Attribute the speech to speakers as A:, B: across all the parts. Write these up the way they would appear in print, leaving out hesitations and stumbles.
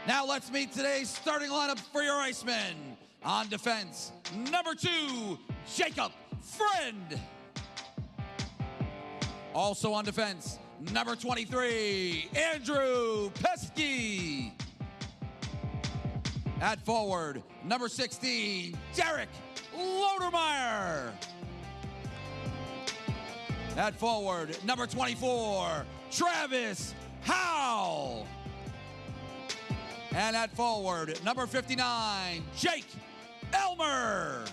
A: Now let's meet today's starting lineup for your Icemen. On defense, number 2, Jacob Friend. Also on defense, number 23, Andrew Pesky. At forward, number 16, Derek Lodermeyer. At forward, number 24, Travis Howe. And at forward, number 59, Jake Elmer.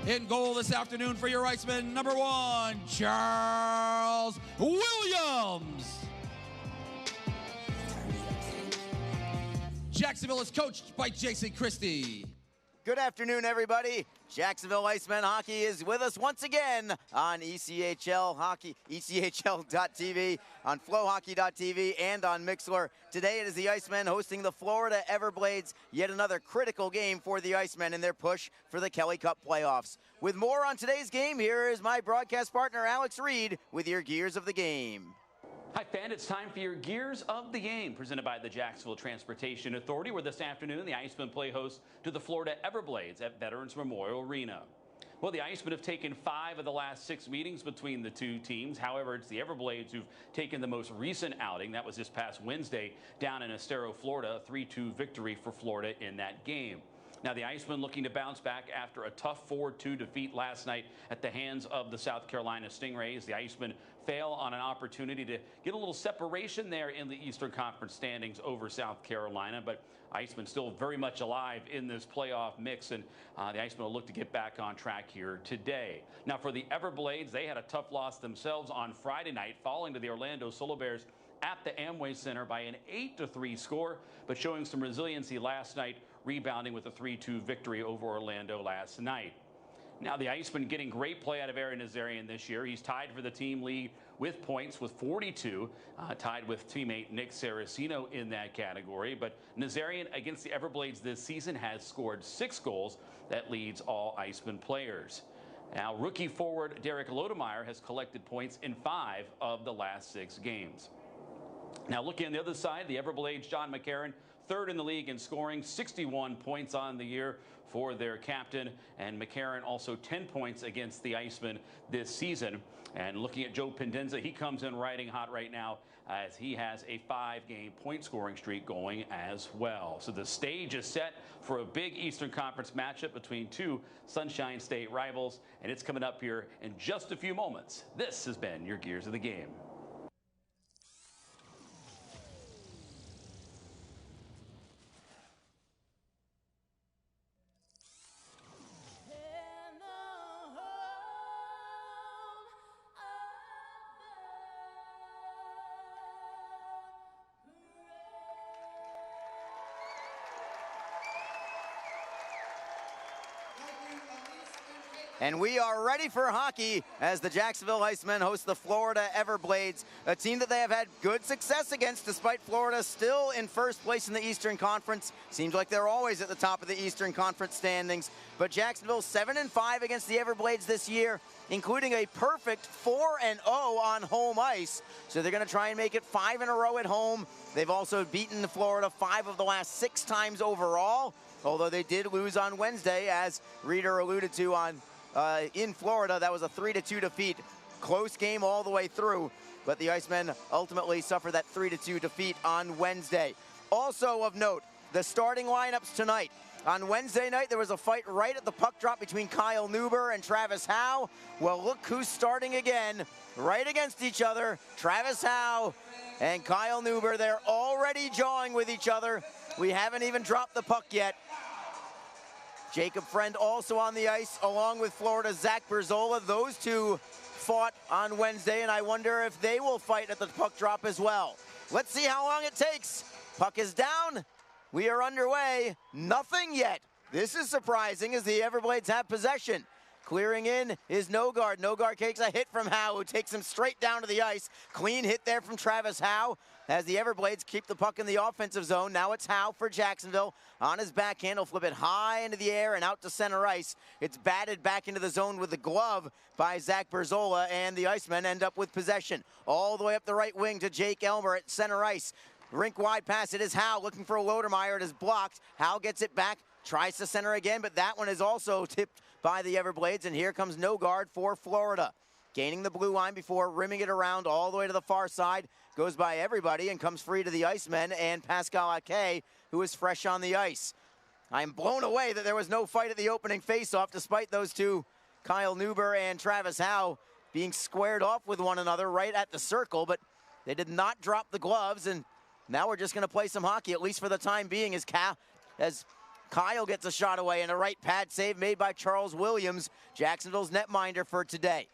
A: In goal this afternoon for your Icemen, number 1, Charles Williams. Jacksonville is coached by Jason Christie.
B: Good afternoon, everybody. Jacksonville Icemen hockey is with us once again on ECHL Hockey, ECHL.TV, on FlowHockey.tv, and on Mixlr. Today it is the Icemen hosting the Florida Everblades, yet another critical game for the Icemen in their push for the Kelly Cup playoffs. With more on today's game, here is my broadcast partner, Alex Reed, with your Gears of the Game.
C: Hi, fan. It's time for your Gears of the Game, presented by the Jacksonville Transportation Authority, where this afternoon the Icemen play host to the Florida Everblades at Veterans Memorial Arena. Well, the Icemen have taken 5 of the last 6 meetings between the two teams. However, it's the Everblades who've taken the most recent outing. That was this past Wednesday down in Estero, Florida, a 3-2 victory for Florida in that game. Now, the Icemen looking to bounce back after a tough 4-2 defeat last night at the hands of the South Carolina Stingrays. The Icemen fail on an opportunity to get a little separation there in the Eastern Conference standings over South Carolina, but Icemen still very much alive in this playoff mix, and the Icemen will look to get back on track here today. Now, for the Everblades, they had a tough loss themselves on Friday night, falling to the Orlando Solar Bears at the Amway Center by an 8-3 score, but showing some resiliency last night, rebounding with a 3-2 victory over Orlando last night. Now, the Icemen getting great play out of Aaron Nazarian this year. He's tied for the team lead with points with 42, tied with teammate Nick Saraceno in that category. But Nazarian against the Everblades this season has scored 6 goals. That leads all Icemen players. Now, rookie forward Derek Lodemeyer has collected points in 5 of the last 6 games. Now, looking on the other side, the Everblades' John McCarron, 3rd in the league in scoring, 61 points on the year for their captain. And McCarron also 10 points against the Icemen this season. And looking at Joe Pendenza, he comes in riding hot right now as he has a 5-game point scoring streak going as well. So the stage is set for a big Eastern Conference matchup between 2 Sunshine State rivals. And it's coming up here in just a few moments. This has been your Gears of the Game.
B: And we are ready for hockey as the Jacksonville Icemen host the Florida Everblades, a team that they have had good success against despite Florida still in first place in the Eastern Conference. Seems like they're always at the top of the Eastern Conference standings. But Jacksonville 7-5 against the Everblades this year, including a perfect 4-0 on home ice. So they're going to try and make it 5 in a row at home. They've also beaten Florida 5 of the last 6 times overall, although they did lose on Wednesday, as Reeder alluded to in Florida. That was a 3-2 defeat. Close game all the way through, but the Icemen ultimately suffered that 3-2 defeat on Wednesday. Also of note, the starting lineups tonight. On Wednesday night, there was a fight right at the puck drop between Kyle Neuber and Travis Howe. Well, look who's starting again, right against each other. Travis Howe and Kyle Neuber, they're already jawing with each other. We haven't even dropped the puck yet. Jacob Friend also on the ice, along with Florida's Zach Berzola. Those two fought on Wednesday, and I wonder if they will fight at the puck drop as well. Let's see how long it takes. Puck is down. We are underway. Nothing yet. This is surprising as the Everblades have possession. Clearing in is Nogard. Nogard takes a hit from Howe, who takes him straight down to the ice. Clean hit there from Travis Howe as the Everblades keep the puck in the offensive zone. Now it's Howe for Jacksonville. On his backhand, he'll flip it high into the air and out to center ice. It's batted back into the zone with the glove by Zach Berzola, and the Icemen end up with possession. All the way up the right wing to Jake Elmer at center ice. rink wide pass. It is Howe looking for a Lodermeyer. It is blocked. Howe gets it back, tries to center again, but that one is also tipped by the Everblades, and here comes no guard for Florida. Gaining the blue line before rimming it around all the way to the far side. Goes by everybody and comes free to the Icemen and Pascal Ake, who is fresh on the ice. I am blown away that there was no fight at the opening faceoff, despite those two, Kyle Neuber and Travis Howe, being squared off with one another right at the circle, but they did not drop the gloves, and now we're just going to play some hockey, at least for the time being, as Kyle gets a shot away and a right pad save made by Charles Williams, Jacksonville's netminder for today.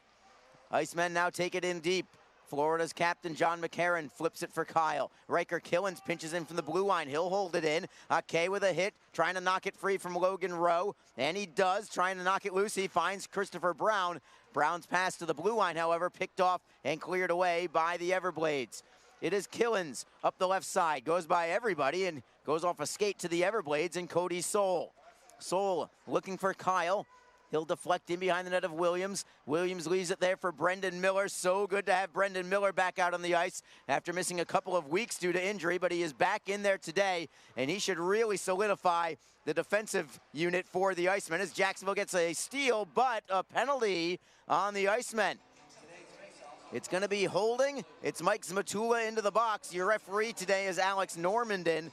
B: Icemen now take it in deep. Florida's captain, John McCarron, flips it for Kyle. Riker Killens pinches in from the blue line. He'll hold it in. Ake with a hit, trying to knock it free from Logan Rowe. And he does, trying to knock it loose. He finds Christopher Brown. Brown's pass to the blue line, however, picked off and cleared away by the Everblades. It is Killens up the left side. Goes by everybody and goes off a skate to the Everblades and Cody Soule. Soule looking for Kyle. He'll deflect in behind the net of Williams. Williams leaves it there for Brendan Miller. So good to have Brendan Miller back out on the ice after missing a couple of weeks due to injury, but he is back in there today, and he should really solidify the defensive unit for the Icemen as Jacksonville gets a steal, but a penalty on the Icemen. It's going to be holding. It's Mike Zmatula into the box. Your referee today is Alex Normandin.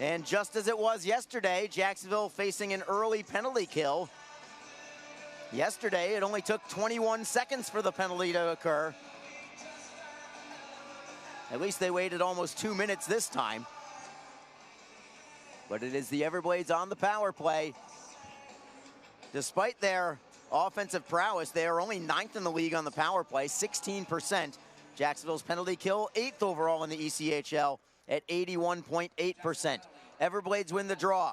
B: And just as it was yesterday, Jacksonville facing an early penalty kill. Yesterday, it only took 21 seconds for the penalty to occur. At least they waited almost 2 minutes this time. But it is the Everblades on the power play. Despite their offensive prowess, they are only 9th in the league on the power play, 16%. Jacksonville's penalty kill, 8th overall in the ECHL at 81.8%. Everblades win the draw.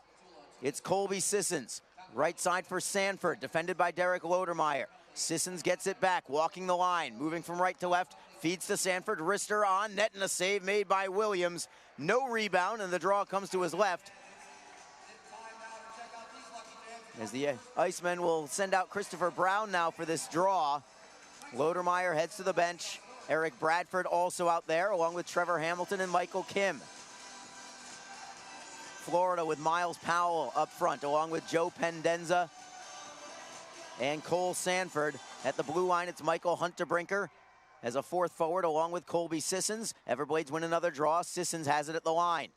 B: It's Colby Sissons. Right side for Sanford, defended by Derek Lodermeyer. Sissons gets it back, walking the line, moving from right to left, feeds to Sanford, wrister on net, and a save made by Williams. No rebound, and the draw comes to his left. As the Icemen will send out Christopher Brown now for this draw. Lodermeyer heads to the bench. Eric Bradford also out there, along with Trevor Hamilton and Michael Kim. Florida with Miles Powell up front, along with Joe Pendenza and Cole Sanford. At the blue line, it's Michael Hunterbrinker as a fourth forward, along with Colby Sissons. Everblades win another draw. Sissons has it at the line.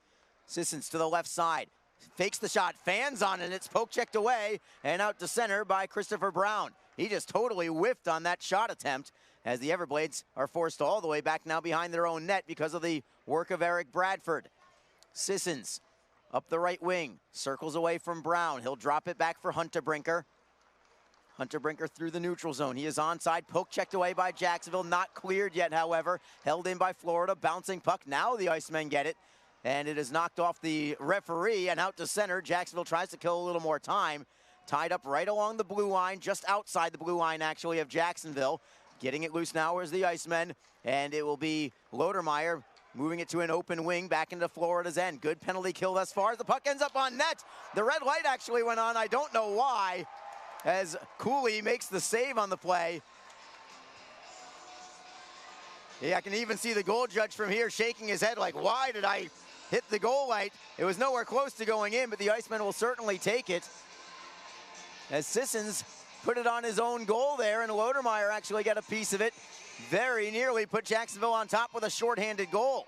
B: Sissons to the left side. Fakes the shot, fans on it, and it's poke-checked away and out to center by Christopher Brown. He just totally whiffed on that shot attempt as the Everblades are forced all the way back now behind their own net because of the work of Eric Bradford. Sissons up the right wing, circles away from Brown. He'll drop it back for Hunterbrinker. Hunterbrinker through the neutral zone. He is onside, poke checked away by Jacksonville. Not cleared yet, however. Held in by Florida, bouncing puck. Now the Icemen get it, and it is knocked off the referee and out to center. Jacksonville tries to kill a little more time. Tied up right along the blue line, just outside the blue line, actually, of Jacksonville. Getting it loose now is the Icemen, and it will be Lodermeyer moving it to an open wing back into Florida's end. Good penalty kill thus far. The puck ends up on net. The red light actually went on. I don't know why, as Cooley makes the save on the play. Yeah, I can even see the goal judge from here shaking his head like, why did I hit the goal light? It was nowhere close to going in, but the Icemen will certainly take it. As Sissons put it on his own goal there, and Lodermeyer actually got a piece of it. Very nearly put Jacksonville on top with a shorthanded goal.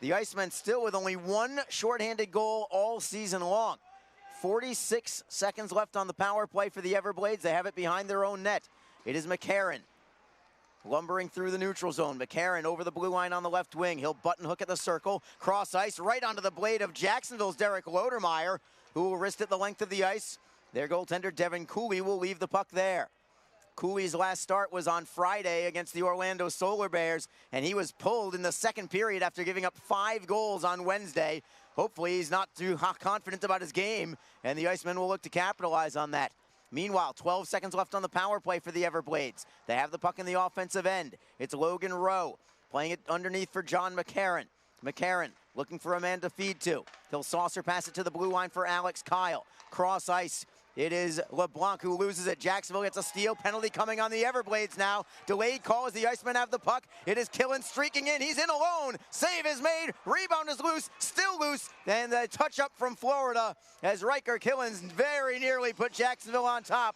B: The Icemen still with only one shorthanded goal all season long. 46 seconds left on the power play for the Everblades. They have it behind their own net. It is McCarron lumbering through the neutral zone. McCarron over the blue line on the left wing. He'll button hook at the circle, cross ice right onto the blade of Jacksonville's Derek Lodermeyer, who will wrist it the length of the ice. Their goaltender Devin Cooley will leave the puck there. Cooley's last start was on Friday against the Orlando Solar Bears, and he was pulled in the second period after giving up 5 goals on Wednesday. Hopefully he's not too confident about his game, and the Icemen will look to capitalize on that. Meanwhile, 12 seconds left on the power play for the Everblades. They have the puck in the offensive end. It's Logan Rowe playing it underneath for John McCarron. McCarron looking for a man to feed to. He'll saucer pass it to the blue line for Alex Kyle. Cross ice It is LeBlanc who loses it. Jacksonville gets a steal. Penalty coming on the Everblades now. Delayed call as the Icemen have the puck. It is Killens streaking in. He's in alone. Save is made. Rebound is loose. Still loose. And the touch up from Florida as Riker Killens very nearly put Jacksonville on top.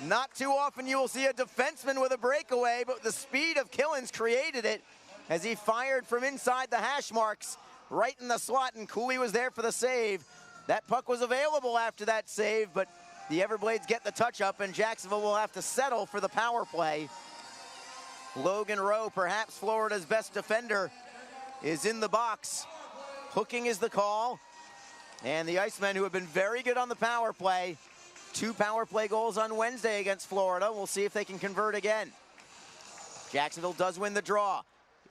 B: Not too often you will see a defenseman with a breakaway, but the speed of Killens created it as he fired from inside the hash marks right in the slot, and Cooley was there for the save. That puck was available after that save, but the Everblades get the touch up, and Jacksonville will have to settle for the power play. Logan Rowe, perhaps Florida's best defender, is in the box. Hooking is the call. And the Icemen, who have been very good on the power play, 2 power play goals on Wednesday against Florida. We'll see if they can convert again. Jacksonville does win the draw.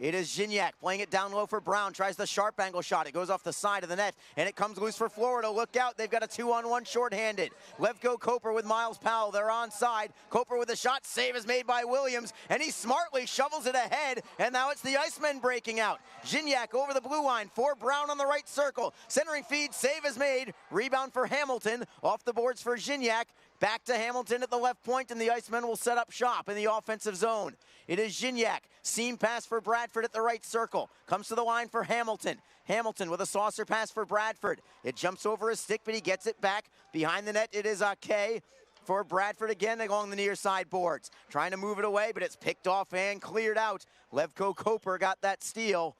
B: It is Gignac playing it down low for Brown. Tries the sharp angle shot. It goes off the side of the net, and it comes loose for Florida. Look out. They've got a 2-on-1 shorthanded. Levko Koper with Miles Powell. They're onside. Koper with a shot. Save is made by Williams, and he smartly shovels it ahead, and now it's the Icemen breaking out. Gignac over the blue line for Brown on the right circle. Centering feed. Save is made. Rebound for Hamilton. Off the boards for Gignac. Back to Hamilton at the left point, and the Icemen will set up shop in the offensive zone. It is Gignac. Seam pass for Bradford at the right circle. Comes to the line for Hamilton. Hamilton with a saucer pass for Bradford. It jumps over his stick, but he gets it back. Behind the net, it is Kay for Bradford again along the near side boards. Trying to move it away, but it's picked off and cleared out. Levko Koper got that steal,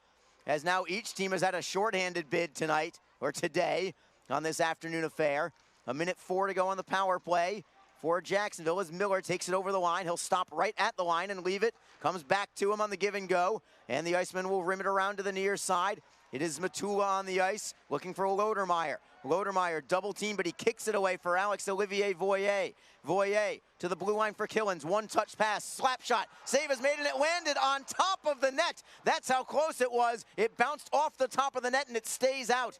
B: as now each team has had a shorthanded bid tonight, or today, on this afternoon affair. 1:04 to go on the power play for Jacksonville as Miller takes it over the line. He'll stop right at the line and leave it. Comes back to him on the give and go. And the Icemen will rim it around to the near side. It is Matula on the ice looking for Lodermeyer. Lodermeyer double team, but he kicks it away for Alex Olivier Voyer. Voyer to the blue line for Killens. One touch pass, slap shot. Save is made, and it landed on top of the net. That's how close it was. It bounced off the top of the net, and it stays out.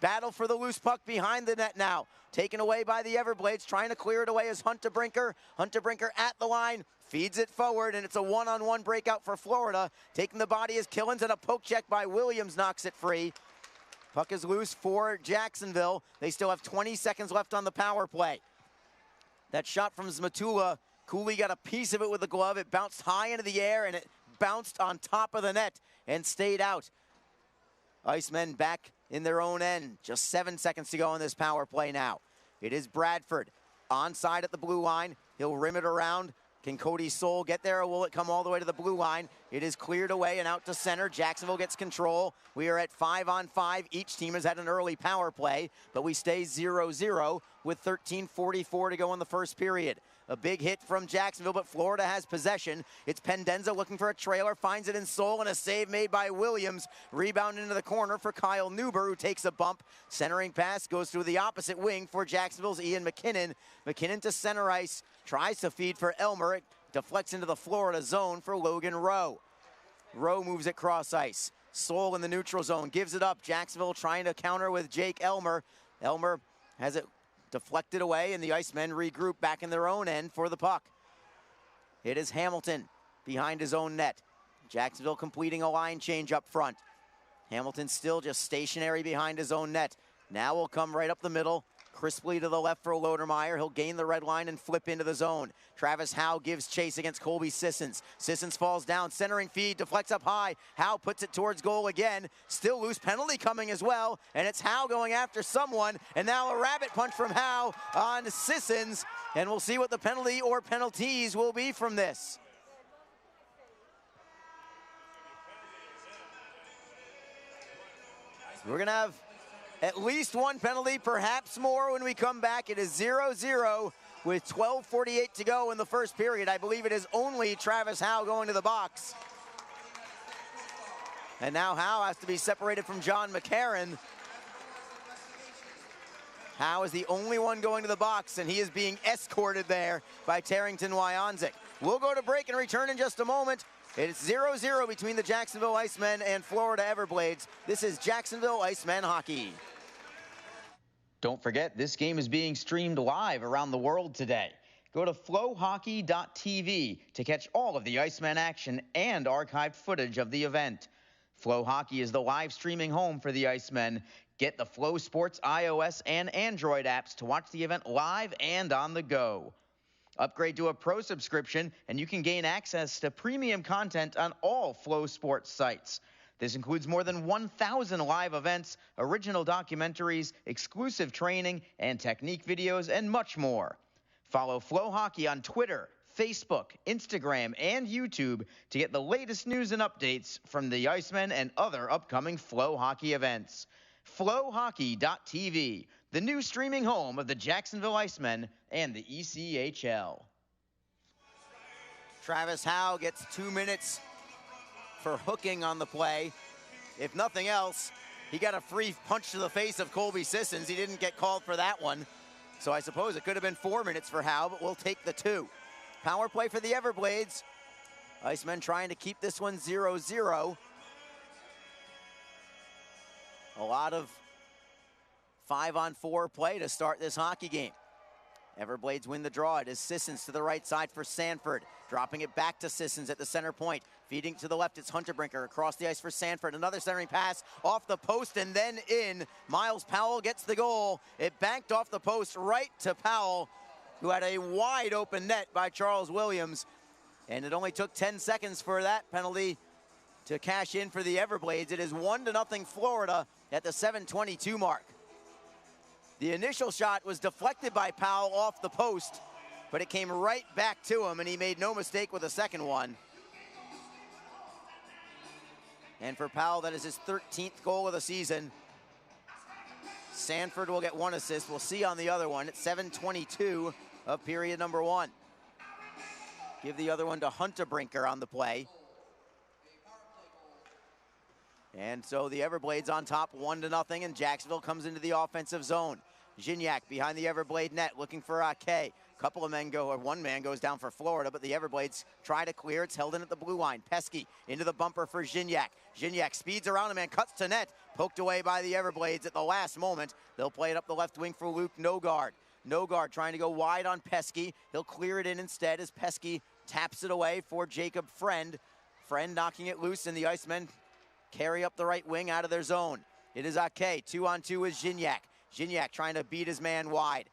B: Battle for the loose puck behind the net now. Taken away by the Everblades. Trying to clear it away is Hunter Brinker. Hunter Brinker at the line. Feeds it forward, and it's a one-on-one breakout for Florida. Taking the body is Killens, and a poke check by Williams knocks it free. Puck is loose for Jacksonville. They still have 20 seconds left on the power play. That shot from Zmatula, Cooley got a piece of it with the glove. It bounced high into the air, and it bounced on top of the net and stayed out. Icemen back in their own end. Just 7 seconds to go in this power play now. It is Bradford onside at the blue line. He'll rim it around. Can Cody Soul get there, or will it come all the way to the blue line? It is cleared away and out to center. Jacksonville gets control. We are at 5-on-5. Each team has had an early power play, but we stay 0-0 with 13:44 to go in the first period. A big hit from Jacksonville, but Florida has possession. It's Pendenza looking for a trailer, finds it in Soul, and a save made by Williams. Rebound into the corner for Kyle Newber, who takes a bump. Centering pass goes through the opposite wing for Jacksonville's Ian McKinnon. McKinnon to center ice, tries to feed for Elmer. It deflects into the Florida zone for Logan Rowe. Rowe moves it cross ice. Soul in the neutral zone, gives it up. Jacksonville trying to counter with Jake Elmer. Elmer has it deflected away, and the Icemen regroup back in their own end for the puck. It is Hamilton behind his own net. Jacksonville completing a line change up front. Hamilton still just stationary behind his own net. Now will come right up the middle, crisply to the left for Lodermeyer. He'll gain the red line and flip into the zone. Travis Howe gives chase against Colby Sissons. Sissons falls down, centering feed, deflects up high. Howe puts it towards goal again. Still loose, penalty coming as well, and it's Howe going after someone, and now a rabbit punch from Howe on Sissons, and we'll see what the penalty or penalties will be from this. We're gonna have at least one penalty, perhaps more when we come back. It is 0-0 with 12:48 to go in the first period. I believe it is only Travis Howe going to the box. And now Howe has to be separated from John McCarron. Howe is the only one going to the box, and he is being escorted there by Tarrington Wyanzik. We'll go to break and return in just a moment. It's 0-0 between the Jacksonville Icemen and Florida Everblades. This is Jacksonville Icemen hockey. Don't forget, this game is being streamed live around the world today. Go to flowhockey.tv to catch all of the Icemen action and archived footage of the event. Flow Hockey is the live streaming home for the Icemen. Get the Flow Sports iOS and Android apps to watch the event live and on the go. Upgrade to a pro subscription, and you can gain access to premium content on all Flow Sports sites. This includes more than 1,000 live events, original documentaries, exclusive training, and technique videos, and much more. Follow Flow Hockey on Twitter, Facebook, Instagram, and YouTube to get the latest news and updates from the Icemen and other upcoming Flow Hockey events. FlowHockey.tv, the new streaming home of the Jacksonville Icemen and the ECHL. Travis Howe gets 2 minutes for hooking on the play. If nothing else, he got a free punch to the face of Colby Sissons. He didn't get called for that one. So I suppose it could have been 4 minutes for Howe, but we'll take the 2. Power play for the Everblades. Icemen trying to keep this one 0-0. A lot of 5-on-4 play to start this hockey game. Everblades win the draw. It is Sissons to the right side for Sanford. Dropping it back to Sissons at the center point. Feeding to the left, it's Hunterbrinker across the ice for Sanford. Another centering pass off the post and then in. Miles Powell gets the goal. It banked off the post right to Powell, who had a wide open net by Charles Williams. And it only took 10 seconds for that penalty to cash in for the Everblades. It is 1-0 Florida at the 7:22 mark. The initial shot was deflected by Powell off the post, but it came right back to him, and he made no mistake with the second one. And for Powell, that is his 13th goal of the season. Sanford will get 1 assist. We'll see on the other one at 7:22 of period number 1. Give the other one to Hunterbrinker on the play. And so the Everblades on top 1-0, and Jacksonville comes into the offensive zone. Gignac behind the Everblade net looking for Ake. Couple of men go, or one man goes down for Florida, but the Everblades try to clear. It's held in at the blue line. Pesky into the bumper for Gignac. Gignac speeds around him and cuts to net. Poked away by the Everblades at the last moment. They'll play it up the left wing for Luke Nogard. Nogard trying to go wide on Pesky. He'll clear it in instead as Pesky taps it away for Jacob Friend. Friend knocking it loose, and the Icemen carry up the right wing out of their zone. It is Ake, 2-on-2 with Gignac. Gignac trying to beat his man wide.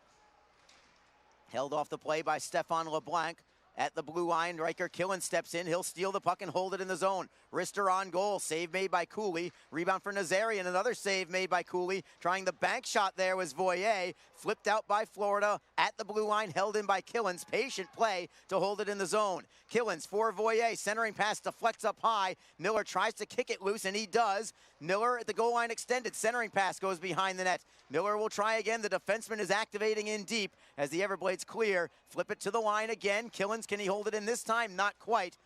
B: Held off the play by Stefan LeBlanc at the blue line. Riker Killen steps in. He'll steal the puck and hold it in the zone. Rister on goal. Save made by Cooley. Rebound for Nazarian. Another save made by Cooley. Trying the bank shot there was Voyer. Flipped out by Florida at the blue line. Held in by Killens. Patient play to hold it in the zone. Killens for Voyer. Centering pass deflects up high. Miller tries to kick it loose, and he does. Miller at the goal line extended. Centering pass goes behind the net. Miller will try again. The defenseman is activating in deep as the Everblades clear. Flip it to the line again. Killens, can he hold it in this time? Not quite.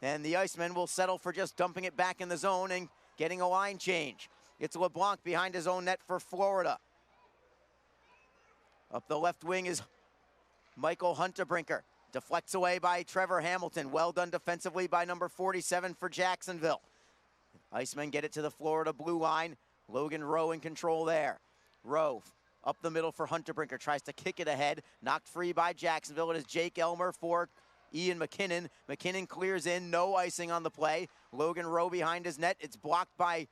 B: And the Icemen will settle for just dumping it back in the zone and getting a line change. It's LeBlanc behind his own net for Florida. Up the left wing is Michael Hunterbrinker. Deflects away by Trevor Hamilton. Well done defensively by number 47 for Jacksonville. Icemen get it to the Florida blue line. Logan Rowe in control there. Rowe up the middle for Hunterbrinker. Tries to kick it ahead. Knocked free by Jacksonville. It is Jake Elmer for Ian McKinnon. McKinnon clears in. No icing on the play. Logan Rowe behind his net. It's blocked by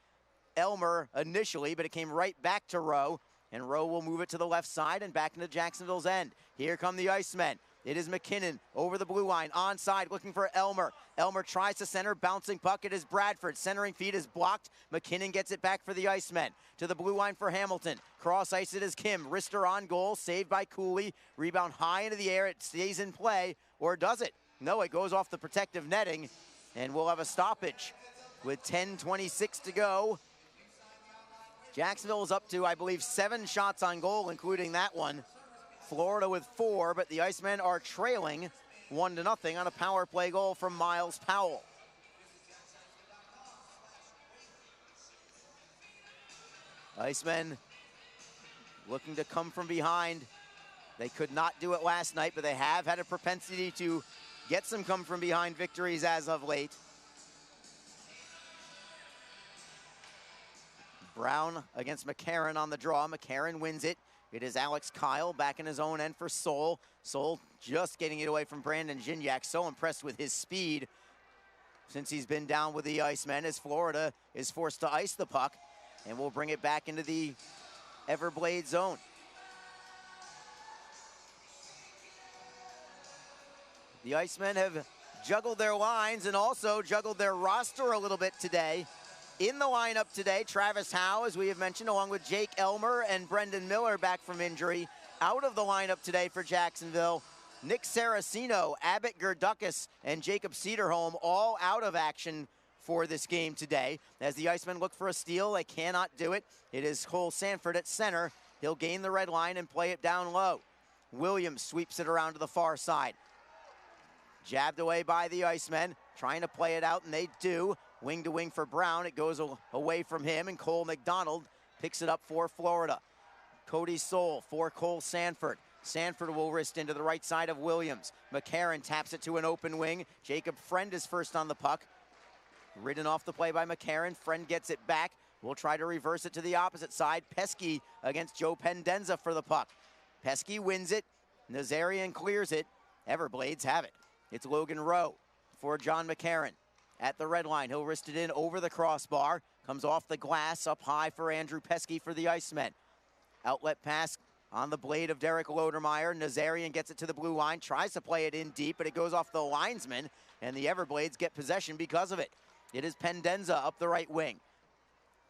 B: Elmer initially, but it came right back to Rowe. And Rowe will move it to the left side and back into Jacksonville's end. Here come the Icemen. It is McKinnon over the blue line, onside, looking for Elmer. Elmer tries to center, bouncing puck. It is Bradford. Centering feed is blocked. McKinnon gets it back for the Icemen. To the blue line for Hamilton. Cross ice it is Kim. Rister on goal, saved by Cooley. Rebound high into the air. It stays in play, or does it? No, it goes off the protective netting, and we'll have a stoppage with 10:26 to go. Jacksonville is up to, I believe, 7 shots on goal, including that one. Florida with 4, but the Icemen are trailing 1-0 on a power play goal from Miles Powell. Icemen looking to come from behind. They could not do it last night, but they have had a propensity to get some come from behind victories as of late. Brown against McCarron on the draw. McCarron wins it. It is Alex Kyle back in his own end for Soul. Soul just getting it away from Brandon Gignac. So impressed with his speed since he's been down with the Icemen as Florida is forced to ice the puck. And we'll bring it back into the Everblades zone. The Icemen have juggled their lines and also juggled their roster a little bit today. In the lineup today, Travis Howe, as we have mentioned, along with Jake Elmer and Brendan Miller back from injury. Out of the lineup today for Jacksonville, Nick Saraceno, Abbott Gerdukas, and Jacob Cederholm all out of action for this game today. As the Icemen look for a steal, they cannot do it. It is Cole Sanford at center. He'll gain the red line and play it down low. Williams sweeps it around to the far side. Jabbed away by the Icemen, trying to play it out, and they do. Wing to wing for Brown. It goes away from him, and Cole McDonald picks it up for Florida. Cody Soule for Cole Sanford. Sanford will wrist into the right side of Williams. McCarron taps it to an open wing. Jacob Friend is first on the puck. Ridden off the play by McCarron. Friend gets it back. We'll try to reverse it to the opposite side. Pesky against Joe Pendenza for the puck. Pesky wins it. Nazarian clears it. Everblades have it. It's Logan Rowe for John McCarron. At the red line, he'll wrist it in over the crossbar. Comes off the glass, up high for Andrew Pesky for the Icemen. Outlet pass on the blade of Derek Lodermeyer. Nazarian gets it to the blue line, tries to play it in deep, but it goes off the linesman, and the Everblades get possession because of it. It is Pendenza up the right wing.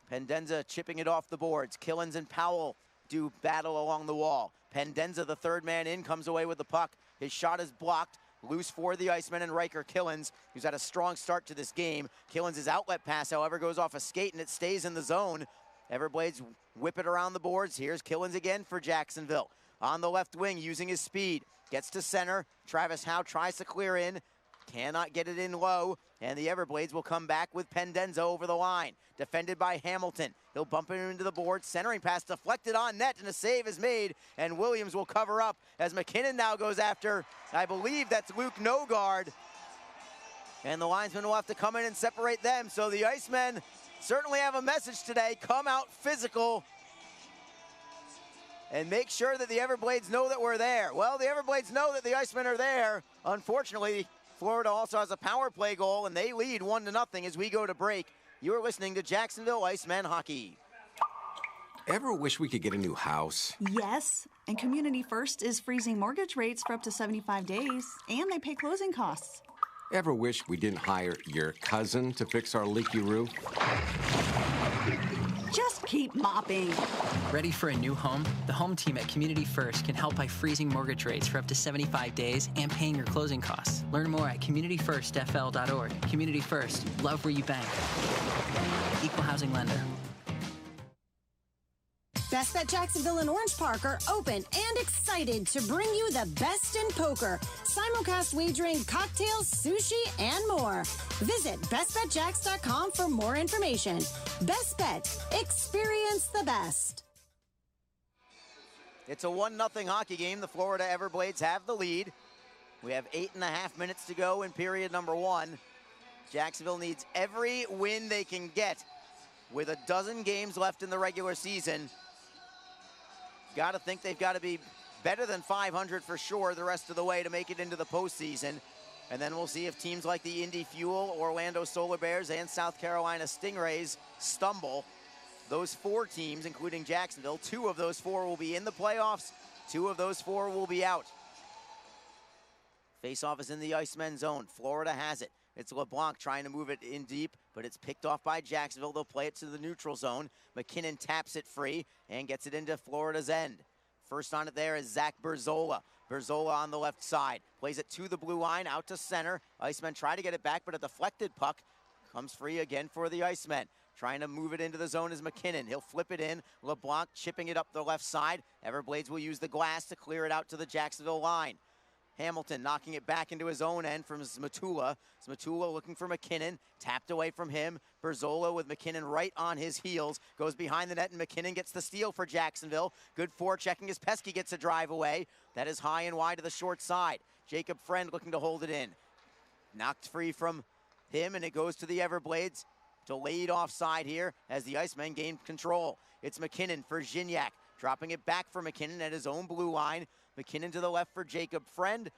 B: Pendenza chipping it off the boards. Killens and Powell do battle along the wall. Pendenza, the third man in, comes away with the puck. His shot is blocked. Loose for the Icemen and Riker Killens, who's had a strong start to this game. Killens' outlet pass, however, goes off a skate and it stays in the zone. Everblades whip it around the boards. Here's Killens again for Jacksonville. On the left wing, using his speed. Gets to center. Travis Howe tries to clear in. Cannot get it in low. And the Everblades will come back with Pendenza over the line. Defended by Hamilton. He'll bump it into the board. Centering pass deflected on net, and a save is made. And Williams will cover up as McKinnon now goes after, I believe that's Luke Nogard. And the linesmen will have to come in and separate them. So the Icemen certainly have a message today. Come out physical and make sure that the Everblades know that we're there. Well, the Everblades know that the Icemen are there. Unfortunately, Florida also has a power play goal, and they lead 1-0 as we go to break. You're listening to Jacksonville Icemen Hockey.
D: Ever wish we could get a new house?
E: Yes, and Community First is freezing mortgage rates for up to 75 days, and they pay closing costs.
D: Ever wish we didn't hire your cousin to fix our leaky roof?
E: Just keep mopping.
F: Ready for a new home? The home team at Community First can help by freezing mortgage rates for up to 75 days and paying your closing costs. Learn more at communityfirstfl.org. Community First, love where you bank. Equal housing lender.
G: Best Bet Jacksonville and Orange Park are open and excited to bring you the best in poker, simulcast wagering, cocktails, sushi, and more. Visit bestbetjacks.com for more information. Best Bet. Experience the best.
B: It's a 1-0 hockey game. The Florida Everblades have the lead. We have 8.5 minutes to go in period number 1. Jacksonville needs every win they can get with a dozen games left in the regular season. Got to think they've got to be better than 500 for sure the rest of the way to make it into the postseason. And then we'll see if teams like the Indy Fuel, Orlando Solar Bears, and South Carolina Stingrays stumble. Those 4 teams, including Jacksonville, 2 of those 4 will be in the playoffs. 2 of those 4 will be out. Faceoff is in the Icemen zone. Florida has it. It's LeBlanc trying to move it in deep, but it's picked off by Jacksonville. They'll play it to the neutral zone. McKinnon taps it free and gets it into Florida's end. First on it there is Zach Berzola. Berzola on the left side. Plays it to the blue line, out to center. Icemen try to get it back, but a deflected puck comes free again for the Icemen. Trying to move it into the zone is McKinnon. He'll flip it in. LeBlanc chipping it up the left side. Everblades will use the glass to clear it out to the Jacksonville line. Hamilton knocking it back into his own end from Zmatula. Zmatula looking for McKinnon. Tapped away from him. Berzola with McKinnon right on his heels. Goes behind the net, and McKinnon gets the steal for Jacksonville. Good forechecking as Pesky gets a drive away. That is high and wide to the short side. Jacob Friend looking to hold it in. Knocked free from him, and it goes to the Everblades. Delayed offside here as the Icemen gain control. It's McKinnon for Gignac. Dropping it back for McKinnon at his own blue line. McKinnon to the left for Jacob Friend.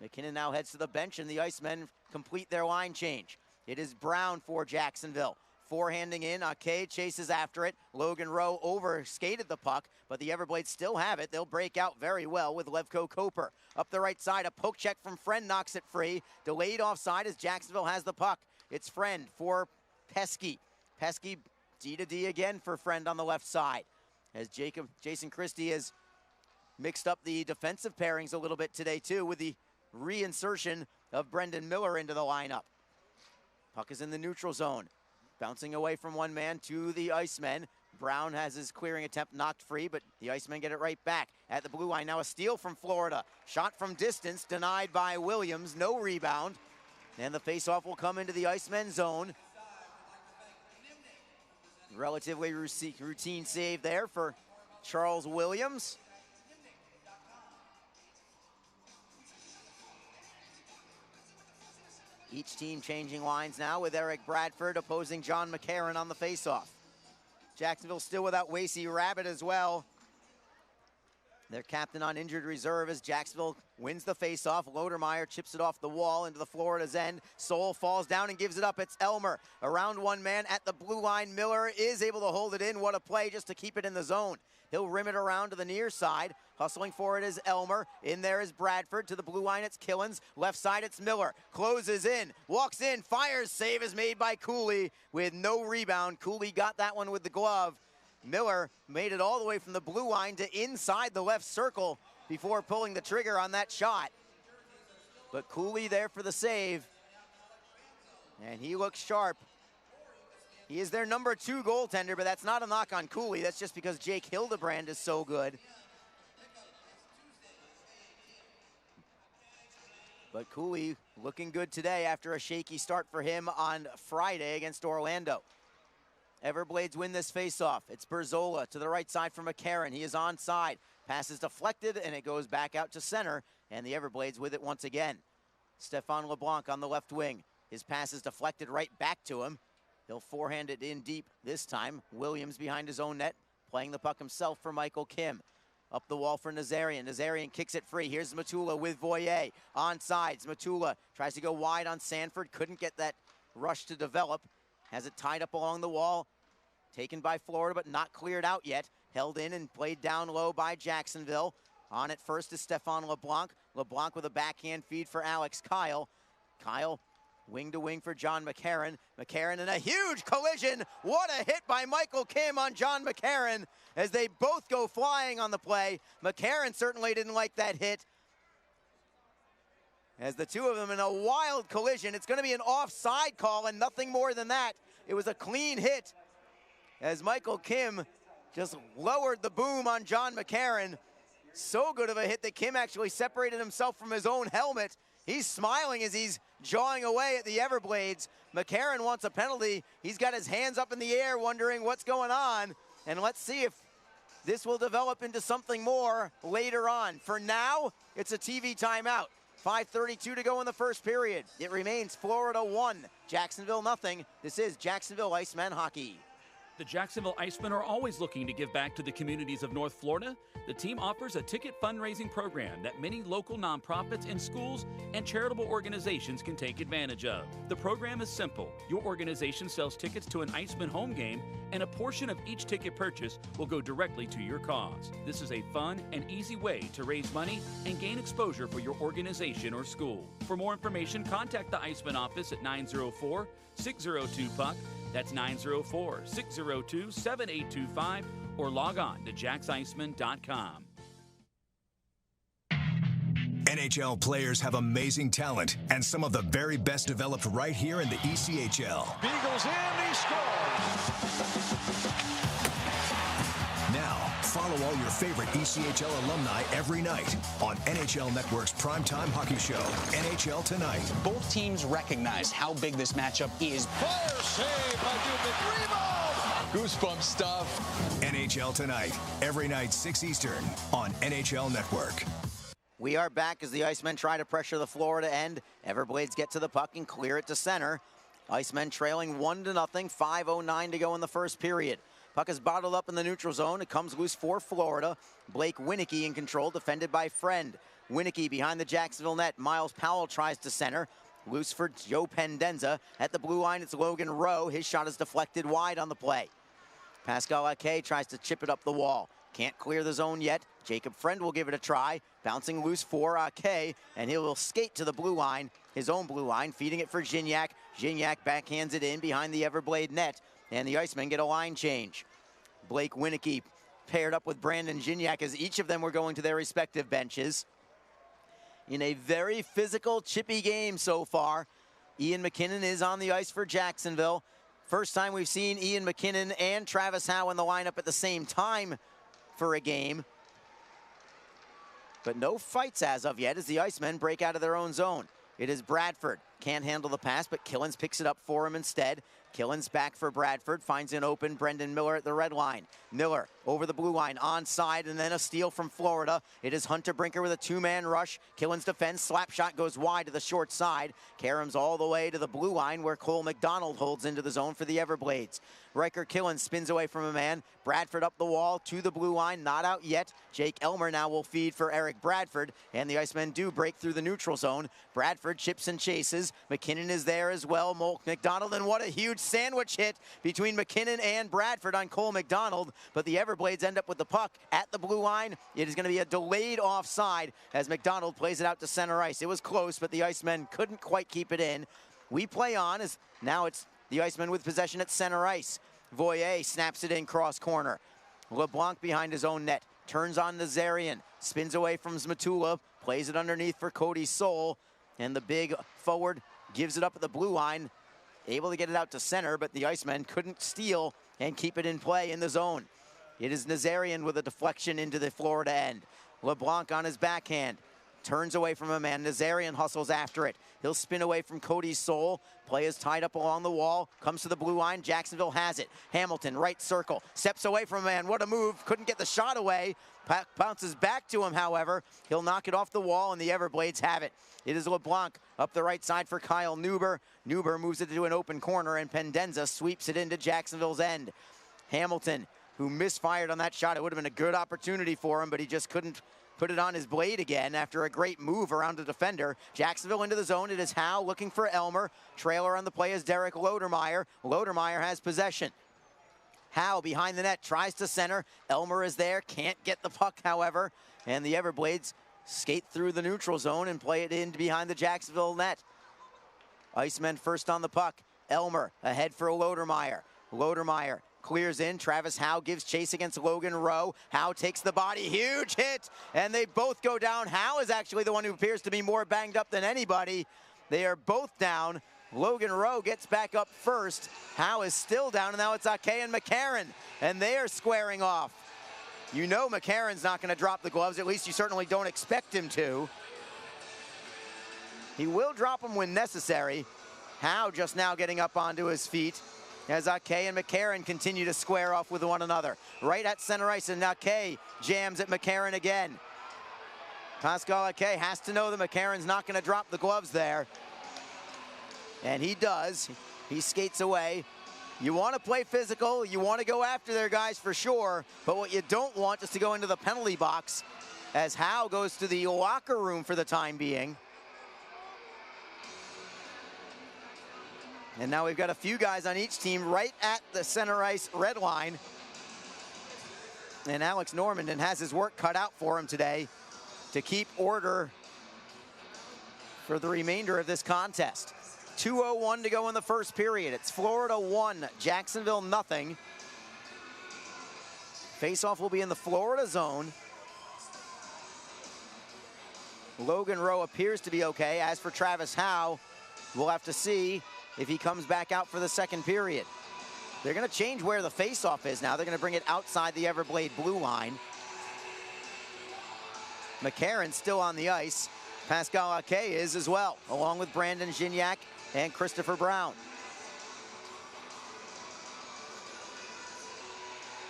B: McKinnon now heads to the bench, and the Icemen complete their line change. It is Brown for Jacksonville. Forehanding in, Ake chases after it. Logan Rowe overskated the puck, but the Everblades still have it. They'll break out very well with Levko Koper. Up the right side, a poke check from Friend knocks it free. Delayed offside as Jacksonville has the puck. It's Friend for Pesky. Pesky D-to-D again for Friend on the left side. As Jason Christie has mixed up the defensive pairings a little bit today too with the reinsertion of Brendan Miller into the lineup. Puck is in the neutral zone. Bouncing away from one man to the Icemen. Brown has his clearing attempt knocked free, but the Icemen get it right back at the blue line. Now a steal from Florida. Shot from distance, denied by Williams. No rebound. And the faceoff will come into the Icemen zone. Relatively routine save there for Charles Williams. Each team changing lines now with Eric Bradford opposing John McCarron on the faceoff. Jacksonville still without Wasey Rabbit as well. Their captain on injured reserve as Jacksonville wins the faceoff. Lodermeyer chips it off the wall into the Florida's end. Soul falls down and gives it up. It's Elmer. Around one man at the blue line. Miller is able to hold it in. What a play just to keep it in the zone. He'll rim it around to the near side. Hustling for it is Elmer. In there is Bradford. To the blue line, it's Killens. Left side, it's Miller. Closes in. Walks in. Fires. Save is made by Cooley with no rebound. Cooley got that one with the glove. Miller made it all the way from the blue line to inside the left circle before pulling the trigger on that shot. But Cooley there for the save. And he looks sharp. He is their number 2 goaltender, but that's not a knock on Cooley. That's just because Jake Hildebrand is so good. But Cooley looking good today after a shaky start for him on Friday against Orlando. Everblades win this faceoff. It's Berzola to the right side for McCarron. He is onside. Pass is deflected, and it goes back out to center, and the Everblades with it once again. Stefan LeBlanc on the left wing. His pass is deflected right back to him. He'll forehand it in deep this time. Williams behind his own net, playing the puck himself for Michael Kim. Up the wall for Nazarian. Nazarian kicks it free. Here's Matula with Voyer. On sides, Matula tries to go wide on Sanford. Couldn't get that rush to develop. Has it tied up along the wall. Taken by Florida, but not cleared out yet. Held in and played down low by Jacksonville. On it first is Stefan LeBlanc. LeBlanc with a backhand feed for Alex Kyle. Kyle wing to wing for John McCarron. McCarron in a huge collision. What a hit by Michael Kim on John McCarron as they both go flying on the play. McCarron certainly didn't like that hit. As the two of them in a wild collision. It's going to be an offside call and nothing more than that. It was a clean hit as Michael Kim just lowered the boom on John McCarron. So good of a hit that Kim actually separated himself from his own helmet. He's smiling as he's jawing away at the Everblades. McCarron wants a penalty. He's got his hands up in the air wondering what's going on. And let's see if this will develop into something more later on. For now, it's a TV timeout. 5:32 to go in the first period. It remains Florida 1, Jacksonville nothing. This is Jacksonville Icemen hockey.
C: The Jacksonville Icemen are always looking to give back to the communities of North Florida. The team offers a ticket fundraising program that many local nonprofits and schools and charitable organizations can take advantage of. The program is simple. Your organization sells tickets to an Icemen home game, and a portion of each ticket purchase will go directly to your cause. This is a fun and easy way to raise money and gain exposure for your organization or school. For more information, contact the Icemen office at 904-602-PUCK. That's 904-602-7825, or log on to jacksiceman.com.
H: NHL players have amazing talent, and some of the very best developed right here in the ECHL.
I: Beagles in, he scores!
H: Now, follow all your favorite ECHL alumni every night on NHL Network's primetime hockey show, NHL Tonight.
J: Both teams recognize how big this matchup is.
I: Fire save by Newman. Rebound! Goosebump stuff.
H: NHL Tonight, every night 6 Eastern on NHL Network.
B: We are back as the Icemen try to pressure the Florida end. Everblades get to the puck and clear it to center. Icemen trailing 1-0, 5:09 to go in the first period. Puck is bottled up in the neutral zone. It comes loose for Florida. Blake Winicky in control, defended by Friend. Winicky behind the Jacksonville net. Miles Powell tries to center. Loose for Joe Pendenza. At the blue line, it's Logan Rowe. His shot is deflected wide on the play. Pascal Ake tries to chip it up the wall. Can't clear the zone yet. Jacob Friend will give it a try. Bouncing loose for Ake, and he will skate to the blue line, his own blue line, feeding it for Gignac. Gignac backhands it in behind the Everblade net, and the Icemen get a line change. Blake Winicky paired up with Brandon Gignac as each of them were going to their respective benches. In a very physical, chippy game so far, Ian McKinnon is on the ice for Jacksonville. First time we've seen Ian McKinnon and Travis Howe in the lineup at the same time for a game. But no fights as of yet as the Icemen break out of their own zone. It is Bradford. Can't handle the pass, but Killens picks it up for him instead. Killens back for Bradford, finds an open Brendan Miller at the red line. Miller over the blue line, onside, and then a steal from Florida. It is Hunter Brinker with a two-man rush. Killens defends, slap shot goes wide to the short side. Karams all the way to the blue line where Cole McDonald holds into the zone for the Everblades. Riker Killens spins away from a man. Bradford up the wall to the blue line, not out yet. Jake Elmer now will feed for Eric Bradford, and the Icemen do break through the neutral zone. Bradford chips and chases. McKinnon is there as well. McDonald, and what a huge sandwich hit between McKinnon and Bradford on Cole McDonald, but the Everblades end up with the puck at the blue line. It is going to be a delayed offside as McDonald plays it out to center ice. It was close, but the Icemen couldn't quite keep it in. We play on as now it's the Icemen with possession at center ice. Voyer snaps it in cross corner. LeBlanc behind his own net. Turns on Nazarian. Spins away from Zmatula. Plays it underneath for Cody Soul. And the big forward gives it up at the blue line. Able to get it out to center, but the Icemen couldn't steal and keep it in play in the zone. It is Nazarian with a deflection into the Florida end. LeBlanc on his backhand. Turns away from a man. Nazarian hustles after it. He'll spin away from Cody Soul. Play is tied up along the wall. Comes to the blue line. Jacksonville has it. Hamilton, right circle. Steps away from a man. What a move. Couldn't get the shot away. Bounces back to him, however. He'll knock it off the wall, and the Everblades have it. It is LeBlanc up the right side for Kyle Neuber. Neuber moves it to an open corner, and Pendenza sweeps it into Jacksonville's end. Hamilton, who misfired on that shot. It would have been a good opportunity for him, but he just couldn't put it on his blade again after a great move around the defender. Jacksonville into the zone. It is Howe looking for Elmer. Trailer on the play is Derek Lodermeyer. Lodermeyer has possession. Howe behind the net, tries to center. Elmer is there, can't get the puck, however. And the Everblades skate through the neutral zone and play it in behind the Jacksonville net. Icemen first on the puck. Elmer ahead for Lodermeyer. Lodermeyer clears in. Travis Howe gives chase against Logan Rowe. Howe takes the body. Huge hit. And they both go down. Howe is actually the one who appears to be more banged up than anybody. They are both down. Logan Rowe gets back up first. Howe is still down, and now it's Ake and McCarron. And they are squaring off. You know McCarron's not going to drop the gloves. At least you certainly don't expect him to. He will drop them when necessary. Howe just now getting up onto his feet as Ake and McCarron continue to square off with one another. Right at center ice, and Ake jams at McCarron again. Pascal Ake has to know that McCarron's not going to drop the gloves there. And he does. He skates away. You want to play physical. You want to go after their guys for sure. But what you don't want is to go into the penalty box as Howe goes to the locker room for the time being. And now we've got a few guys on each team right at the center ice red line. And Alex Normandin has his work cut out for him today to keep order for the remainder of this contest. 2:01 to go in the first period. It's Florida 1, Jacksonville nothing. Faceoff will be in the Florida zone. Logan Rowe appears to be okay. As for Travis Howe, we'll have to see if he comes back out for the second period. They're going to change where the faceoff is now. They're going to bring it outside the Everblade blue line. McCarron still on the ice. Pascal Ake is as well, along with Brandon Gignac and Christopher Brown.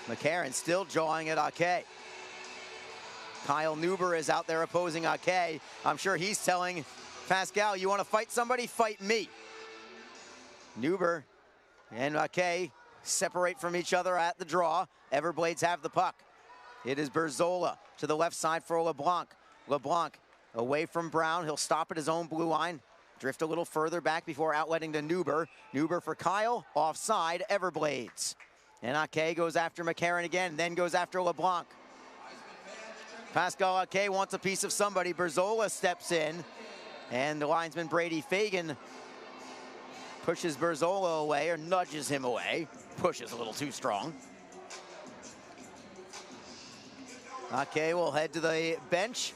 B: McCarron still jawing at Ake. Kyle Neuber is out there opposing Ake. I'm sure he's telling Pascal, you want to fight somebody? Fight me. Neuber and Ake separate from each other at the draw. Everblades have the puck. It is Berzola to the left side for LeBlanc. LeBlanc away from Brown. He'll stop at his own blue line. drift a little further back before outletting to Neuber. Neuber for Kyle, offside, Everblades. And Ake goes after McCarron again, then goes after LeBlanc. Pascal Ake wants a piece of somebody. Berzola steps in, and the linesman Brady Fagan pushes Berzola away, or nudges him away. Pushes a little too strong. Ake will head to the bench.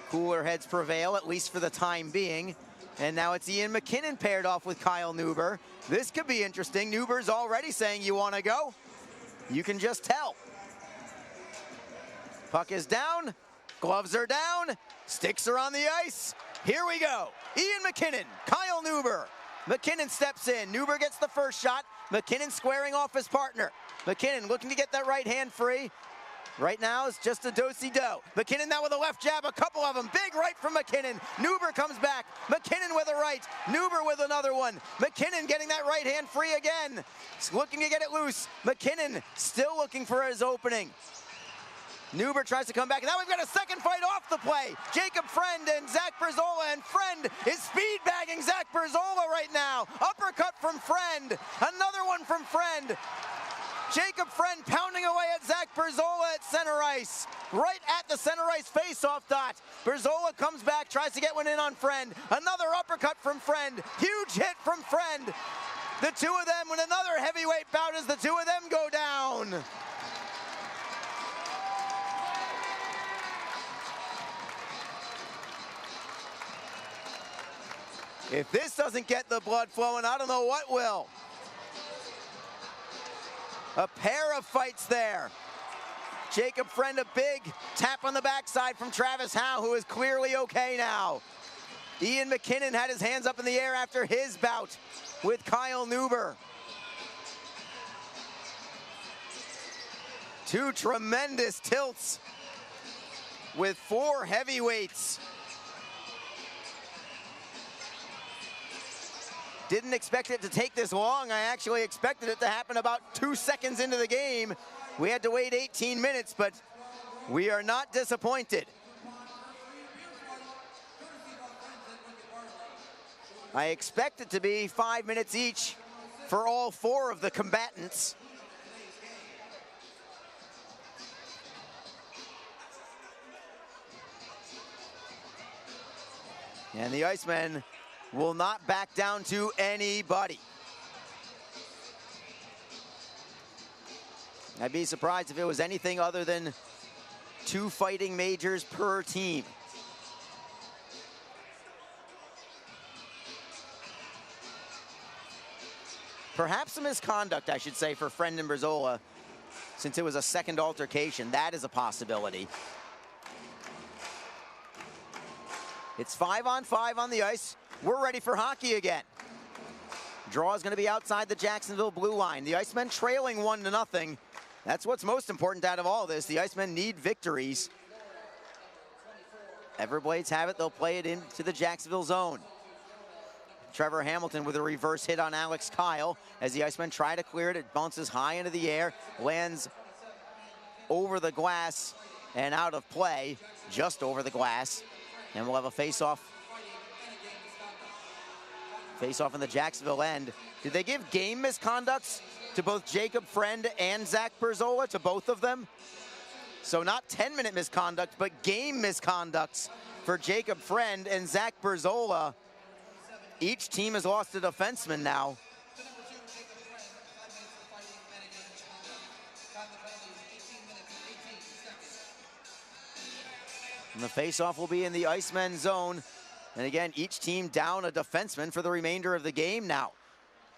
B: Cooler heads prevail, at least for the time being. And now it's Ian McKinnon paired off with Kyle Neuber. This could be interesting. Neuber's already saying, you want to go? You can just tell. Puck is down, gloves are down, sticks are on the ice. Here we go. Ian McKinnon, Kyle Neuber. McKinnon steps in, Neuber gets the first shot. McKinnon squaring off his partner. McKinnon looking to get that right hand free. Right now it's just a do-si-do. McKinnon now with a left jab, a couple of them. Big right from McKinnon. Neuber comes back. McKinnon with a right. Neuber with another one. McKinnon getting that right hand free again. Looking to get it loose. McKinnon still looking for his opening. Neuber tries to come back. Now we've got a second fight off the play. Jacob Friend and Zach Berzola, and Friend is speed bagging Zach Berzola right now. Uppercut from Friend. Another one from Friend. Jacob Friend pounding away at Zach Berzola at center ice. Right at the center ice face-off dot. Berzola comes back, tries to get one in on Friend. Another uppercut from Friend. Huge hit from Friend. The two of them with another heavyweight bout as the two of them go down. If this doesn't get the blood flowing, I don't know what will. A pair of fights there. Jacob Friend, a big tap on the backside from Travis Howe, who is clearly okay now. Ian McKinnon had his hands up in the air after his bout with Kyle Neuber. Two tremendous tilts with four heavyweights. Didn't expect it to take this long. I actually expected it to happen about 2 seconds into the game. We had to wait 18 minutes, but we are not disappointed. I expect it to be 5 minutes each for all four of the combatants. And the Icemen will not back down to anybody. I'd be surprised if it was anything other than 2 fighting majors per team. Perhaps some misconduct, I should say, for Friend and Berzola, since it was a second altercation. That is a possibility. It's 5-on-5 on the ice. We're ready for hockey again. Draw is going to be outside the Jacksonville blue line. The Icemen trailing 1-0. That's what's most important out of all this. The Icemen need victories. Everblades have it. They'll play it into the Jacksonville zone. Trevor Hamilton with a reverse hit on Alex Kyle. As the Icemen try to clear it, it bounces high into the air, lands over the glass and out of play, just over the glass. And we'll have a face-off. Face-off in the Jacksonville end. Did they give game misconducts to both Jacob Friend and Zach Berzola, to both of them? So not 10-minute misconduct, but game misconducts for Jacob Friend and Zach Berzola. Each team has lost a defenseman now. And the face-off will be in the Icemen zone. And again, each team down a defenseman for the remainder of the game now.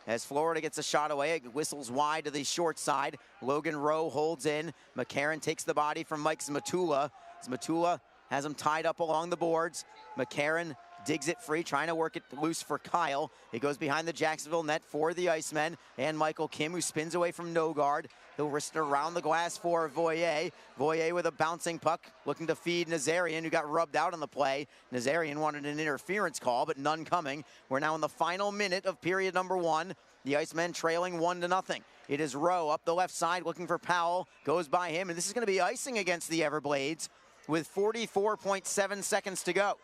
B: As Florida gets a shot away, it whistles wide to the short side. Logan Rowe holds in. McCarron takes the body from Mike Zmatula. Zmatula has him tied up along the boards. McCarron digs it free, trying to work it loose for Kyle. It goes behind the Jacksonville net for the Icemen. And Michael Kim, who spins away from no guard. He'll wrist it around the glass for Voyer. Voyer with a bouncing puck, looking to feed Nazarian, who got rubbed out on the play. Nazarian wanted an interference call, but none coming. We're now in the final minute of period number 1. The Icemen trailing 1-0. It is Rowe up the left side, looking for Powell. Goes by him, and this is going to be icing against the Everblades with 44.7 seconds to go.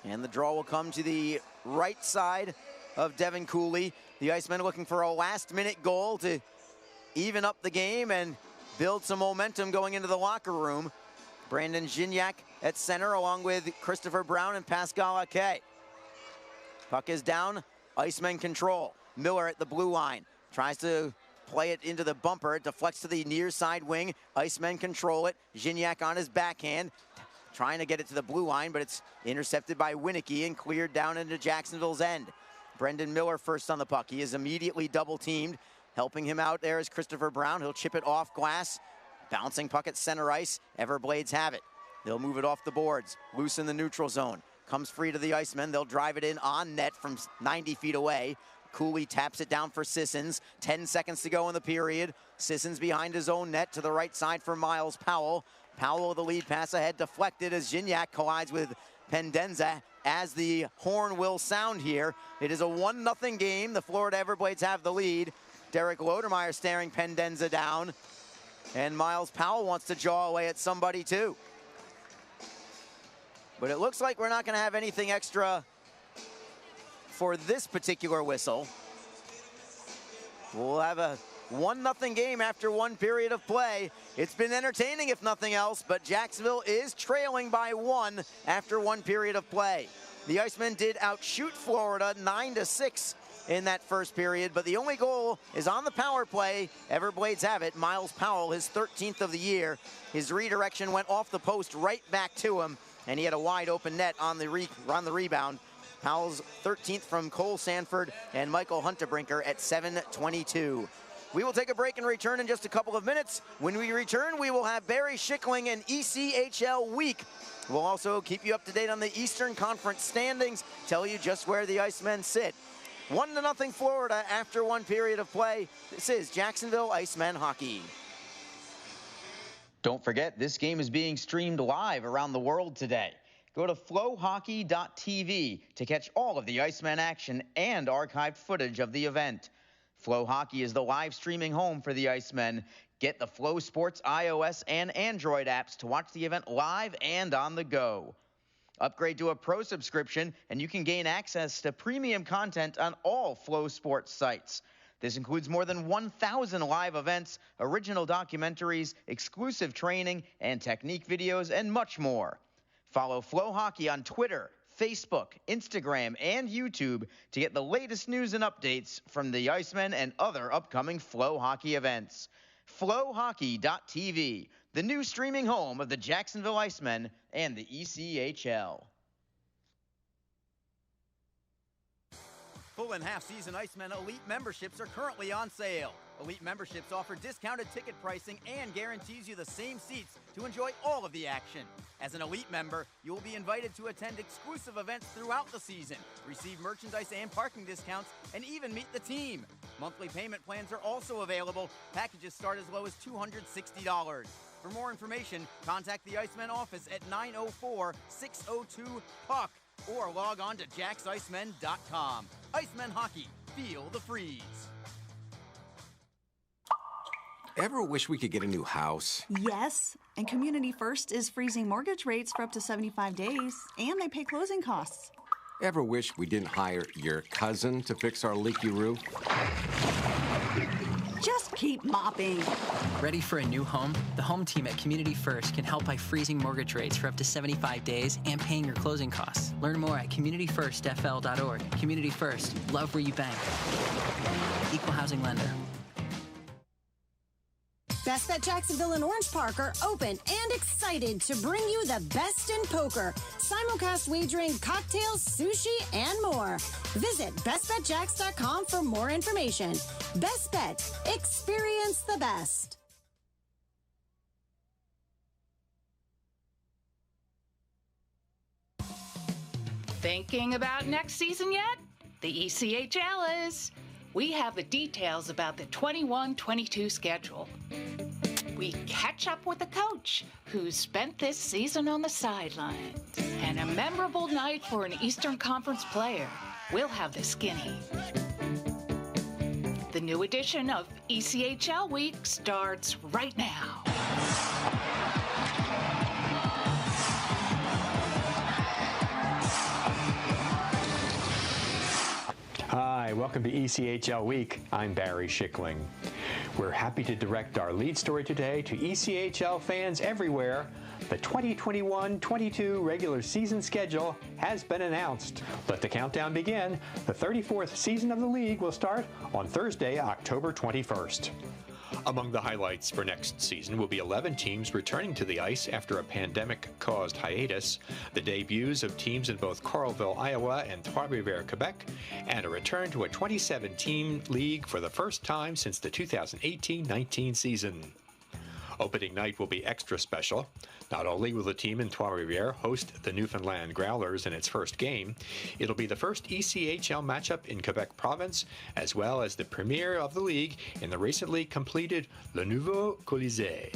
B: And the draw will come to the right side of Devin Cooley. The Icemen looking for a last-minute goal to even up the game and build some momentum going into the locker room. Brandon Gignac at center along with Christopher Brown and Pascal Ake. Puck is down, Icemen control. Miller at the blue line, tries to play it into the bumper. It deflects to the near side wing. Icemen control it. Gignac on his backhand, trying to get it to the blue line, but it's intercepted by Winicky and cleared down into Jacksonville's end. Brendan Miller first on the puck. He is immediately double teamed. Helping him out there is Christopher Brown. He'll chip it off glass. Bouncing puck at center ice. Everblades have it. They'll move it off the boards. Loose in the neutral zone. Comes free to the Icemen. They'll drive it in on net from 90 feet away. Cooley taps it down for Sissons. 10 seconds to go in the period. Sissons behind his own net to the right side for Miles Powell. Powell with the lead pass ahead, deflected as Gignac collides with Pendenza as the horn will sound here. It is a 1-0 game. The Florida Everblades have the lead. Derek Lodermeyer staring Pendenza down. And Miles Powell wants to jaw away at somebody too. But it looks like we're not going to have anything extra for this particular whistle. We'll have a 1-0 game after one period of play. It's been entertaining if nothing else, but Jacksonville is trailing by 1 after one period of play. The Icemen did outshoot Florida 9-6 in that first period, but the only goal is on the power play. Everblades have it. Miles Powell, his 13th of the year. His redirection went off the post right back to him, and he had a wide open net on the rebound. Powell's 13th from Cole Sanford and Michael Hunterbrinker at 7:22. We will take a break and return in just a couple of minutes. When we return, we will have Barry Schickling and ECHL Week. We'll also keep you up to date on the Eastern Conference standings, tell you just where the Icemen sit. 1-0 Florida after one period of play. This is Jacksonville Icemen hockey. Don't forget, this game is being streamed live around the world today. Go to flowhockey.tv to catch all of the Icemen action and archived footage of the event. Flow Hockey is the live streaming home for the Icemen. Get the Flow Sports iOS and Android apps to watch the event live and on the go. Upgrade to a pro subscription and you can gain access to premium content on all Flow Sports sites. This includes more than 1,000 live events, original documentaries, exclusive training and technique videos, and much more. Follow Flow Hockey on Twitter, Facebook, Instagram, and YouTube to get the latest news and updates from the Icemen and other upcoming Flow Hockey events. Flowhockey.tv, the new streaming home of the Jacksonville Icemen and the ECHL. Full and half-season Icemen Elite memberships are currently on sale. Elite memberships offer discounted ticket pricing and guarantees you the same seats to enjoy all of the action. As an Elite member, you will be invited to attend exclusive events throughout the season, receive merchandise and parking discounts, and even meet the team. Monthly payment plans are also available. Packages start as low as $260. For more information, contact the Icemen office at 904-602-PUCK or log on to JacksIcemen.com. Icemen Hockey, feel the freeze.
D: Ever wish we could get a new house?
E: Yes, and Community First is freezing mortgage rates for up to 75 days, and they pay closing costs.
D: Ever wish we didn't hire your cousin to fix our leaky roof?
E: Just keep mopping.
F: Ready for a new home? The home team at Community First can help by freezing mortgage rates for up to 75 days and paying your closing costs. Learn more at communityfirstfl.org. Community First, love where you bank. Equal housing lender.
G: Best Bet Jacksonville and Orange Park are open and excited to bring you the best in poker, simulcast wagering, cocktails, sushi, and more. Visit bestbetjacks.com for more information. Best Bet. Experience the best.
K: Thinking about next season yet? The ECHL is. We have the details about the 21-22 schedule. We catch up with the coach, who spent this season on the sidelines. And a memorable night for an Eastern Conference player. We'll have the skinny. The new edition of ECHL Week starts right now.
L: welcome to ECHL Week. I'm Barry Schickling. We're happy to direct our lead story today to ECHL fans everywhere. The 2021-22 regular season schedule has been announced. Let the countdown begin. The 34th season of the league will start on Thursday, October 21st. Among the highlights for next season will be 11 teams returning to the ice after a pandemic-caused hiatus, the debuts of teams in both Coralville, Iowa and Trois-Rivières, Quebec, and a return to a 27-team league for the first time since the 2018-19 season. Opening night will be extra special. Not only will the team in Trois-Rivières host the Newfoundland Growlers in its first game, it'll be the first ECHL matchup in Quebec province, as well as the premiere of the league in the recently completed Le Nouveau Colisée.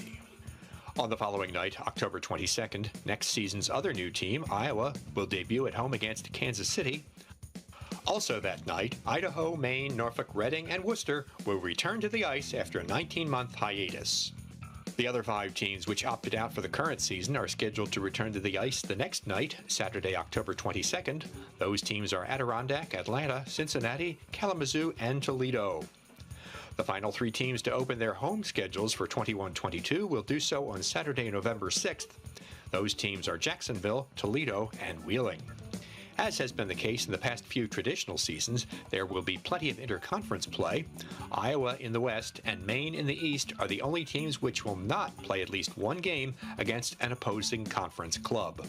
L: On the following night, October 22nd, next season's other new team, Iowa, will debut at home against Kansas City. Also that night, Idaho, Maine, Norfolk, Reading, and Worcester will return to the ice after a 19-month hiatus. The other 5 teams which opted out for the current season are scheduled to return to the ice the next night, Saturday, October 22nd. Those teams are Adirondack, Atlanta, Cincinnati, Kalamazoo, and Toledo. The final 3 teams to open their home schedules for 21-22 will do so on Saturday, November 6th. Those teams are Jacksonville, Toledo, and Wheeling. As has been the case in the past few traditional seasons, there will be plenty of interconference play. Iowa in the West and Maine in the East are the only teams which will not play at least one game against an opposing conference club.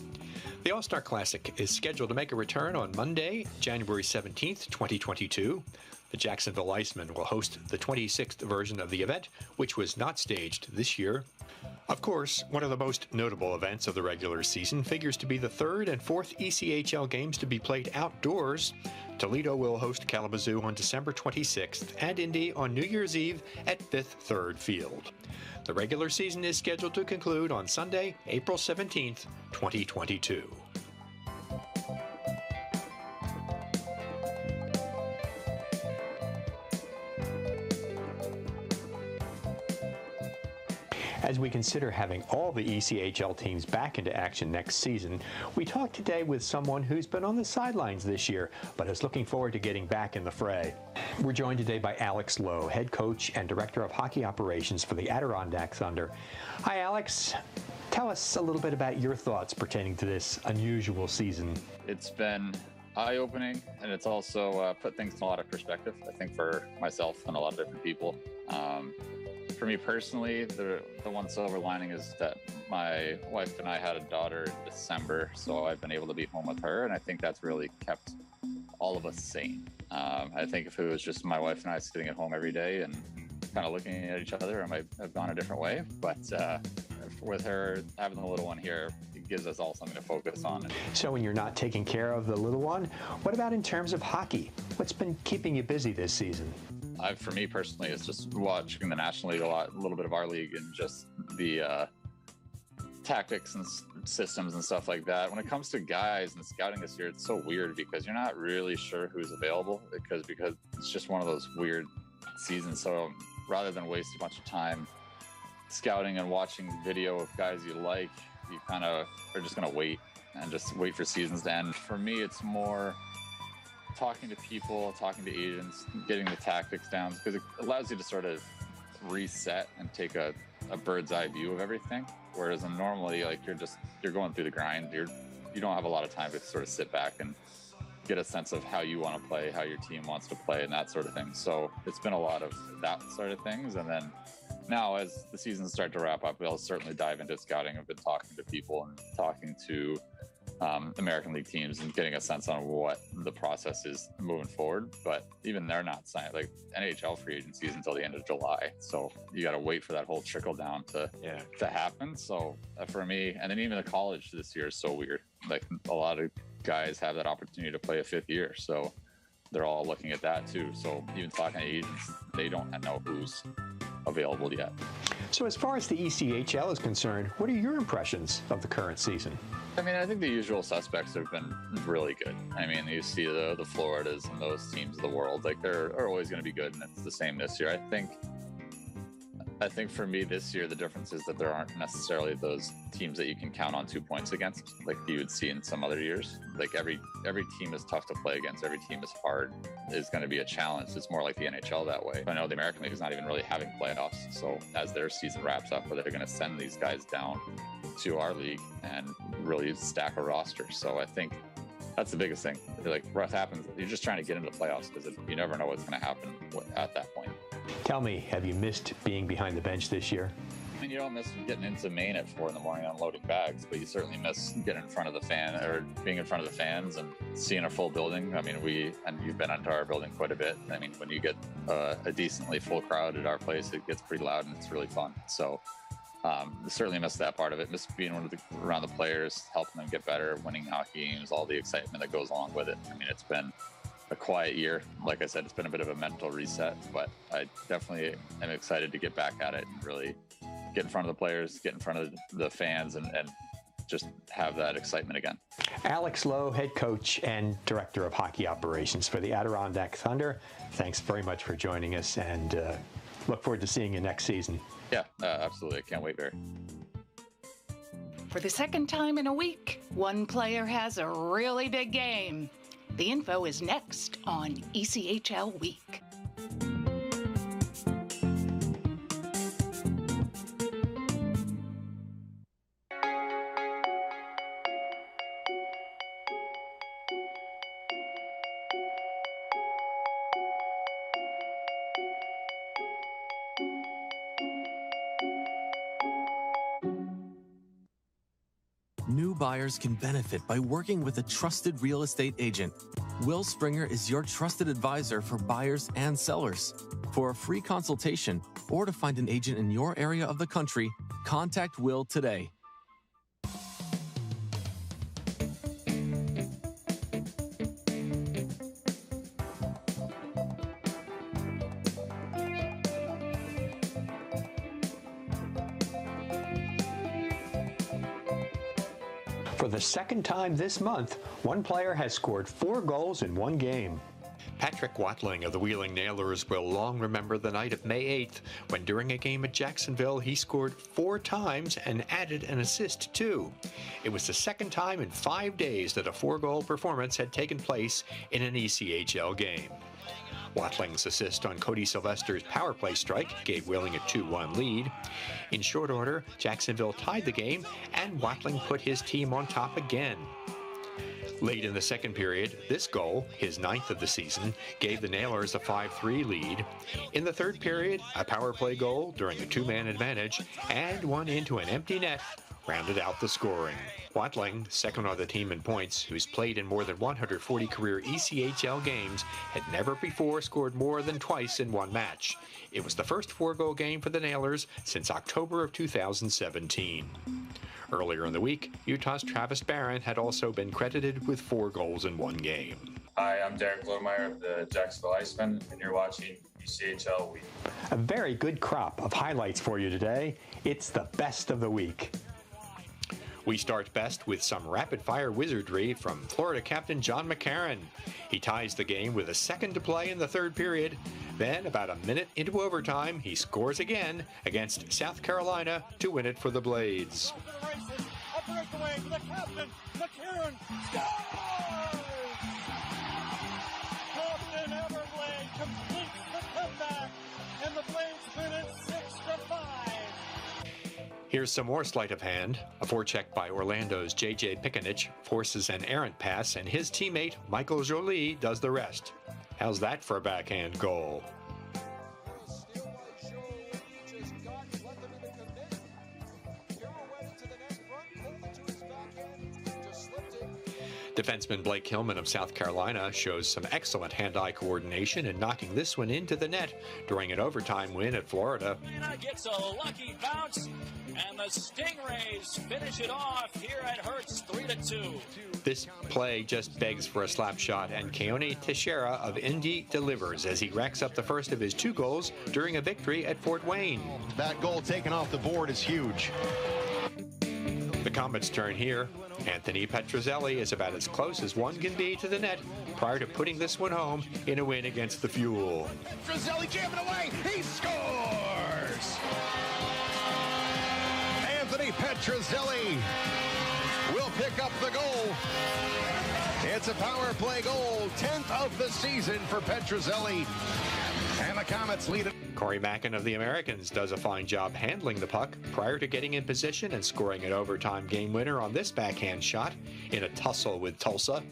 L: The All-Star Classic is scheduled to make a return on Monday, January 17th, 2022. The Jacksonville Icemen will host the 26th version of the event, which was not staged this year. Of course, one of the most notable events of the regular season figures to be the 3rd and 4th ECHL games to be played outdoors. Toledo will host Kalamazoo on December 26th and Indy on New Year's Eve at 5th Third Field. The regular season is scheduled to conclude on Sunday, April 17th, 2022. As we consider having all the ECHL teams back into action next season, we talked today with someone who's been on the sidelines this year, but is looking forward to getting back in the fray. We're joined today by Alex Lowe, head coach and director of hockey operations for the Adirondack Thunder. Hi, Alex. Tell us a little bit about your thoughts pertaining to this unusual season.
M: It's been eye-opening, and it's also put things in a lot of perspective, I think, for myself and a lot of different people. For me personally, the one silver lining is that my wife and I had a daughter in December, so I've been able to be home with her, and I think that's really kept all of us sane. I think if it was just my wife and I sitting at home every day and kind of looking at each other, I might have gone a different way. But with her having the little one here, it gives us all something to focus on.
L: So when you're not taking care of the little one, what about in terms of hockey? What's been keeping you busy this season?
M: For me personally, it's just watching the National League a little bit of our league, and just the tactics and systems and stuff like that. When it comes to guys and scouting this year, it's so weird because you're not really sure who's available because it's just one of those weird seasons. So rather than waste a bunch of time scouting and watching video of guys you like, you kind of are just going to wait for seasons to end. For me, it's more talking to people, talking to agents, getting the tactics down, because it allows you to sort of reset and take a bird's eye view of everything. Whereas normally, like, you're going through the grind. You don't have a lot of time to sort of sit back and get a sense of how you want to play, how your team wants to play, and that sort of thing. So it's been a lot of that sort of things. And then now, as the seasons start to wrap up, we'll certainly dive into scouting. I've been talking to people and talking to American League teams and getting a sense on what the process is moving forward. But even they're not signed. Like, NHL free agency is until the end of July, so you got to wait for that whole trickle down to happen. So for me, and then even the college this year is so weird. Like, a lot of guys have that opportunity to play a 5th year, so they're all looking at that too. So even talking to agents, they don't know who's available yet.
L: So as far as the ECHL is concerned, what are your impressions of the current season?
M: I mean, I think the usual suspects have been really good. I mean, you see the Floridas and those teams of the world, like, they're always going to be good, and it's the same this year. I I think for me this year, the difference is that there aren't necessarily those teams that you can count on 2 points against, like you would see in some other years. Like every team is tough to play against. Every team is hard, is going to be a challenge. It's more like the NHL that way. I know the American League is not even really having playoffs. So as their season wraps up, they're going to send these guys down to our league and really stack a roster. So I think that's the biggest thing. Like what happens, you're just trying to get into the playoffs because you never know what's going to happen at that point.
L: Tell me, have you missed being behind the bench this year?
M: I mean, you don't miss getting into Maine at 4 a.m. unloading bags, but you certainly miss getting in front of the fan or being in front of the fans and seeing a full building. I mean, you've been into our building quite a bit. I mean, when you get a decently full crowd at our place, it gets pretty loud and it's really fun. So certainly miss that part of it. Miss being around the players, helping them get better, winning hockey games, all the excitement that goes along with it. I mean, it's been a quiet year. Like I said, it's been a bit of a mental reset, but I definitely am excited to get back at it and really get in front of the players, get in front of the fans, and just have that excitement again.
L: Alex Lowe, head coach and director of hockey operations for the Adirondack Thunder. Thanks very much for joining us, and look forward to seeing you next season.
M: Yeah, absolutely. I can't wait, Barry.
K: For the second time in a week, one player has a really big game. The info is next on ECHL Week.
N: New buyers can benefit by working with a trusted real estate agent. Will Springer is your trusted advisor for buyers and sellers. For a free consultation or to find an agent in your area of the country, contact Will today.
L: For the second time this month, one player has scored 4 goals in one game. Patrick Watling of the Wheeling Nailers will long remember the night of May 8th, when during a game at Jacksonville, he scored 4 times and added an assist too. It was the second time in 5 days that a 4-goal performance had taken place in an ECHL game. Watling's assist on Cody Sylvester's power play strike gave Wheeling a 2-1 lead. In short order, Jacksonville tied the game, and Watling put his team on top again. Late in the second period, this goal, his 9th of the season, gave the Nailers a 5-3 lead. In the third period, a power play goal during a 2-man advantage and one into an empty net rounded out the scoring. Watling, second on the team in points, who's played in more than 140 career ECHL games, had never before scored more than twice in one match. It was the first 4-goal game for the Nailers since October of 2017. Earlier in the week, Utah's Travis Barron had also been credited with 4 goals in one game.
O: Hi, I'm Derek Blodemeyer of the Jacksonville Icemen, and you're watching ECHL Week.
L: A very good crop of highlights for you today. It's the best of the week. We start best with some rapid-fire wizardry from Florida captain John McCarron. He ties the game with a second to play in the third period. Then, about a minute into overtime, he scores again against South Carolina to win it for the Blades.
I: A breakaway for the captain, McCarron scores! Captain Everblades completes the comeback, and the Blades win it 6-5.
L: Here's some more sleight of hand. A forecheck by Orlando's J.J. Pikanich forces an errant pass, and his teammate Michael Jolie does the rest. How's that for a backhand goal? Defenseman Blake Hillman of South Carolina shows some excellent hand-eye coordination in knocking this one into the net during an overtime win at Florida.
P: Gets a lucky bounce, and the Stingrays finish it off here at Hertz 3-2.
L: This play just begs for a slap shot, and Keone Teixeira of Indy delivers as he racks up the first of his 2 goals during a victory at Fort Wayne.
Q: That goal taken off the board is huge.
L: The Comets' turn here. Anthony Petrozelli is about as close as one can be to the net prior to putting this one home in a win against the Fuel.
Q: Petrozelli jamming away, he scores! Ice. Anthony Petruzzelli will pick up the goal. It's a power play goal, 10th of the season for Petruzzelli. And the Comets lead it.
L: Corey Mackin of the Americans does a fine job handling the puck prior to getting in position and scoring an overtime game winner on this backhand shot in a tussle with Tulsa.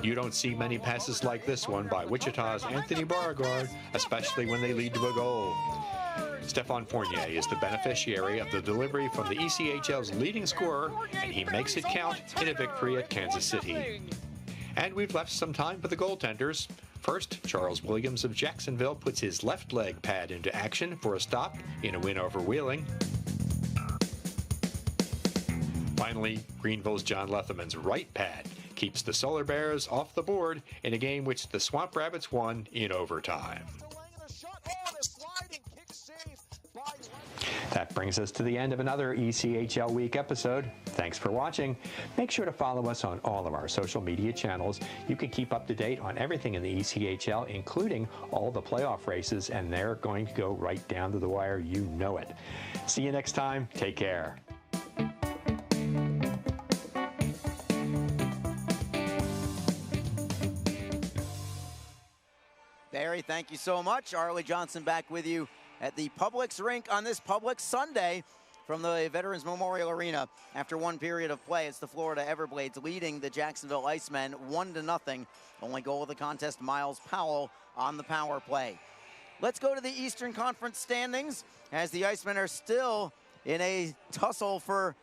L: You don't see many passes like this one by Wichita's Anthony Beauregard, especially when they lead to a goal. Stefan Fournier is the beneficiary of the delivery from the ECHL's leading scorer, and he makes it count in a victory at Kansas City. And we've left some time for the goaltenders. First, Charles Williams of Jacksonville puts his left leg pad into action for a stop in a win over Wheeling. Finally, Greenville's John Letherman's right pad keeps the Solar Bears off the board in a game which the Swamp Rabbits won in overtime. That brings us to the end of another ECHL Week episode. Thanks for watching. Make sure to follow us on all of our social media channels. You can keep up to date on everything in the ECHL, including all the playoff races, and they're going to go right down to the wire. You know it. See you next time. Take care.
B: Barry, thank you so much. Arlie Johnson back with you at the Publix rink on this Publix Sunday from the Veterans Memorial Arena. After one period of play, it's the Florida Everblades leading the Jacksonville Icemen 1-0. Only goal of the contest, Miles Powell on the power play. Let's go to the Eastern Conference standings as the Icemen are still in a tussle for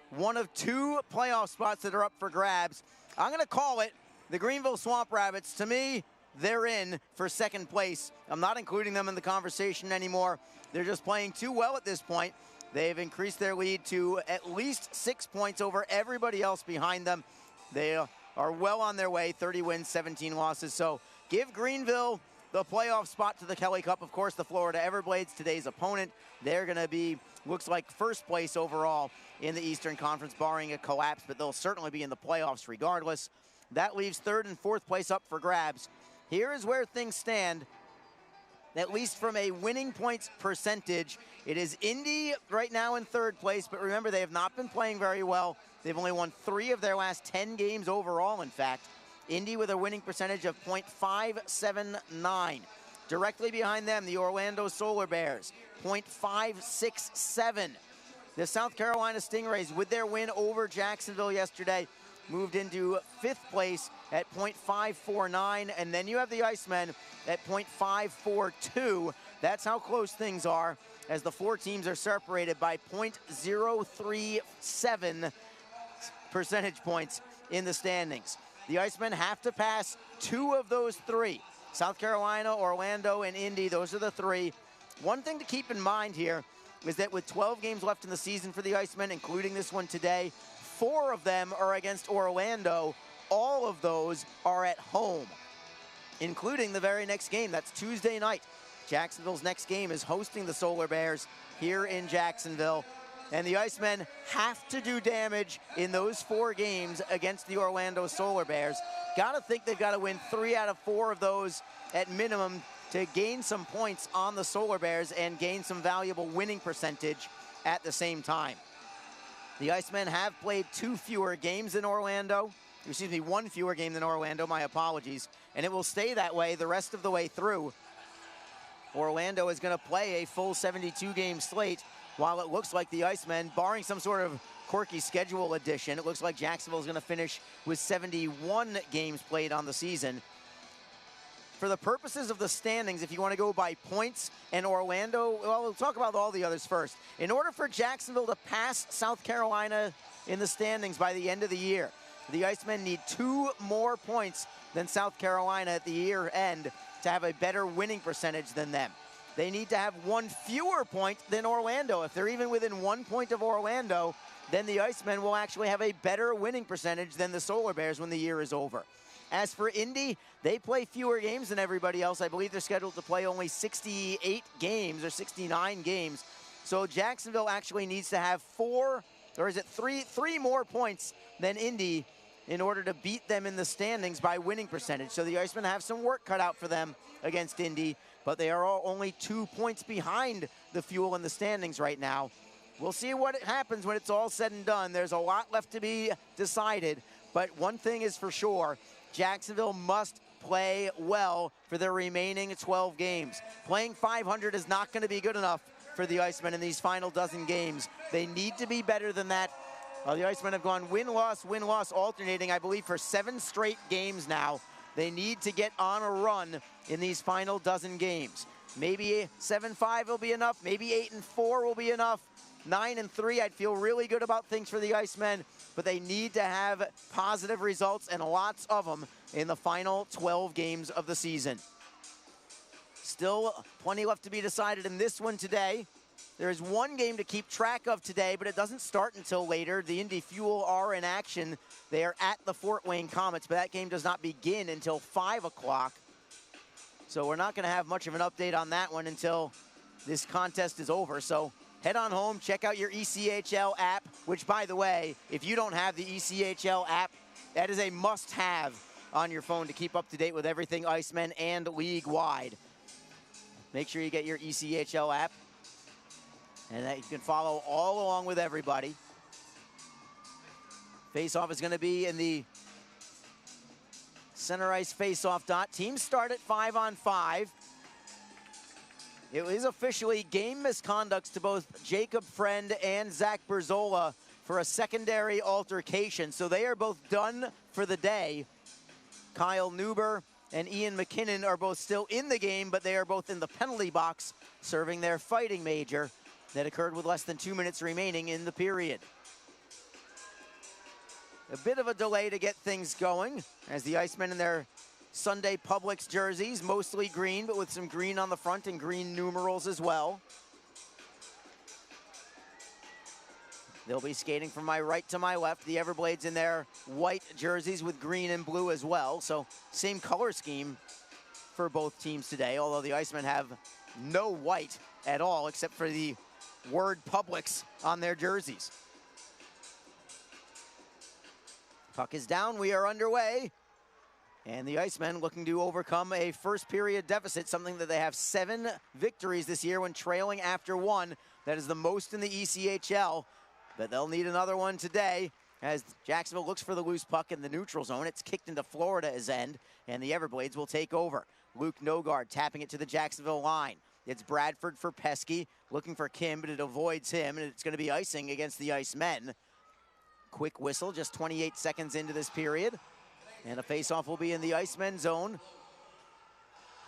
B: one of two playoff spots that are up for grabs. I'm going to call it the Greenville Swamp Rabbits. To me, they're in for second place. I'm not including them in the conversation anymore. They're just playing too well at this point. They've increased their lead to at least 6 points over everybody else behind them. They are well on their way, 30 wins, 17 losses. So give Greenville the playoff spot to the Kelly Cup. Of course, the Florida Everblades, today's opponent, they're going to be, looks like, first place overall in the Eastern Conference, barring a collapse, but they'll certainly be in the playoffs regardless. That leaves third and fourth place up for grabs. Here is where things stand, at least from a winning points percentage. It is Indy right now in third place, but remember, they have not been playing very well. They've only won 3 of their last 10 games overall, in fact. Indy with a winning percentage of .579. Directly behind them, the Orlando Solar Bears, .567. The South Carolina Stingrays, with their win over Jacksonville yesterday, moved into 5th place at .549, and then you have the Icemen at .542. That's how close things are, as the 4 teams are separated by .037 percentage points in the standings. The Icemen have to pass 2 of those 3. South Carolina, Orlando, and Indy, those are the 3. One thing to keep in mind here is that with 12 games left in the season for the Icemen, including this one today, 4 of them are against Orlando. All of those are at home, including the very next game. That's Tuesday night. Jacksonville's next game is hosting the Solar Bears here in Jacksonville. And the Icemen have to do damage in those 4 games against the Orlando Solar Bears. Gotta think they've got to win 3 out of 4 of those at minimum to gain some points on the Solar Bears and gain some valuable winning percentage at the same time. The Icemen have played 2 fewer games than Orlando. Excuse me, 1 fewer game than Orlando, my apologies. And it will stay that way the rest of the way through. Orlando is going to play a full 72-game slate, while it looks like the Icemen, barring some sort of quirky schedule addition, it looks like Jacksonville is going to finish with 71 games played on the season. For the purposes of the standings, if you want to go by points and Orlando, well, we'll talk about all the others first. In order for Jacksonville to pass South Carolina in the standings by the end of the year, the Icemen need 2 more points than South Carolina at the year end to have a better winning percentage than them. They need to have 1 fewer point than Orlando. If they're even within 1 point of Orlando, then the Icemen will actually have a better winning percentage than the Solar Bears when the year is over. As for Indy, they play fewer games than everybody else. I believe they're scheduled to play only 68 games or 69 games. So Jacksonville actually needs to have 3 more points than Indy in order to beat them in the standings by winning percentage. So the Icemen have some work cut out for them against Indy, but they are all only 2 points behind the Fuel in the standings right now. We'll see what happens when it's all said and done. There's a lot left to be decided, but one thing is for sure, Jacksonville must play well for their remaining 12 games. Playing 500 is not going to be good enough for the Icemen in these final dozen games. They need to be better than that. The Icemen have gone win-loss alternating, I believe, for 7 straight games now. They need to get on a run in these final dozen games. Maybe 7-5 will be enough. Maybe 8-4 will be enough. 9-3, I'd feel really good about things for the Icemen, but they need to have positive results and lots of them in the final 12 games of the season. Still plenty left to be decided in this one today. There is one game to keep track of today, but it doesn't start until later. The Indy Fuel are in action. They are at the Fort Wayne Comets, but that game does not begin until 5 o'clock. So we're not going to have much of an update on that one until this contest is over. So head on home, check out your ECHL app, which, by the way, if you don't have the ECHL app, that is a must-have on your phone to keep up to date with everything Icemen and league-wide. Make sure you get your ECHL app, and that you can follow all along with everybody. Face-off is going to be in the center ice face-off dot. Teams start at 5-on-5. It is officially game misconducts to both Jacob Friend and Zach Berzola for a secondary altercation. So they are both done for the day. Kyle Neuber and Ian McKinnon are both still in the game, but they are both in the penalty box serving their fighting major that occurred with less than 2 minutes remaining in the period. A bit of a delay to get things going as the Icemen in their Sunday Publix jerseys, mostly green, but with some green on the front and green numerals as well. They'll be skating from my right to my left. The Everblades in their white jerseys with green and blue as well. So same color scheme for both teams today, although the Icemen have no white at all except for the word Publix on their jerseys. Puck is down, we are underway. And the Icemen looking to overcome a first period deficit, something that they have 7 victories this year when trailing after 1. That is the most in the ECHL, but they'll need another one today as Jacksonville looks for the loose puck in the neutral zone. It's kicked into Florida's end, and the Everblades will take over. Luke Nogard tapping it to the Jacksonville line. It's Bradford for Pesky, looking for Kim, but it avoids him, and it's going to be icing against the Icemen. Quick whistle, just 28 seconds into this period. And a face-off will be in the Icemen zone.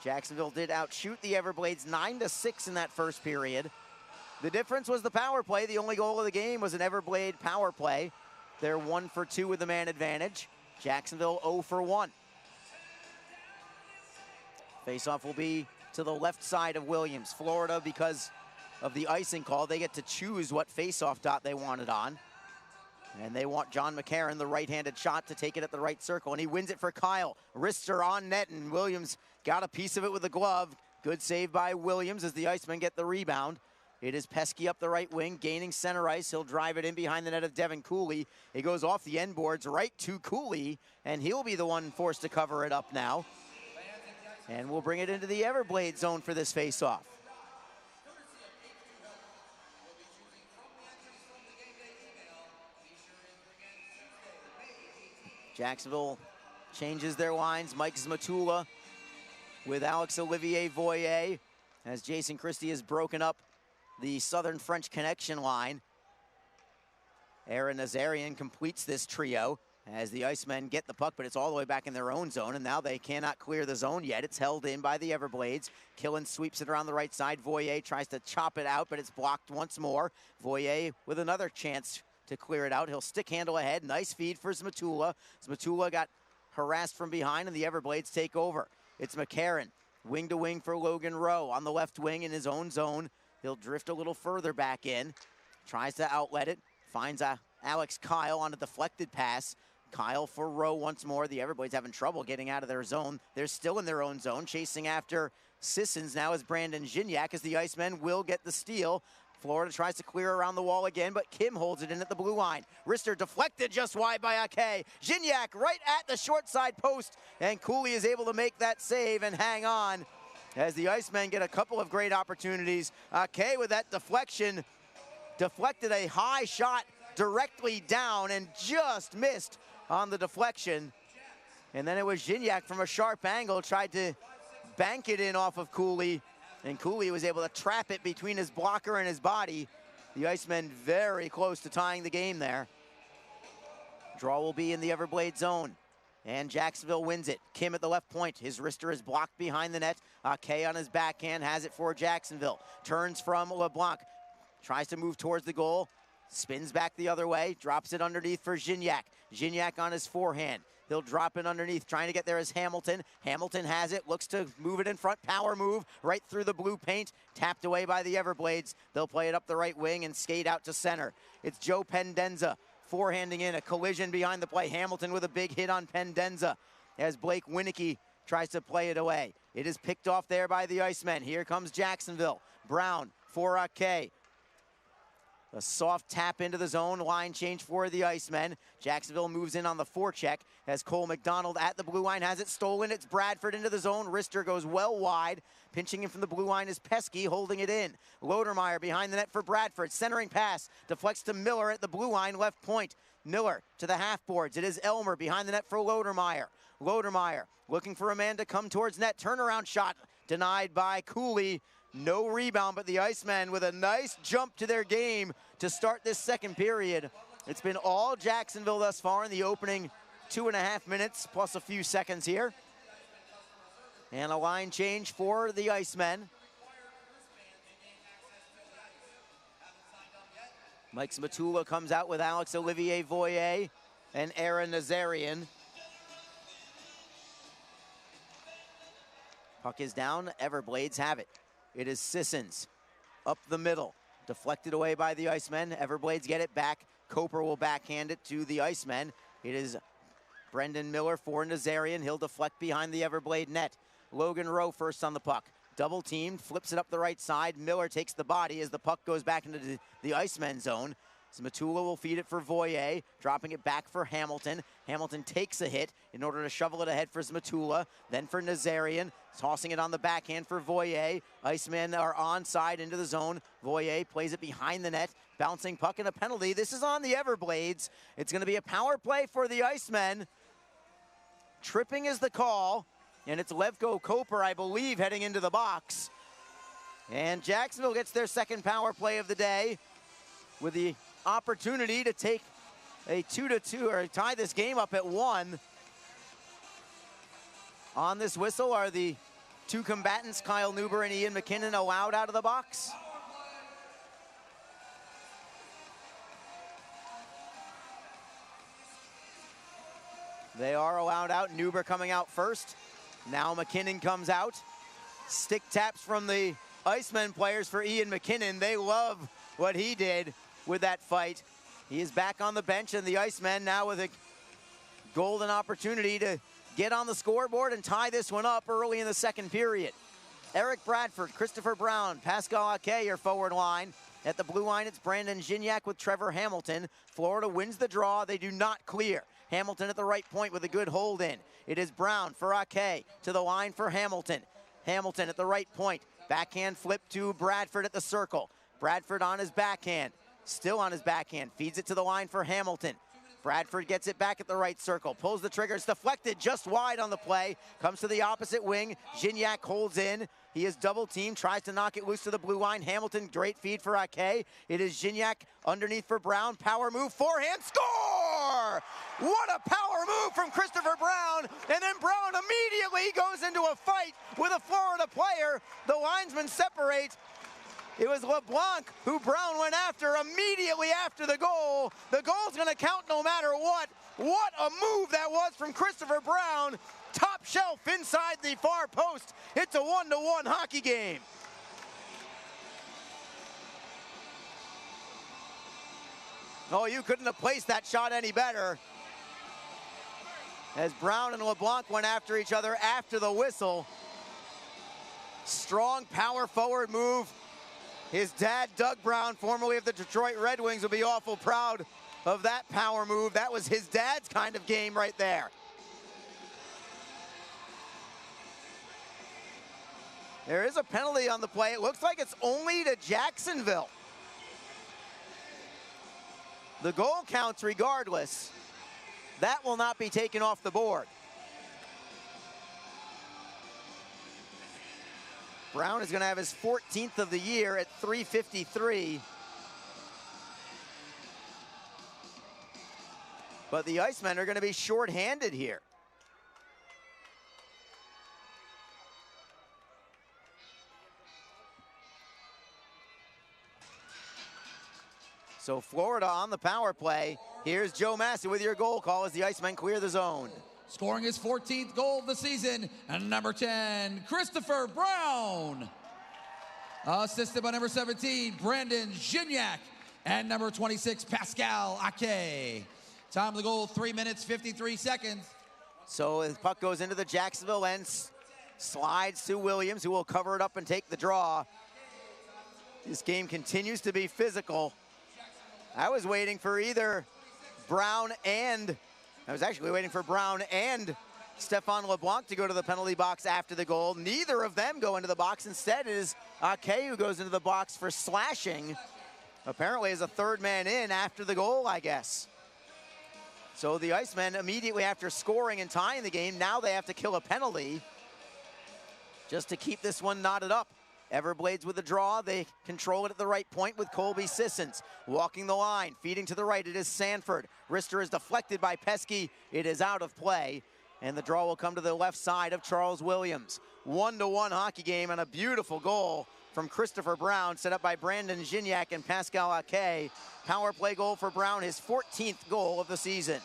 B: Jacksonville did outshoot the Everblades 9-6 in that first period. The difference was the power play. The only goal of the game was an Everblade power play. They're 1 for 2 with the man advantage. Jacksonville 0 for 1. Face-off will be to the left side of Williams. Florida, because of the icing call, they get to choose what face-off dot they want it on. And they want John McCarron, the right-handed shot, to take it at the right circle. And he wins it for Kyle. Wrists are on net, and Williams got a piece of it with the glove. Good save by Williams as the Icemen get the rebound. It is Pesky up the right wing, gaining center ice. He'll drive it in behind the net of Devin Cooley. It goes off the end boards right to Cooley, and he'll be the one forced to cover it up now. And we'll bring it into the Everblade zone for this face-off. Jacksonville changes their lines. Mike Zmatula with Alex Olivier Voyer as Jason Christie has broken up the Southern French Connection line. Aaron Nazarian completes this trio as the Icemen get the puck, but it's all the way back in their own zone, and now they cannot clear the zone yet. It's held in by the Everblades. Killen sweeps it around the right side. Voyer tries to chop it out, but it's blocked once more. Voyer with another chance to clear it out. He'll stick handle ahead. Nice feed for Zmatula. Zmatula got harassed from behind, and the Everblades take over. It's McCarron, wing to wing for Logan Rowe on the left wing in his own zone. He'll drift a little further back in. Tries to outlet it. Finds Alex Kyle on a deflected pass. Kyle for Rowe once more. The Everblades having trouble getting out of their zone. They're still in their own zone. Chasing after Sissons now is Brandon Gignac as the Icemen will get the steal. Florida tries to clear around the wall again, but Kim holds it in at the blue line. Rister deflected just wide by Ake. Gignac right at the short side post, and Cooley is able to make that save and hang on as the Icemen get a couple of great opportunities. Ake with that deflection, deflected a high shot directly down and just missed on the deflection. And then it was Gignac from a sharp angle, tried to bank it in off of Cooley, and Cooley was able to trap it between his blocker and his body. The Icemen very close to tying the game there. Draw will be in the Everblades zone, and Jacksonville wins it. Kim at the left point. His wrister is blocked behind the net. Ake on his backhand has it for Jacksonville. Turns from LeBlanc. Tries to move towards the goal. Spins back the other way. Drops it underneath for Gignac. Gignac on his forehand. He'll drop it underneath, trying to get there is Hamilton. Hamilton has it, looks to move it in front, power move, right through the blue paint, tapped away by the Everblades. They'll play it up the right wing and skate out to center. It's Joe Pendenza, forehanding in, a collision behind the play. Hamilton with a big hit on Pendenza as Blake Winicky tries to play it away. It is picked off there by the Icemen. Here comes Jacksonville. Brown for Ake. A soft tap into the zone, line change for the Icemen. Jacksonville moves in on the forecheck as Cole McDonald at the blue line has it stolen. It's Bradford into the zone. Rister goes well wide. Pinching in from the blue line is Pesky, holding it in. Lodermeyer behind the net for Bradford. Centering pass, deflects to Miller at the blue line, left point. Miller to the half boards. It is Elmer behind the net for Lodermeyer. Lodermeyer looking for a man to come towards net. Turnaround shot denied by Cooley. No rebound, but the Icemen with a nice jump to their game to start this second period. It's been all Jacksonville thus far in the opening 2.5 minutes, plus a few seconds here. And a line change for the Icemen. Mike Smatula comes out with Alex Olivier Voyer and Aaron Nazarian. Puck is down, Everblades have it. It is Sissons up the middle, deflected away by the Icemen. Everblades get it back. Coper will backhand it to the Icemen. It is Brendan Miller for Nazarian. He'll deflect behind the Everblade net. Logan Rowe first on the puck. Double teamed, flips it up the right side. Miller takes the body as the puck goes back into the Icemen zone. Matula will feed it for Voyer, dropping it back for Hamilton. Hamilton takes a hit in order to shovel it ahead for Zmatula, then for Nazarian, tossing it on the backhand for Voyer. Icemen are onside into the zone. Voyer plays it behind the net, bouncing puck and a penalty. This is on the Everblades. It's going to be a power play for the Icemen. Tripping is the call, and it's Levko Koper, I believe, heading into the box. And Jacksonville gets their second power play of the day with the opportunity to take a 2-2 or tie this game up at 1. On this whistle are the two combatants, Kyle Neuber and Ian McKinnon, allowed out of the box. They are allowed out. Neuber coming out first. Now McKinnon comes out. Stick taps from the Icemen players for Ian McKinnon. They love what he did with that fight. He is back on the bench, and the Icemen now with a golden opportunity to get on the scoreboard and tie this one up early in the second period. Eric Bradford, Christopher Brown, Pascal Ake, your forward line. At the blue line, it's Brandon Gignac with Trevor Hamilton. Florida wins the draw. They do not clear. Hamilton at the right point with a good hold in. It is Brown for Ake, to the line for Hamilton. Hamilton at the right point. Backhand flip to Bradford at the circle. Bradford on his backhand. Still on his backhand, feeds it to the line for Hamilton. Bradford gets it back at the right circle, pulls the trigger, it's deflected just wide on the play, comes to the opposite wing. Gignac holds in. He is double teamed, tries to knock it loose to the blue line. Hamilton, great feed for Ake. It is Gignac underneath for Brown. Power move, forehand, score! What a power move from Christopher Brown. And then Brown immediately goes into a fight with a Florida player. The linesmen separate. It was LeBlanc who Brown went after immediately after the goal. The goal's going to count no matter what. What a move that was from Christopher Brown. Top shelf inside the far post. It's a 1-1 hockey game. Oh, you couldn't have placed that shot any better. As Brown and LeBlanc went after each other after the whistle. Strong power forward move His dad, Doug Brown, formerly of the Detroit Red Wings, will be awful proud of that power move. That was his dad's kind of game right there. There is a penalty on the play. It looks like it's only to Jacksonville. The goal counts regardless. That will not be taken off the board. Brown is going to have his 14th of the year at .353. But the Icemen are going to be shorthanded here. So Florida on the power play. Here's Joe Massey with your goal call as the Icemen clear the zone.
A: Scoring his 14th goal of the season, and number 10, Christopher Brown. Assisted by number 17, Brandon Gignac, and number 26, Pascal Ake. Time of the goal, 3 minutes, 53 seconds.
B: So the puck goes into the Jacksonville end, slides to Williams, who will cover it up and take the draw. This game continues to be physical. I was waiting for either Brown and Stefan LeBlanc to go to the penalty box after the goal. Neither of them go into the box. Instead, it is Ake who goes into the box for slashing. Apparently as a third man in after the goal, I guess. So the Icemen, immediately after scoring and tying the game, now they have to kill a penalty just to keep this one knotted up. Everblades with a draw. They control it at the right point with Colby Sissons. Walking the line, feeding to the right, it is Sanford. Wrister is deflected by Pesky. It is out of play, and the draw will come to the left side of Charles Williams. 1-1 hockey game, and a beautiful goal from Christopher Brown, set up by Brandon Gignac and Pascal Ake. Power play goal for Brown, his 14th goal of the season.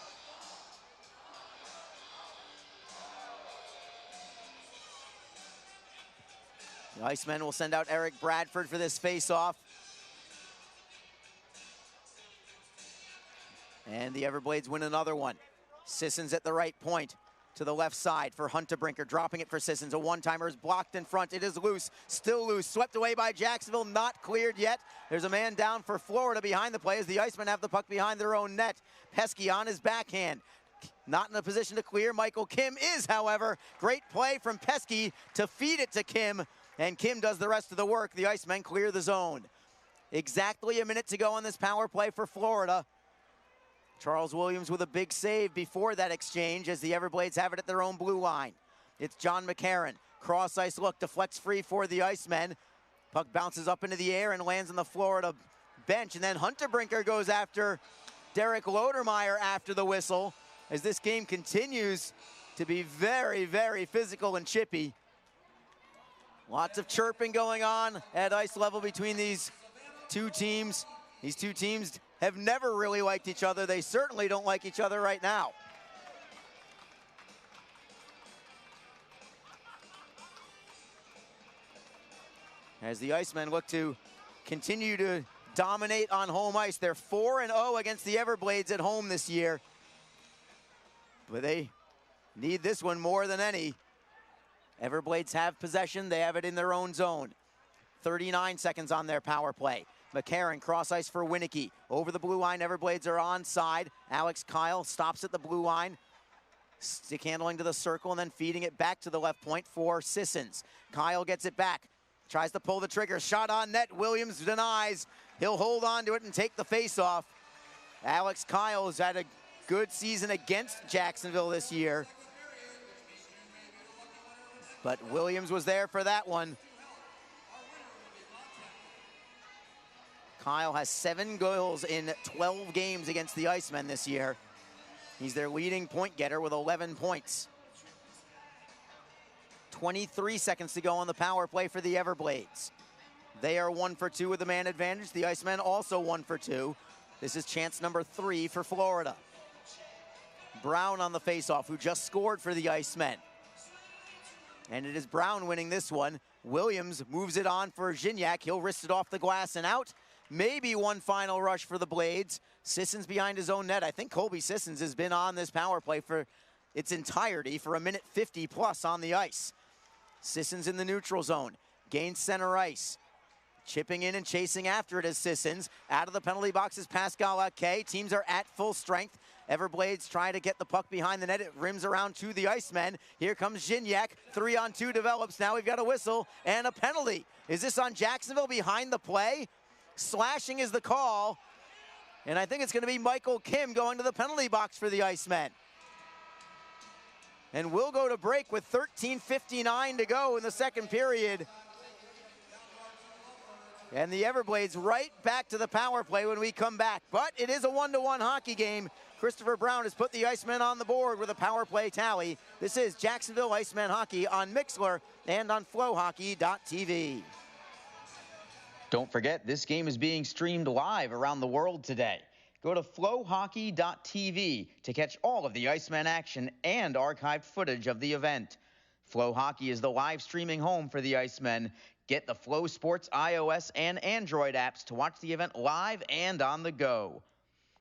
B: The Icemen will send out Eric Bradford for this face-off. And the Everblades win another one. Sissons at the right point to the left side for Huntebrinker, dropping it for Sissons. A one-timer is blocked in front. It is loose, still loose, swept away by Jacksonville, not cleared yet. There's a man down for Florida behind the play as the Icemen have the puck behind their own net. Pesky on his backhand. Not in a position to clear. Michael Kim is, however. Great play from Pesky to feed it to Kim. And Kim does the rest of the work. The Icemen clear the zone. Exactly a minute to go on this power play for Florida. Charles Williams with a big save before that exchange as the Everblades have it at their own blue line. It's John McCarron. Cross ice look, deflects free for the Icemen. Puck bounces up into the air and lands on the Florida bench. And then Huntebrinker goes after Derek Lodermeyer after the whistle as this game continues to be very, very physical and chippy. Lots of chirping going on at ice level between these two teams. These two teams have never really liked each other. They certainly don't like each other right now. As the Icemen look to continue to dominate on home ice. They're 4-0 against the Everblades at home this year. But they need this one more than any. Everblades have possession. They have it in their own zone. 39 seconds on their power play. McCarron cross ice for Winicky. Over the blue line, Everblades are onside. Alex Kyle stops at the blue line. Stick handling to the circle and then feeding it back to the left point for Sissons. Kyle gets it back. Tries to pull the trigger. Shot on net. Williams denies. He'll hold on to it and take the face-off. Alex Kyle has had a good season against Jacksonville this year. But Williams was there for that one. Kyle has 7 goals in 12 games against the Icemen this year. He's their leading point getter with 11 points. 23 seconds to go on the power play for the Everblades. They are 1 for 2 with the man advantage. The Icemen also 1 for 2. This is chance number 3 for Florida. Brown on the faceoff, who just scored for the Icemen. And it is Brown winning this one. Williams moves it on for Gignac. He'll wrist it off the glass and out. Maybe one final rush for the Blades. Sissons behind his own net. I think Colby Sissons has been on this power play for its entirety for 1:50 plus on the ice. Sissons in the neutral zone. Gains center ice. Chipping in and chasing after it is Sissons. Out of the penalty box is Pascal Ake. Teams are at full strength. Everblades trying to get the puck behind the net. It rims around to the Icemen. Here comes Gignac. 3-on-2 develops. Now we've got a whistle and a penalty. Is this on Jacksonville behind the play? Slashing is the call. And I think it's going to be Michael Kim going to the penalty box for the Icemen. And we'll go to break with 13:59 to go in the second period. And the Everblades right back to the power play when we come back. But it is a 1-1 hockey game. Christopher Brown has put the Icemen on the board with a power play tally. This is Jacksonville Icemen hockey on Mixlr and on flowhockey.tv.
R: Don't forget, this game is being streamed live around the world today. Go to flowhockey.tv to catch all of the Icemen action and archived footage of the event. Flow Hockey is the live streaming home for the Icemen. Get the Flow Sports iOS and Android apps to watch the event live and on the go.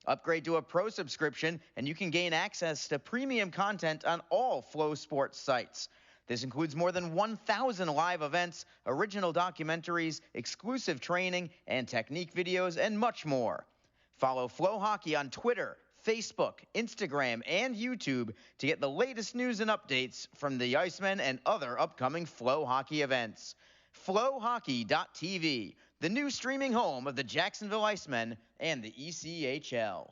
R: Upgrade to a pro subscription and you can gain access to premium content on all Flow Sports sites. This includes more than 1,000 live events, original documentaries, exclusive training and technique videos, and much more. Follow Flow Hockey on Twitter, Facebook, Instagram, and YouTube to get the latest news and updates from the Icemen and other upcoming Flow Hockey events. Flowhockey.tv, the new streaming home of the Jacksonville Icemen and the ECHL.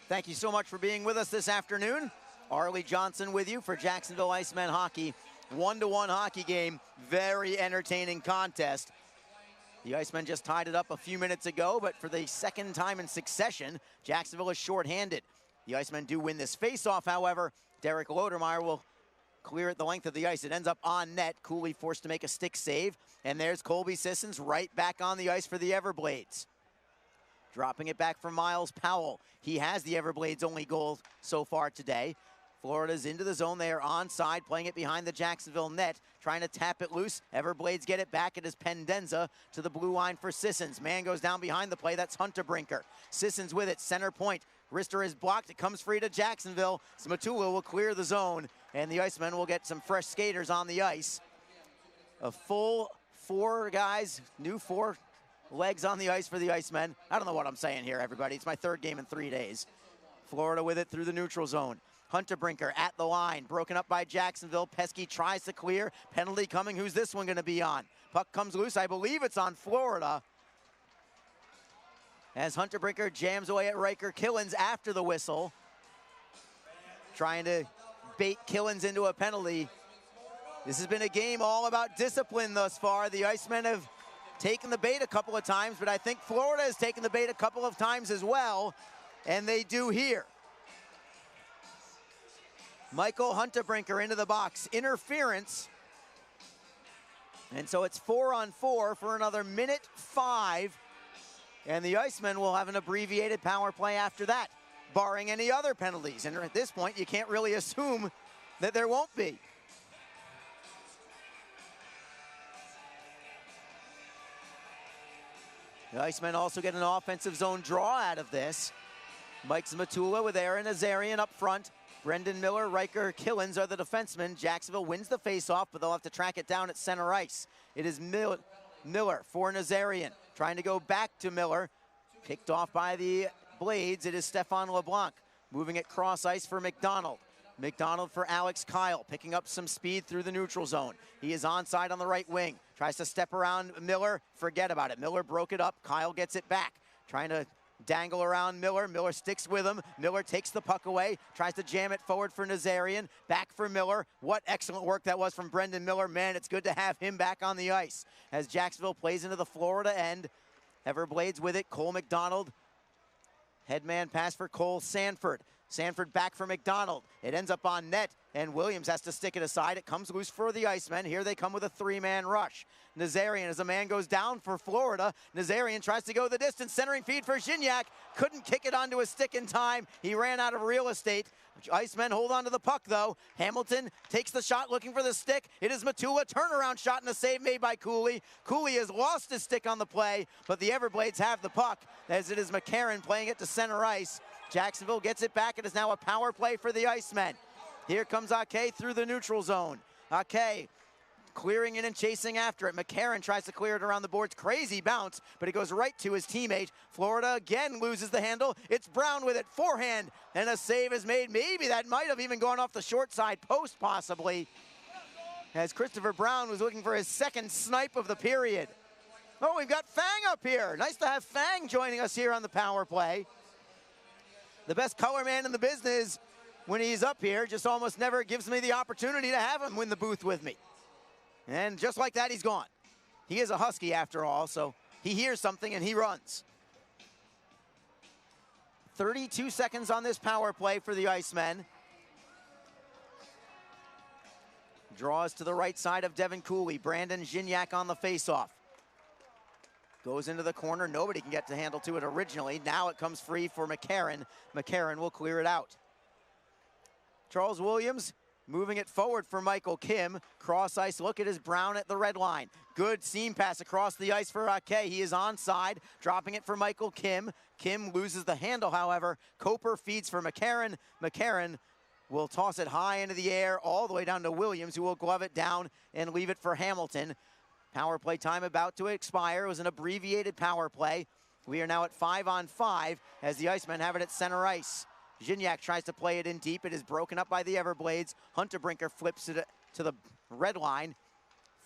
B: Thank you so much for being with us this afternoon. Arlie Johnson with you for Jacksonville Icemen hockey. 1-1 hockey game, very entertaining contest. The Icemen just tied it up a few minutes ago, but for the second time in succession, Jacksonville is shorthanded. The Icemen do win this faceoff, however. Derek Lodermeyer will clear it the length of the ice. It ends up on net. Cooley forced to make a stick save. And there's Colby Sissons right back on the ice for the Everblades. Dropping it back for Miles Powell. He has the Everblades' only goal so far today. Florida's into the zone. They are onside, playing it behind the Jacksonville net, trying to tap it loose. Everblades get it back. It is Pendenza to the blue line for Sissons. Man goes down behind the play. That's Hunter Brinker. Sissons with it, center point. Wrister is blocked. It comes free to Jacksonville. Smatula will clear the zone, and the Icemen will get some fresh skaters on the ice. A full 4 guys, new 4 legs on the ice for the Icemen. I don't know what I'm saying here, everybody. It's my 3rd game in 3 days. Florida with it through the neutral zone. Hunter Brinker at the line, broken up by Jacksonville. Pesky tries to clear. Penalty coming. Who's this one going to be on? Puck comes loose. I believe it's on Florida. As Hunter Brinker jams away at Riker Killens after the whistle. Trying to bait Killens into a penalty. This has been a game all about discipline thus far. The Icemen have taken the bait a couple of times, but I think Florida has taken the bait a couple of times as well, and they do here. Michael Hunterbrinker into the box. Interference. And so it's 4-on-4 for another minute 5. And the Icemen will have an abbreviated power play after that, barring any other penalties. And at this point, you can't really assume that there won't be. The Icemen also get an offensive zone draw out of this. Mike Zmatula with Aaron Azarian up front. Brendan Miller, Riker Killens are the defensemen. Jacksonville wins the faceoff, but they'll have to track it down at center ice. It is Miller for Nazarian, trying to go back to Miller. Picked off by the Blades. It is Stefan LeBlanc moving it cross ice for McDonald. McDonald for Alex Kyle, picking up some speed through the neutral zone. He is onside on the right wing. Tries to step around Miller. Forget about it. Miller broke it up. Kyle gets it back. Trying to dangle around Miller. Miller sticks with him. Miller takes the puck away. Tries to jam it forward for Nazarian. Back for Miller. What excellent work that was from Brendan Miller. Man, it's good to have him back on the ice as Jacksonville plays into the Florida end. Everblades with it. Cole McDonald. Headman pass for Cole Sanford. Sanford back for McDonald. It ends up on net, and Williams has to stick it aside. It comes loose for the Icemen. Here they come with a 3-man rush. Nazarian, as a man goes down for Florida. Nazarian tries to go the distance. Centering feed for Gignac. Couldn't kick it onto a stick in time. He ran out of real estate. Icemen hold on to the puck, though. Hamilton takes the shot looking for the stick. It is Matula. Turnaround shot and a save made by Cooley. Cooley has lost his stick on the play, but the Everblades have the puck, as it is McCarron playing it to center ice. Jacksonville gets it back. It is now a power play for the Icemen. Here comes Ake through the neutral zone. Ake clearing in and chasing after it. McCarron tries to clear it around the boards. Crazy bounce, but it goes right to his teammate. Florida again loses the handle. It's Brown with it, forehand, and a save is made. Maybe that might have even gone off the short side post, possibly, as Christopher Brown was looking for his second snipe of the period. Oh, we've got Fang up here. Nice to have Fang joining us here on the power play. The best color man in the business when he's up here just almost never gives me the opportunity to have him win the booth with me. And just like that, he's gone. He is a Husky after all, so he hears something and he runs. 32 seconds on this power play for the Icemen. Draws to the right side of Devin Cooley. Brandon Gignac on the faceoff. Goes into the corner. Nobody can get the handle to it originally. Now it comes free for McCarron. McCarron will clear it out. Charles Williams moving it forward for Michael Kim. Cross ice look at his Brown at the red line. Good seam pass across the ice for Ake. He is onside, dropping it for Michael Kim. Kim loses the handle, however. Coper feeds for McCarron. McCarron will toss it high into the air all the way down to Williams, who will glove it down and leave it for Hamilton. Power play time about to expire. It was an abbreviated power play. We are now at 5-on-5 as the Icemen have it at center ice. Gignac tries to play it in deep. It is broken up by the Everblades. Hunterbrinker flips it to the red line.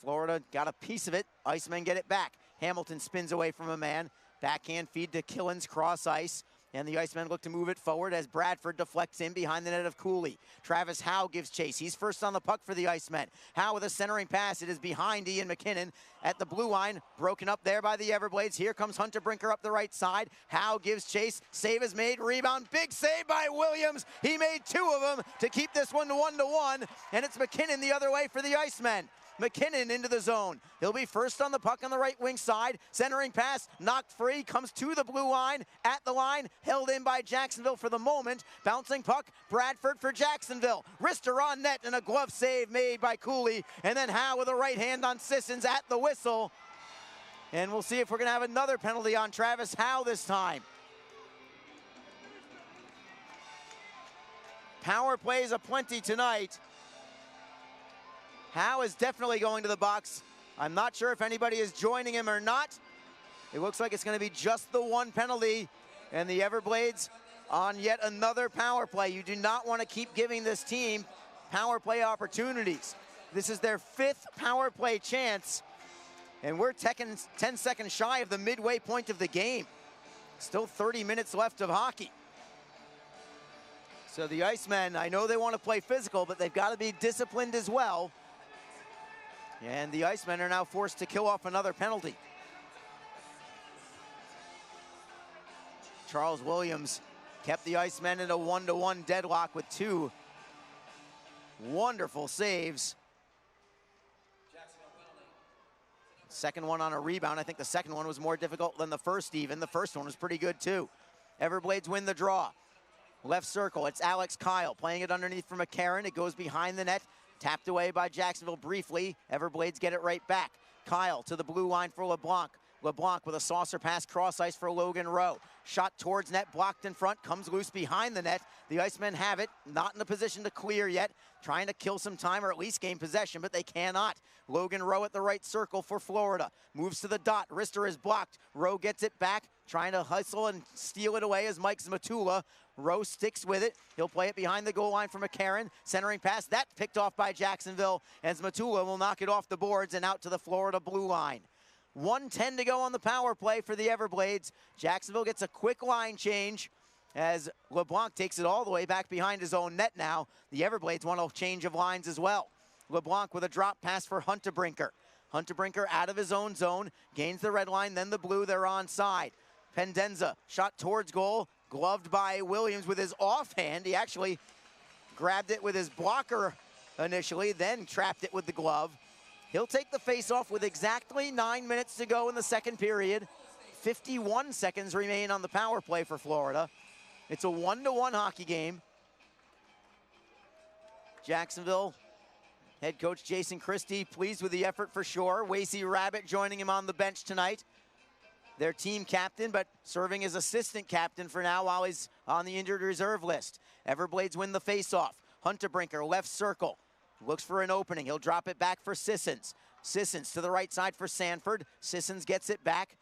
B: Florida got a piece of it. Icemen get it back. Hamilton spins away from a man. Backhand feed to Killens, cross ice. And the Icemen look to move it forward as Bradford deflects in behind the net of Cooley. Travis Howe gives chase. He's first on the puck for the Icemen. Howe with a centering pass. It is behind Ian McKinnon at the blue line. Broken up there by the Everblades. Here comes Hunterbrinker up the right side. Howe gives chase. Save is made. Rebound. Big save by Williams. He made two of them to keep this one to 1-1. And it's McKinnon the other way for the Icemen. McKinnon into the zone. He'll be first on the puck on the right wing side. Centering pass, knocked free, comes to the blue line, at the line, held in by Jacksonville for the moment. Bouncing puck, Bradford for Jacksonville. Wrister on net and a glove save made by Cooley. And then Howe with a right hand on Sissons at the whistle. And we'll see if we're gonna have another penalty on Travis Howe this time. Power plays aplenty tonight. Howe is definitely going to the box. I'm not sure if anybody is joining him or not. It looks like it's going to be just the one penalty, and the Everblades on yet another power play. You do not want to keep giving this team power play opportunities. This is their 5th power play chance, and we're 10 seconds shy of the midway point of the game. Still 30 minutes left of hockey. So the Icemen, I know they want to play physical, but they've got to be disciplined as well. And the Icemen are now forced to kill off another penalty. Charles Williams kept the Icemen in a 1-1 deadlock with 2 wonderful saves. Second one on a rebound. I think the second one was more difficult than the first even. The first one was pretty good too. Everblades win the draw. Left circle, it's Alex Kyle playing it underneath for McCarron. It goes behind the net. Tapped away by Jacksonville briefly. Everblades get it right back. Kyle to the blue line for LeBlanc. LeBlanc with a saucer pass cross ice for Logan Rowe. Shot towards net, blocked in front, comes loose behind the net. The Icemen have it, not in a position to clear yet. Trying to kill some time or at least gain possession, but they cannot. Logan Rowe at the right circle for Florida. Moves to the dot, Wrister is blocked. Rowe gets it back, trying to hustle and steal it away as Mike Zmatula. Rowe sticks with it. He'll play it behind the goal line for McCarron. Centering pass, that picked off by Jacksonville, and Zmatula will knock it off the boards and out to the Florida blue line. 1:10 to go on the power play for the Everblades. Jacksonville gets a quick line change as LeBlanc takes it all the way back behind his own net now. The Everblades want a change of lines as well. LeBlanc with a drop pass for Hunterbrinker. Hunterbrinker out of his own zone, gains the red line, then the blue, they're onside. Pendenza, shot towards goal, gloved by Williams with his offhand. He actually grabbed it with his blocker initially, then trapped it with the glove. He'll take the face-off with exactly 9 minutes to go in the second period. 51 seconds remain on the power play for Florida. It's a 1-1 hockey game. Jacksonville head coach Jason Christie pleased with the effort for sure. Wasey Rabbit joining him on the bench tonight. Their team captain, but serving as assistant captain for now while he's on the injured reserve list. Everblades win the face-off. Hunterbrinker, left circle. looks for an opening. He'll drop it back for Sissons. Sissons to the right side for Sanford. Sissons gets it back.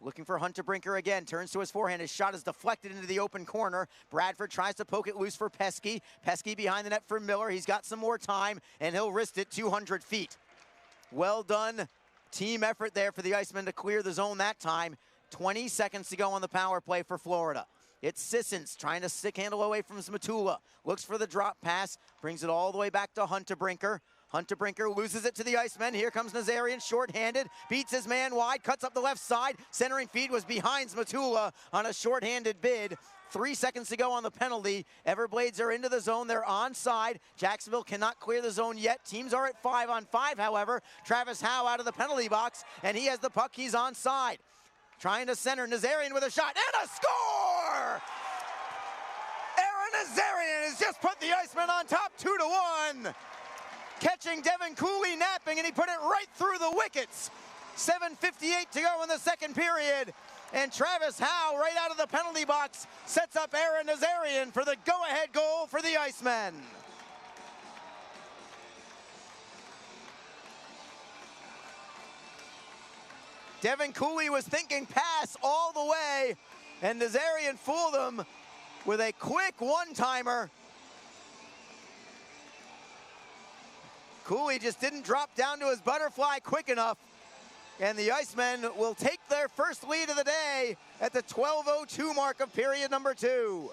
B: Looking for Hunter Brinker again, turns to his forehand. His shot is deflected into the open corner. Bradford tries to poke it loose for Pesky. Pesky behind the net for Miller. He's got some more time, and he'll wrist it 200 feet. Well done. Team effort there for the Icemen to clear the zone that time. 20 seconds to go on the power play for Florida. It's Sissons trying to stick handle away from Smatula. Looks for the drop pass, brings it all the way back to Hunter Brinker. Hunter Brinker loses it to the Icemen. Here comes Nazarian, short-handed, beats his man wide, cuts up the left side. Centering feed was behind Smatula on a short-handed bid. 3 seconds to go on the penalty. Everblades are into the zone. They're onside. Jacksonville cannot clear the zone yet. Teams are at 5-on-5, however. Travis Howe out of the penalty box, and he has the puck. He's onside. Trying to center. Nazarian with a shot, and a score! Aaron Nazarian has just put the Icemen on top 2-1. Catching Devin Cooley napping, and he put it right through the wickets. 7:58 to go in the second period. And Travis Howe, right out of the penalty box, sets up Aaron Nazarian for the go-ahead goal for the Icemen. Devin Cooley was thinking pass all the way, and Nazarian fooled him with a quick one-timer. Cooley just didn't drop down to his butterfly quick enough, and the Icemen will take their first lead of the day at the 12:02 mark of period number 2.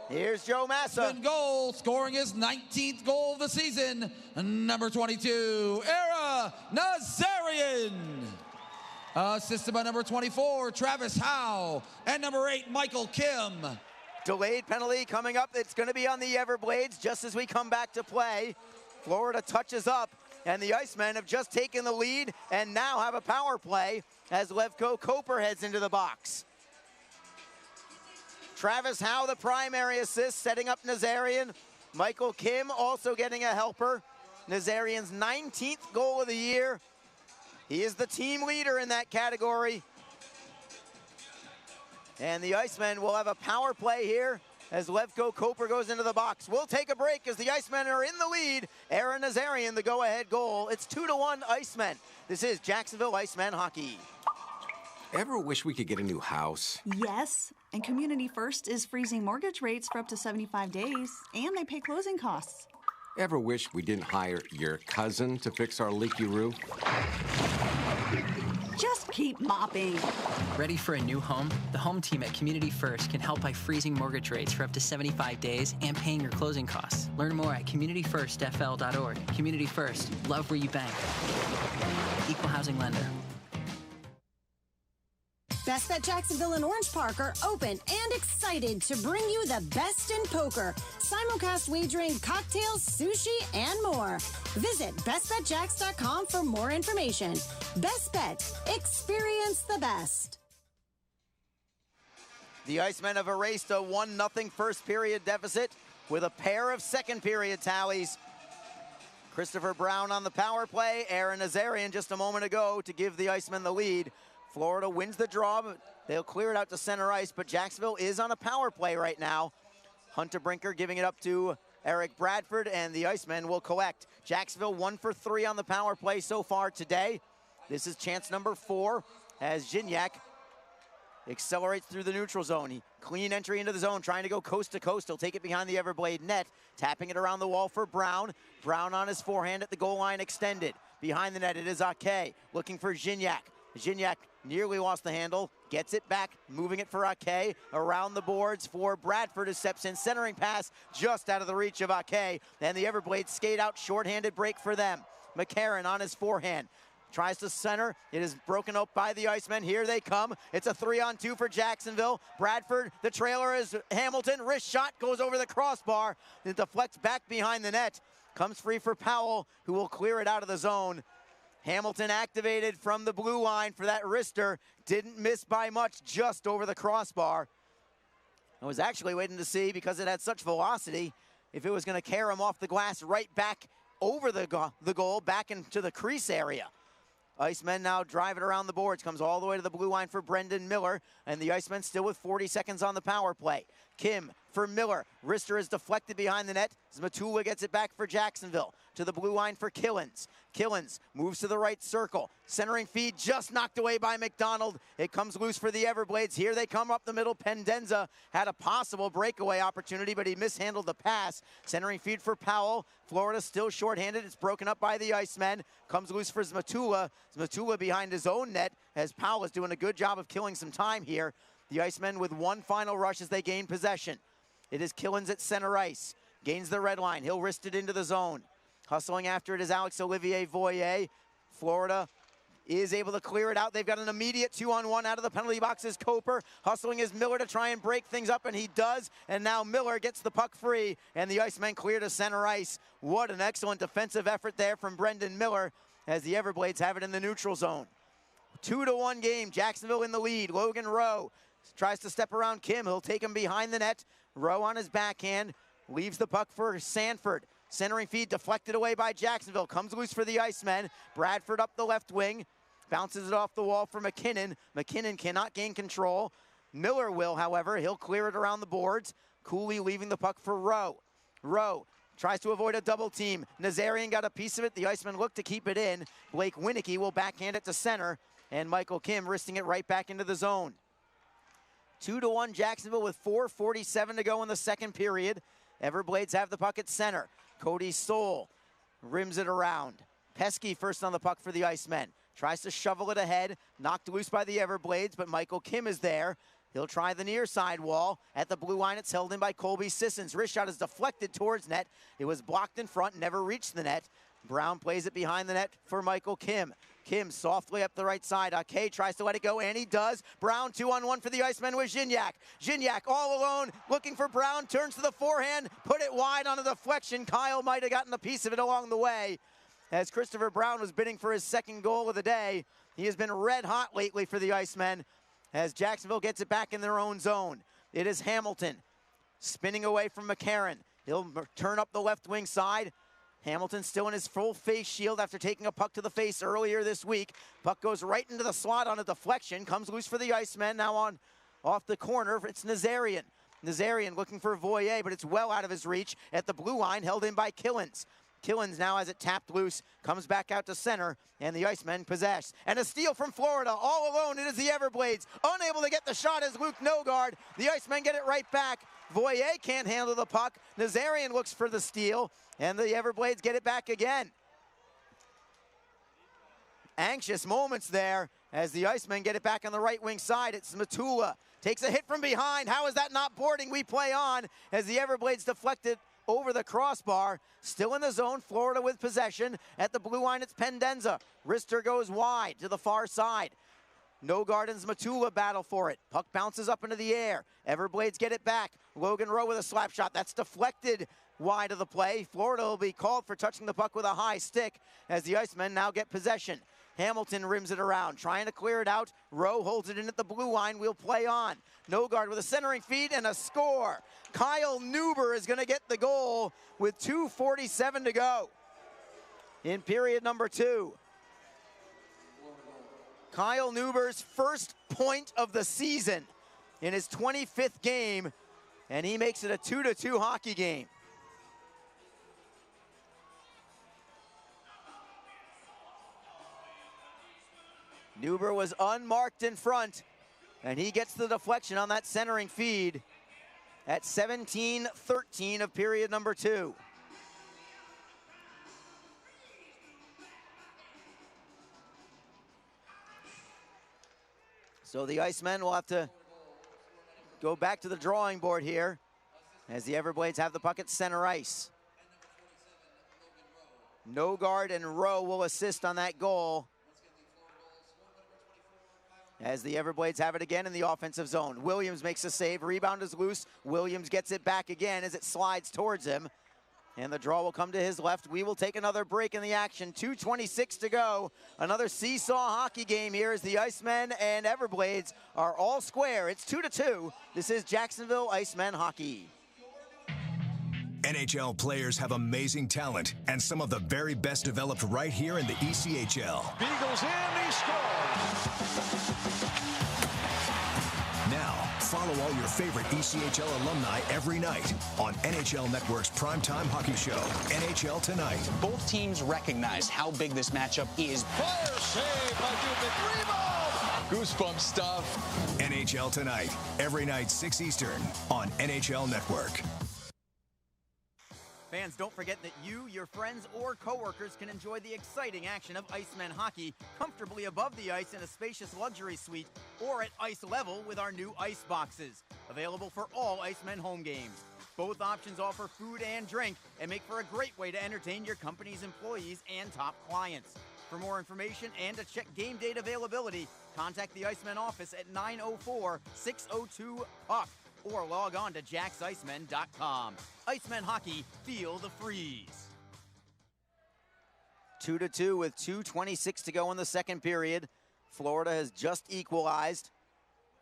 B: Here's Joe Massa.
A: Goal, scoring his 19th goal of the season, number 22, Aaron Nazarian. Assisted by number 24, Travis Howe, and number 8, Michael Kim.
B: Delayed penalty coming up. It's going to be on the Everblades just as we come back to play. Florida touches up, and the Icemen have just taken the lead and now have a power play as Levko Koper heads into the box. Travis Howe, the primary assist, setting up Nazarian. Michael Kim also getting a helper. Nazarian's 19th goal of the year. He is the team leader in that category. And the Icemen will have a power play here as Levko Koper goes into the box. We'll take a break as the Icemen are in the lead. Aaron Nazarian, the go-ahead goal. It's 2-1 Icemen. This is Jacksonville Icemen hockey.
D: Ever wish we could get a new house?
E: Yes, and Community First is freezing mortgage rates for up to 75 days, and they pay closing costs.
D: Ever wish we didn't hire your cousin to fix our leaky roof?
E: Just keep mopping.
F: Ready for a new home? The home team at Community First can help by freezing mortgage rates for up to 75 days and paying your closing costs. Learn more at communityfirstfl.org. Community First, love where you bank. Equal housing lender.
G: Best Bet Jacksonville and Orange Park are open and excited to bring you the best in poker. Simulcast wagering, cocktails, sushi, and more. Visit bestbetjacks.com for more information. Best Bet. Experience the best.
B: The Icemen have erased a 1-0 first period deficit with a pair of second period tallies. Christopher Brown on the power play. Aaron Nazarian just a moment ago to give the Icemen the lead. Florida wins the draw, but they'll clear it out to center ice, but Jacksonville is on a power play right now. Hunter Brinker giving it up to Eric Bradford, and the Icemen will collect. Jacksonville 1 for 3 on the power play so far today. This is chance number 4 as Gignac accelerates through the neutral zone. Clean entry into the zone, trying to go coast to coast. He'll take it behind the Everblade net, tapping it around the wall for Brown. Brown on his forehand at the goal line extended. Behind the net, it is Ake looking for Gignac. Gignac nearly lost the handle, gets it back, moving it for Ake, around the boards for Bradford, who steps in, centering pass just out of the reach of Ake, and the Everblades skate out, shorthanded break for them. McCarron on his forehand, tries to center, it is broken up by the Icemen, here they come, it's a 3-on-2 for Jacksonville. Bradford, the trailer is Hamilton, wrist shot goes over the crossbar, it deflects back behind the net, comes free for Powell, who will clear it out of the zone. Hamilton activated from the blue line for that wrister. Didn't miss by much, just over the crossbar. I was actually waiting to see, because it had such velocity, if it was going to carry him off the glass right back over the goal, back into the crease area. Icemen now drive it around the boards. Comes all the way to the blue line for Brendan Miller. And the Icemen still with 40 seconds on the power play. Kim for Miller. Wrister is deflected behind the net. Zmatula gets it back for Jacksonville. To the blue line for Killens. Killens moves to the right circle. Centering feed just knocked away by McDonald. It comes loose for the Everblades. Here they come up the middle. Pendenza had a possible breakaway opportunity, but he mishandled the pass. Centering feed for Powell. Florida still shorthanded. It's broken up by the Icemen. Comes loose for Zmatula. Zmatula behind his own net as Powell is doing a good job of killing some time here. The Icemen with one final rush as they gain possession. It is Killens at center ice. Gains the red line. He'll wrist it into the zone. Hustling after it is Alex-Olivier Voyer. Florida is able to clear it out. They've got an immediate 2-on-1 out of the penalty box as Coper. Hustling is Miller to try and break things up, and he does. And now Miller gets the puck free, and the Icemen clear to center ice. What an excellent defensive effort there from Brendan Miller as the Everblades have it in the neutral zone. 2-1 game. Jacksonville in the lead. Logan Rowe tries to step around Kim. He'll take him behind the net. Rowe on his backhand. Leaves the puck for Sanford. Centering feed deflected away by Jacksonville. Comes loose for the Icemen. Bradford up the left wing. Bounces it off the wall for McKinnon. McKinnon cannot gain control. Miller will, however. He'll clear it around the boards. Cooley leaving the puck for Rowe. Rowe tries to avoid a double team. Nazarian got a piece of it. The Icemen look to keep it in. Blake Winicky will backhand it to center. And Michael Kim wristing it right back into the zone. 2-1 Jacksonville with 4:47 to go in the second period. Everblades have the puck at center. Cody Stoll rims it around. Pesky first on the puck for the Icemen. Tries to shovel it ahead. Knocked loose by the Everblades, but Michael Kim is there. He'll try the near side wall. At the blue line, it's held in by Colby Sissons. Wrist shot is deflected towards net. It was blocked in front, never reached the net. Brown plays it behind the net for Michael Kim. Kim softly up the right side. Ake tries to let it go, and he does. Brown 2-on-1 for the Icemen with Gignac. Gignac all alone, looking for Brown, turns to the forehand, put it wide on a deflection. Kyle might have gotten a piece of it along the way. As Christopher Brown was bidding for his second goal of the day. He has been red hot lately for the Icemen as Jacksonville gets it back in their own zone. It is Hamilton spinning away from McCarron. He'll turn up the left wing side. Hamilton still in his full face shield after taking a puck to the face earlier this week. Puck goes right into the slot on a deflection. Comes loose for the Icemen. Now on off the corner, it's Nazarian. Nazarian looking for Voyer, but it's well out of his reach. At the blue line, held in by Killens. Killens now has it tapped loose, comes back out to center, and the Icemen possess. And a steal from Florida, all alone, it is the Everblades. Unable to get the shot is Luke Nogard. The Icemen get it right back. Voyer can't handle the puck. Nazarian looks for the steal, and the Everblades get it back again. Anxious moments there as the Icemen get it back on the right wing side. It's Matula. Takes a hit from behind. How is that not boarding? We play on as the Everblades deflected over the crossbar. Still in the zone, Florida with possession. At the blue line, it's Pendenza. Wrister goes wide to the far side. Nogard and Matula battle for it. Puck bounces up into the air. Everblades get it back. Logan Rowe with a slap shot. That's deflected wide of the play. Florida will be called for touching the puck with a high stick as the Icemen now get possession. Hamilton rims it around, trying to clear it out. Rowe holds it in at the blue line. We'll play on. Nogard with a centering feed and a score. Kyle Neuber is going to get the goal with 2:47 to go in period number 2. Kyle Neuber's first point of the season in his 25th game, and he makes it a 2-2 hockey game. Neuber was unmarked in front, and he gets the deflection on that centering feed at 17:13 of period number 2. So the Icemen will have to go back to the drawing board here as the Everblades have the puck at center ice. Nogard and Rowe will assist on that goal as the Everblades have it again in the offensive zone. Williams makes a save. Rebound is loose. Williams gets it back again as it slides towards him. And the draw will come to his left. We will take another break in the action. 2:26 to go. Another seesaw hockey game here as the Icemen and Everblades are all square. It's 2-2. This is Jacksonville Icemen hockey.
H: NHL players have amazing talent, and some of the very best developed right here in the ECHL.
Q: Beagles in, he scores!
H: Now, follow all your favorite ECHL alumni every night on NHL Network's primetime hockey show, NHL Tonight.
J: Both teams recognize how big this matchup is.
Q: Fire save by Dubik. Rebound! Goosebump stuff.
H: NHL Tonight, every night 6 Eastern on NHL Network.
B: Fans, don't forget that you, your friends, or coworkers can enjoy the exciting action of Icemen hockey comfortably above the ice in a spacious luxury suite or at ice level with our new ice boxes. Available for all Icemen home games. Both options offer food and drink and make for a great way to entertain your company's employees and top clients. For more information and to check game date availability, contact the Icemen office at 904-602-PUCK or log on to jacksicemen.com. Icemen hockey, feel the freeze. 2-2 with 2:26 to go in the second period. Florida has just equalized.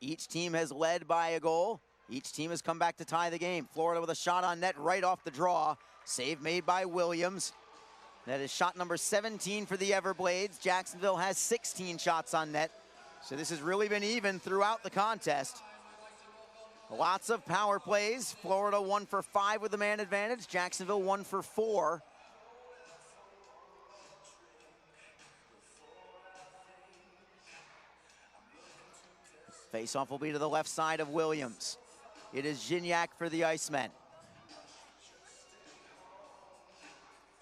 B: Each team has led by a goal. Each team has come back to tie the game. Florida with a shot on net right off the draw. Save made by Williams. That is shot number 17 for the Everblades. Jacksonville has 16 shots on net. So this has really been even throughout the contest. Lots of power plays. Florida 1 for 5 with the man advantage. Jacksonville 1 for 4. Faceoff will be to the left side of Williams. It is Gignac for the Icemen.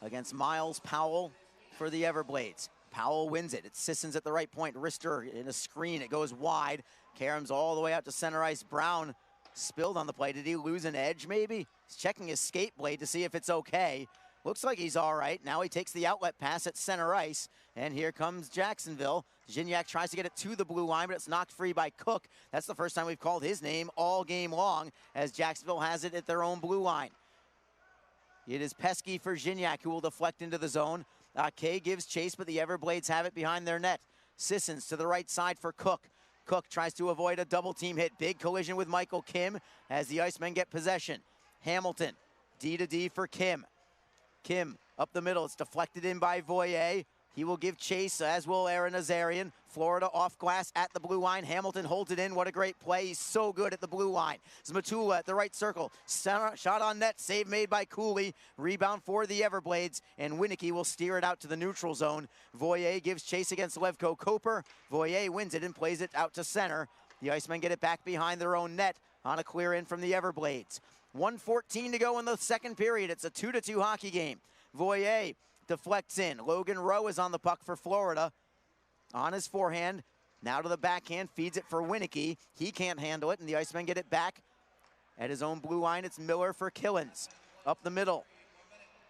B: Against Miles Powell for the Everblades. Powell wins it. It's Sissons at the right point. Rister in a screen. It goes wide. Karam's all the way out to center ice. Brown spilled on the play. Did he lose an edge maybe? He's checking his skate blade to see if it's okay. Looks like he's all right. Now he takes the outlet pass at center ice. And here comes Jacksonville. Gignac tries to get it to the blue line, but it's knocked free by Cook. That's the first time we've called his name all game long as Jacksonville has it at their own blue line. It is Pesky for Gignac, who will deflect into the zone. Kay gives chase, but the Everblades have it behind their net. Sissons to the right side for Cook. Cook tries to avoid a double team hit. Big collision with Michael Kim as the Icemen get possession. Hamilton, D to D for Kim. Kim up the middle. It's deflected in by Voyer. He will give chase, as will Aaron Azarian. Florida off glass at the blue line. Hamilton holds it in. What a great play. He's so good at the blue line. Zmatula at the right circle. Center, shot on net. Save made by Cooley. Rebound for the Everblades. And Winicky will steer it out to the neutral zone. Voyer gives chase against Levko Koper. Voyer wins it and plays it out to center. The Icemen get it back behind their own net on a clear in from the Everblades. 1:14 to go in the second period. It's a 2-2 hockey game. Voyer deflects in. Logan Rowe is on the puck for Florida. On his forehand, now to the backhand, feeds it for Winicky. He can't handle it, and the Icemen get it back at his own blue line. It's Miller for Killens. Up the middle,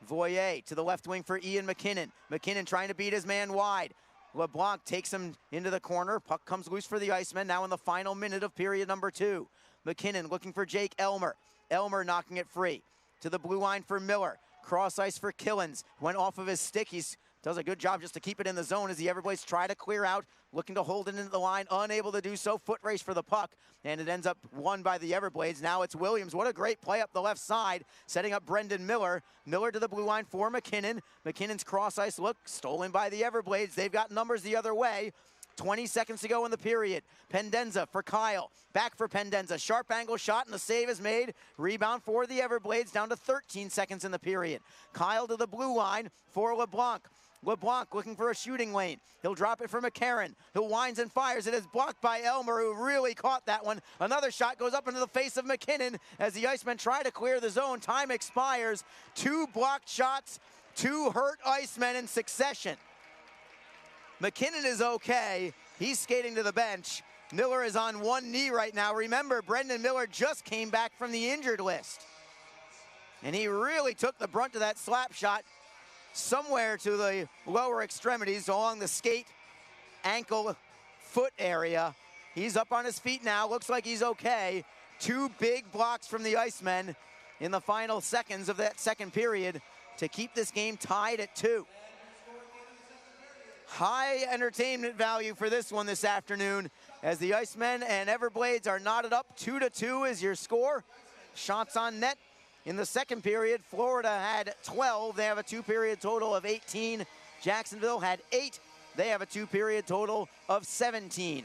B: Voyer to the left wing for Ian McKinnon. McKinnon trying to beat his man wide. LeBlanc takes him into the corner. Puck comes loose for the Icemen now in the final minute of period number 2. McKinnon looking for Jake Elmer. Elmer knocking it free. To the blue line for Miller. Cross ice for Killens. Went off of his stick. He does a good job just to keep it in the zone as the Everblades try to clear out. Looking to hold it into the line. Unable to do so. Foot race for the puck. And it ends up won by the Everblades. Now it's Williams. What a great play up the left side. Setting up Brendan Miller. Miller to the blue line for McKinnon. McKinnon's cross ice look stolen by the Everblades. They've got numbers the other way. 20 seconds to go in the period. Pendenza for Kyle. Back for Pendenza. Sharp angle shot and the save is made. Rebound for the Everblades down to 13 seconds in the period. Kyle to the blue line for LeBlanc. LeBlanc looking for a shooting lane. He'll drop it for McCarron, who winds and fires. It is blocked by Elmer, who really caught that one. Another shot goes up into the face of McKinnon as the Icemen try to clear the zone. Time expires. 2 blocked shots, 2 hurt Icemen in succession. McKinnon is okay. He's skating to the bench. Miller is on one knee right now. Remember, Brendan Miller just came back from the injured list. And he really took the brunt of that slap shot somewhere to the lower extremities along the skate, ankle, foot area. He's up on his feet now. Looks like he's okay. 2 big blocks from the Icemen in the final seconds of that second period to keep this game tied at 2. High entertainment value for this one this afternoon as the Icemen and Everblades are knotted up. 2-2 is your score. Shots on net In the second period, Florida had 12. They have a two-period total of 18. Jacksonville had 8. They have a two-period total of 17.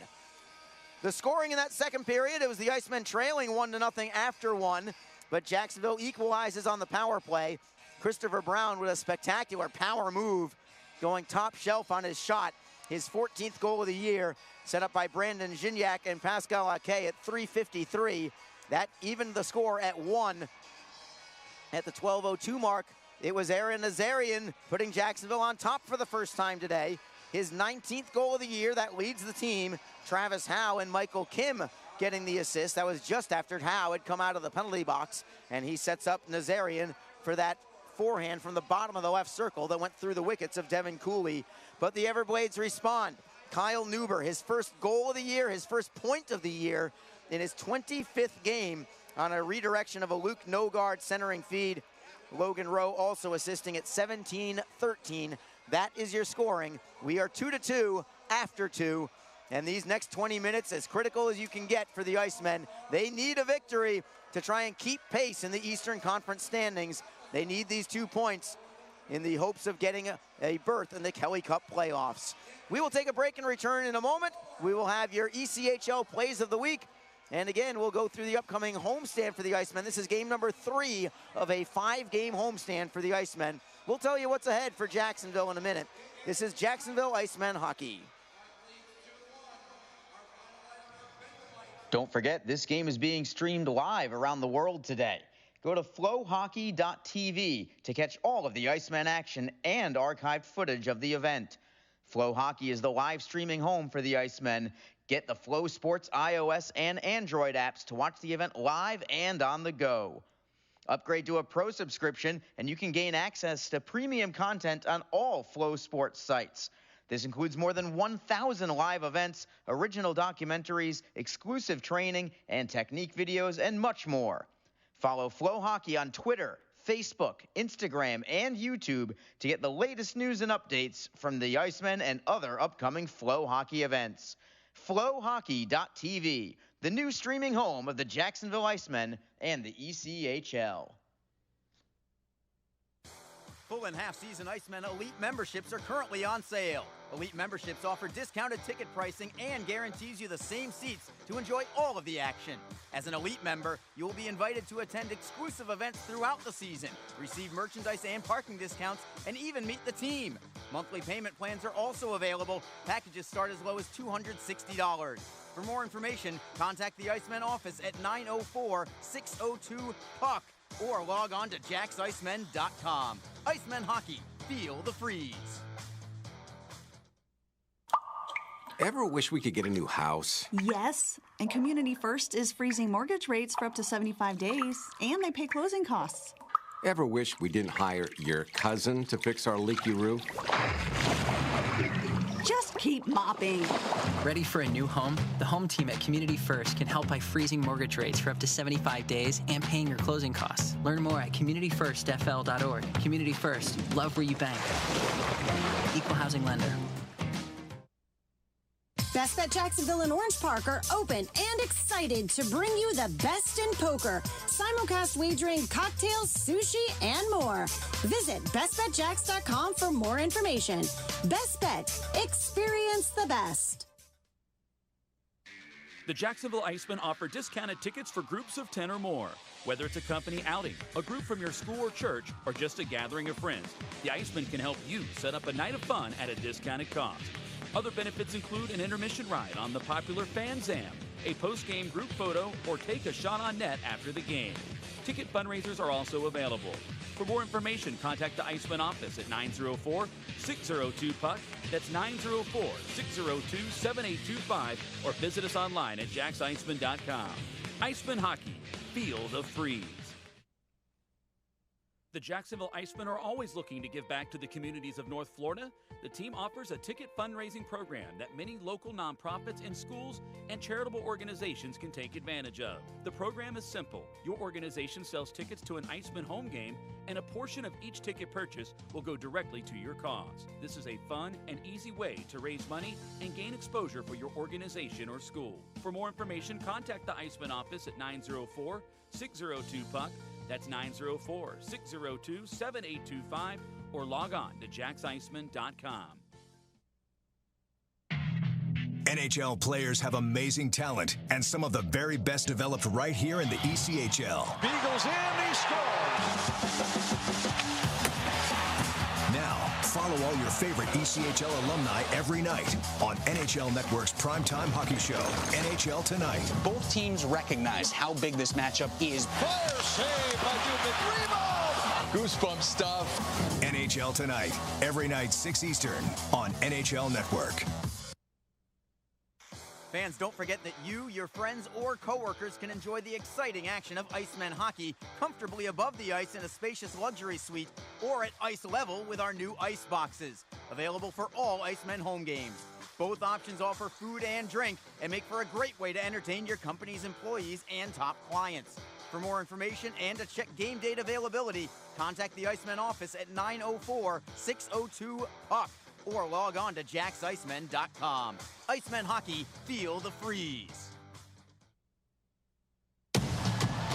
B: The scoring in that second period, it was the Icemen trailing 1-0 after 1, but Jacksonville equalizes on the power play. Christopher Brown with a spectacular power move, going top shelf on his shot. His 14th goal of the year, set up by Brandon Gignac and Pascal Ake at 3:53. That evened the score at 1. At the 12:02 mark, it was Aaron Nazarian putting Jacksonville on top for the first time today. His 19th goal of the year, that leads the team. Travis Howe and Michael Kim getting the assist. That was just after Howe had come out of the penalty box, and he sets up Nazarian for that forehand from the bottom of the left circle that went through the wickets of Devin Cooley. But the Everblades respond. Kyle Neuber, his first goal of the year, his first point of the year in his 25th game on a redirection of a Luke Nogard centering feed. Logan Rowe also assisting at 17-13. That is your scoring. We are 2-2 after 2. And these next 20 minutes, as critical as you can get for the Icemen, they need a victory to try and keep pace in the Eastern Conference standings. They need these 2 points in the hopes of getting a berth in the Kelly Cup playoffs. We will take a break and return in a moment. We will have your ECHL plays of the week. And again, we'll go through the upcoming homestand for the Icemen. This is game number 3 of a 5-game homestand for the Icemen. We'll tell you what's ahead for Jacksonville in a minute. This is Jacksonville Icemen hockey.
R: Don't forget, this game is being streamed live around the world today. Go to flowhockey.tv to catch all of the Icemen action and archived footage of the event. Flow Hockey is the live streaming home for the Icemen. Get the Flow Sports iOS and Android apps to watch the event live and on the go. Upgrade to a pro subscription and you can gain access to premium content on all Flow Sports sites. This includes more than 1,000 live events, original documentaries, exclusive training and technique videos, and much more. Follow Flow Hockey on Twitter, Facebook, Instagram, and YouTube to get the latest news and updates from the Icemen and other upcoming Flow Hockey events. Flowhockey.tv, the new streaming home of the Jacksonville Icemen and the ECHL.
B: Full and half-season Icemen Elite memberships are currently on sale. Elite memberships offer discounted ticket pricing and guarantees you the same seats to enjoy all of the action. As an Elite member, you will be invited to attend exclusive events throughout the season, receive merchandise and parking discounts, and even meet the team. Monthly payment plans are also available. Packages start as low as $260. For more information, contact the Icemen office at 904-602-PUCK. or log on to jacksicemen.com. Icemen Hockey, feel the freeze.
D: Ever wish we could get a new house?
E: Yes, and Community First is freezing mortgage rates for up to 75 days, and they pay closing costs.
D: Ever wish we didn't hire your cousin to fix our leaky roof?
E: Just keep mopping.
F: Ready for a new home? The home team at Community First can help by freezing mortgage rates for up to 75 days and paying your closing costs. Learn more at communityfirstfl.org. Community First, love where you bank. Equal housing lender.
G: Best Bet Jacksonville and Orange Park are open and excited to bring you the best in poker, simulcast wagering, cocktails, sushi, and more. Visit bestbetjacks.com for more information. Best Bet, experience the best.
P: The Jacksonville Icemen offer discounted tickets for groups of 10 or more. Whether it's a company outing, a group from your school or church, or just a gathering of friends, the Icemen can help you set up a night of fun at a discounted cost. Other benefits include an intermission ride on the popular Fan Zam, a post-game group photo, or take a shot on net after the game. Ticket fundraisers are also available. For more information, contact the Icemen office at 904-602-PUCK. That's 904-602-7825, or visit us online at jacksicemen.com. Icemen Hockey, feel the freeze. The Jacksonville Icemen are always looking to give back to the communities of North Florida. The team offers a ticket fundraising program that many local nonprofits and schools and charitable organizations can take advantage of. The program is simple. Your organization sells tickets to an Icemen home game, and a portion of each ticket purchase will go directly to your cause. This is a fun and easy way to raise money and gain exposure for your organization or school. For more information, contact the Icemen office at 904-602-PUCK. That's 904-602-7825 or log on to jacksicemen.com.
H: NHL players have amazing talent, and some of the very best developed right here in the ECHL.
Q: Beagles in, he scores!
H: Now, follow all your favorite ECHL alumni every night on NHL Network's primetime hockey show, NHL Tonight.
J: Both teams recognize how big this matchup is.
Q: Fire save by Dubik. Rebound! Goosebump stuff.
H: NHL Tonight, every night 6 Eastern on NHL Network.
B: Fans, don't forget that you, your friends, or coworkers can enjoy the exciting action of Icemen hockey comfortably above the ice in a spacious luxury suite or at ice level with our new ice boxes. Available for all Icemen home games. Both options offer food and drink and make for a great way to entertain your company's employees and top clients. For more information and to check game date availability, contact the Icemen office at 904-602-PUCK. or log on to jacksicemen.com. Icemen hockey, feel the freeze.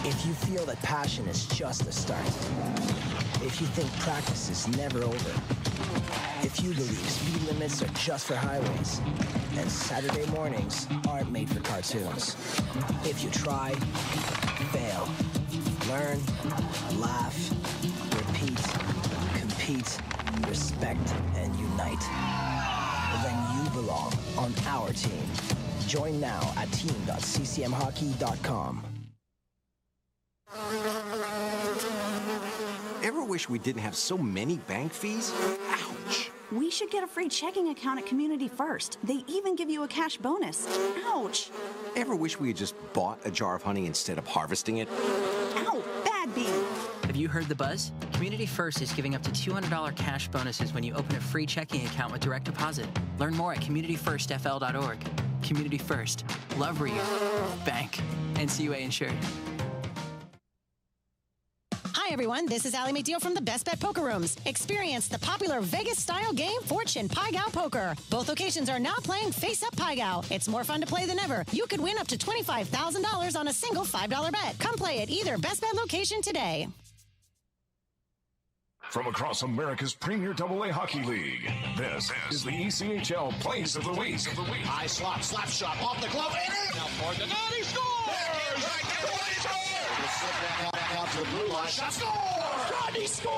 S: If you feel that passion is just the start, if you think practice is never over, if you believe speed limits are just for highways, and Saturday mornings aren't made for cartoons, if you try, fail, learn, laugh, repeat, compete, respect, and unite, then you belong on our team. Join now at team.ccmhockey.com.
D: Ever wish we didn't have so many bank fees? Ouch!
E: We should get a free checking account at Community First. They even give you a cash bonus. Ouch!
D: Ever wish we had just bought a jar of honey instead of harvesting it?
E: Ow! Bad bee!
F: Have you heard the buzz? Community First is giving up to $200 cash bonuses when you open a free checking account with direct deposit. Learn more at communityfirstfl.org. Community First. Love where you bank. NCUA insured.
G: Hi, everyone. This is Allie McDeal from the Best Bet Poker Rooms. Experience the popular Vegas-style game Fortune Pai Gow Poker. Both locations are now playing Face Up Pai Gow. It's more fun to play than ever. You could win up to $25,000 on a single $5 bet. Come play at either Best Bet location today.
H: From across America's premier AA hockey league, this is the ECHL Plays of the Week.
Q: High slot, slap shot, off the glove, and now for the net, he scores! Back out to the blue line, shot, score! Rodney scores!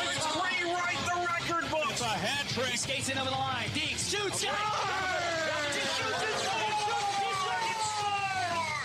Q: It's rewrite the record book! It's a hat trick!
A: He skates in over the line. Deeks shoots!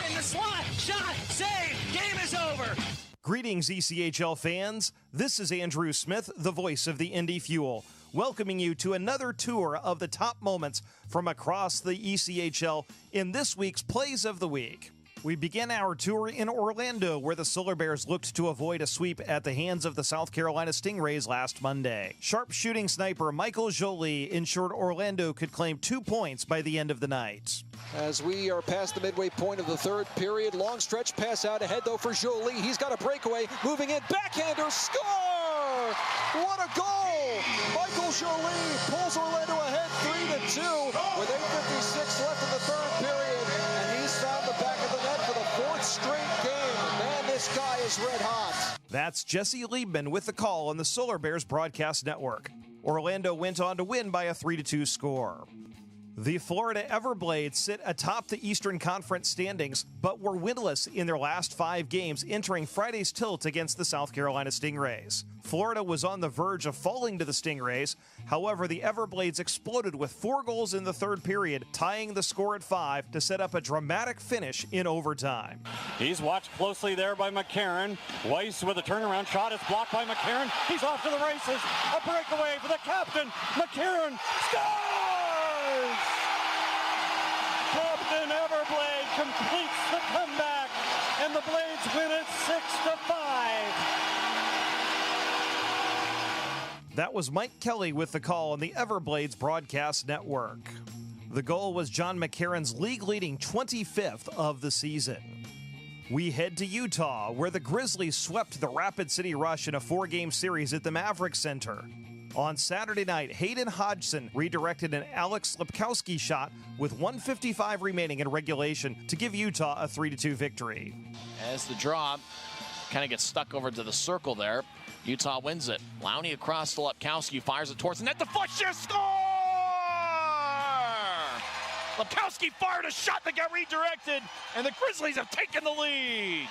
A: In the slot, shot, save, game is over!
T: Greetings, ECHL fans. This is Andrew Smith, the voice of the Indy Fuel, welcoming you to another tour of the top moments from across the ECHL in this week's Plays of the Week. We begin our tour in Orlando, where the Solar Bears looked to avoid a sweep at the hands of the South Carolina Stingrays last Monday. Sharp-shooting sniper Michael Joly ensured Orlando could claim 2 points by the end of the night.
U: As we are past the midway point of the third period, long stretch pass out ahead, though, for Joly. He's got a breakaway, moving in, backhander, score! What a goal! Michael Joly pulls Orlando ahead 3-2 with 8:56 left in the third period, and he's found the back of the net for the fourth straight game. Man, this guy is red hot.
T: That's Jesse Liebman with the call on the Solar Bears broadcast network. Orlando went on to win by a 3-2 score. The Florida Everblades sit atop the Eastern Conference standings, but were winless in their last 5 games entering Friday's tilt against the South Carolina Stingrays. Florida was on the verge of falling to the Stingrays. However, the Everblades exploded with 4 goals in the third period, tying the score at 5 to set up a dramatic finish in overtime.
V: He's watched closely there by McCarron. Weiss with a turnaround shot is blocked by McCarron. He's off to the races. A breakaway for the captain. McCarron scores! Captain Everblade completes the comeback, and the Blades win it 6-5.
T: That was Mike Kelly with the call on the Everblades broadcast network. The goal was John McCarron's league-leading 25th of the season. We head to Utah, where the Grizzlies swept the Rapid City Rush in a 4-game series at the Maverik Center. On Saturday night, Hayden Hodgson redirected an Alex Lepkowski shot with 1:55 remaining in regulation to give Utah a 3-2 victory.
C: As the draw kind of gets stuck over to the circle there, Utah wins it. Lowney across to Lepkowski, fires it towards the net. The Fletcher score! Lepkowski fired a shot that got redirected, and the Grizzlies have taken the lead.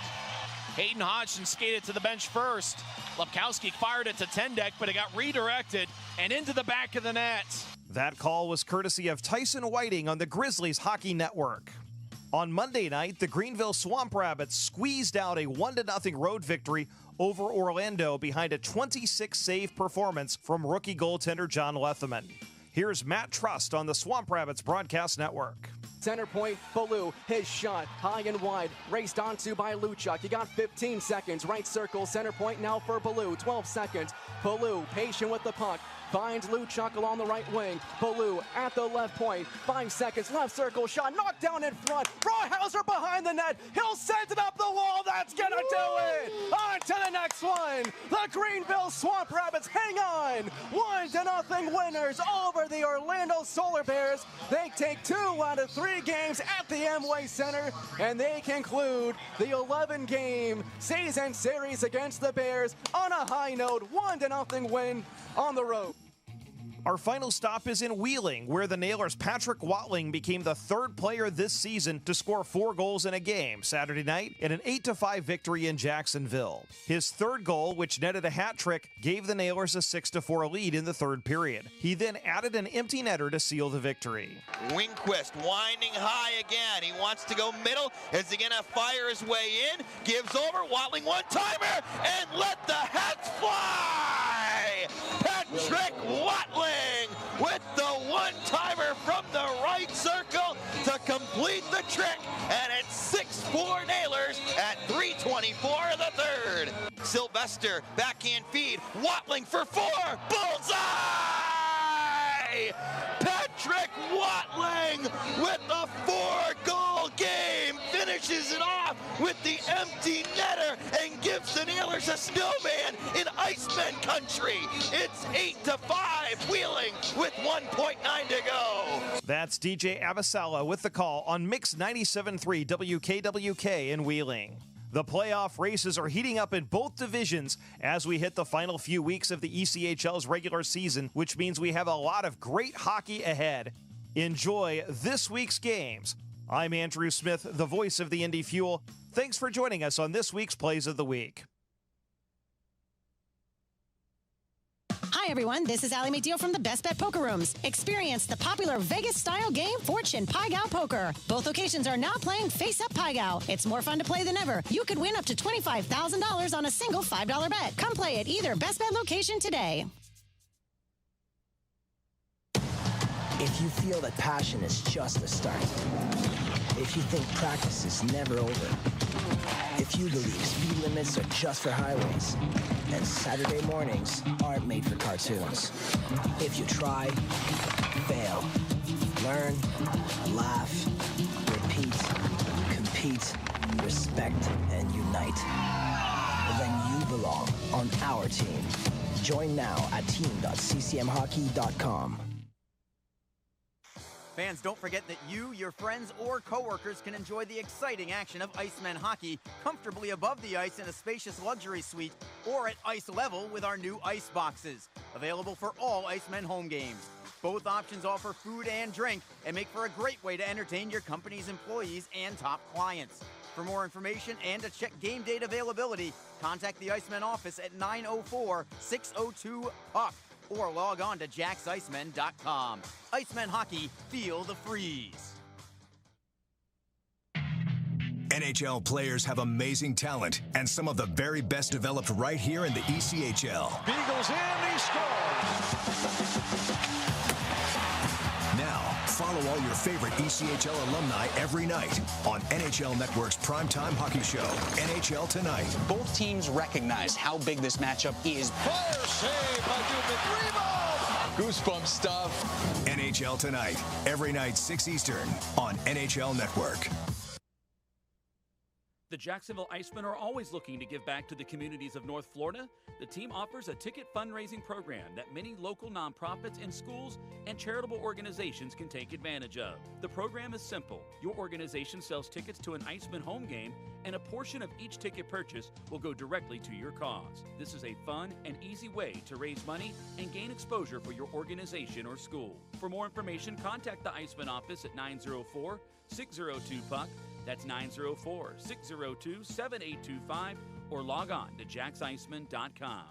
C: Hayden Hodgson skated to the bench first. Lepkowski fired it to Tendek, but it got redirected and into the back of the net.
T: That call was courtesy of Tyson Whiting on the Grizzlies Hockey Network. On Monday night, the Greenville Swamp Rabbits squeezed out a 1-0 road victory over Orlando behind a 26-save performance from rookie goaltender John Letheman. Here's Matt Trust on the Swamp Rabbits Broadcast Network.
M: Center point, Baloo, his shot, high and wide, raced onto by Luchuk. You got 15 seconds, right circle, center point now for Baloo, 12 seconds. Baloo, patient with the puck, finds Luchuk along the right wing. Baloo at the left point, 5 seconds, left circle, shot, knocked down in front. Rawhauser behind the net, he'll send it up the wall, that's gonna do it! On to the next one, the Greenville Swamp Rabbits hang on! 1-0 winners over the Orlando Solar Bears. They take 2 out of 3 games at the Amway Center, and they conclude the 11-game season series against the Bears on a high note, 1-0 win on the road.
T: Our final stop is in Wheeling, where the Nailers' Patrick Watling became the 3rd player this season to score 4 goals in a game Saturday night in an 8-5 victory in Jacksonville. His 3rd goal, which netted a hat trick, gave the Nailers a 6-4 lead in the 3rd period. He then added an empty netter to seal the victory.
W: Winquist winding high again. He wants to go middle. Is he going to fire his way in? Gives over. Watling one-timer and let the hats fly! Patrick Watling with the one-timer from the right circle to complete the trick, and it's 6-4 Nailers at 3:24 of the 3rd. Sylvester, backhand feed, Watling for 4, bullseye! Patrick Watling with a 4-goal game finishes it off with the empty netter and gives the Nailers a snowman in Icemen country. It's 8-5 Wheeling with 1.9 to go.
T: That's DJ Abasala with the call on Mix 97.3 WKWK in Wheeling. The playoff races are heating up in both divisions as we hit the final few weeks of the ECHL's regular season, which means we have a lot of great hockey ahead. Enjoy this week's games. I'm Andrew Smith, the voice of the Indy Fuel. Thanks for joining us on this week's Plays of the Week.
G: Hi everyone, this is Allie McDeal from the Best Bet Poker Rooms. Experience the popular Vegas-style game Fortune Pai Gow Poker. Both locations are now playing Face Up Pai Gow. It's more fun to play than ever. You could win up to $25,000 on a single $5 bet. Come play at either Best Bet location today.
S: If you feel that passion is just the start, if you think practice is never over, if you believe speed limits are just for highways, and Saturday mornings aren't made for cartoons, if you try, fail, learn, laugh, repeat, compete, respect, and unite, then you belong on our team. Join now at team.ccmhockey.com.
B: Fans, don't forget that you, your friends, or coworkers can enjoy the exciting action of Icemen hockey comfortably above the ice in a spacious luxury suite or at ice level with our new ice boxes, available for all Icemen home games. Both options offer food and drink and make for a great way to entertain your company's employees and top clients. For more information and to check game date availability, contact the Icemen office at 904-602-PUCK. or log on to jacksicemen.com. Icemen hockey, feel the freeze.
H: NHL players have amazing talent, and some of the very best developed right here in the ECHL.
U: Beagles in, he scores!
H: Now, follow all your favorite ECHL alumni every night on NHL Network's primetime hockey show, NHL Tonight.
J: Both teams recognize how big this matchup is.
U: Fire save by Dubnik. Rebound!
H: Goosebump stuff. NHL Tonight, every night 6 Eastern on NHL Network.
P: The Jacksonville Icemen are always looking to give back to the communities of North Florida. The team offers a ticket fundraising program that many local nonprofits and schools and charitable organizations can take advantage of. The program is simple. Your organization sells tickets to an Iceman home game, and a portion of each ticket purchase will go directly to your cause. This is a fun and easy way to raise money and gain exposure for your organization or school. For more information, contact the Iceman office at 904-602-PUCK. That's 904-602-7825, or log on to jacksiceman.com.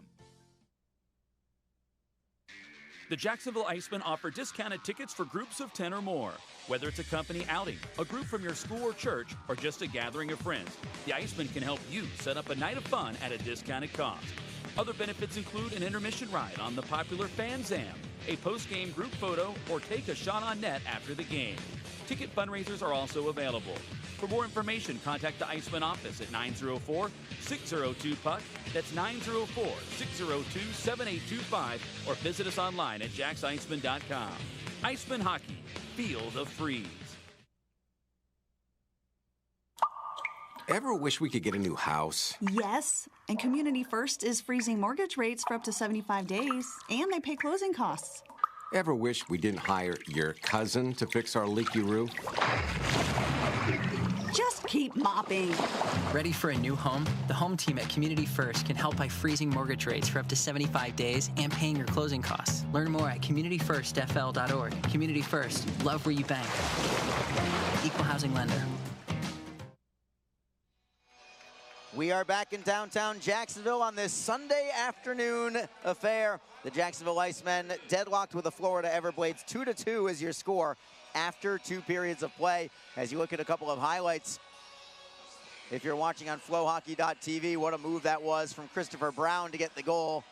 P: The Jacksonville Icemen offer discounted tickets for groups of 10 or more. Whether it's a company outing, a group from your school or church, or just a gathering of friends, the Icemen can help you set up a night of fun at a discounted cost. Other benefits include an intermission ride on the popular Fan Zam, a post-game group photo, or take a shot on net after the game. Ticket fundraisers are also available. For more information, contact the Iceman office at 904-602-PUCK. That's 904-602-7825, or visit us online at jacksiceman.com. Iceman Hockey, feel the freeze.
D: Ever wish we could get a new house?
E: Yes, and Community First is freezing mortgage rates for up to 75 days, and they pay closing costs.
D: Ever wish we didn't hire your cousin to fix our leaky roof?
E: Just keep mopping.
F: Ready for a new home? The home team at Community First can help by freezing mortgage rates for up to 75 days and paying your closing costs. Learn more at communityfirstfl.org. Community First, love where you bank. Equal housing lender.
B: We are back in downtown Jacksonville on this Sunday afternoon affair. The Jacksonville Icemen deadlocked with the Florida Everblades. 2-2 is your score after 2 periods of play. As you look at a couple of highlights, if you're watching on flowhockey.tv, what a move that was from Christopher Brown to get the goal.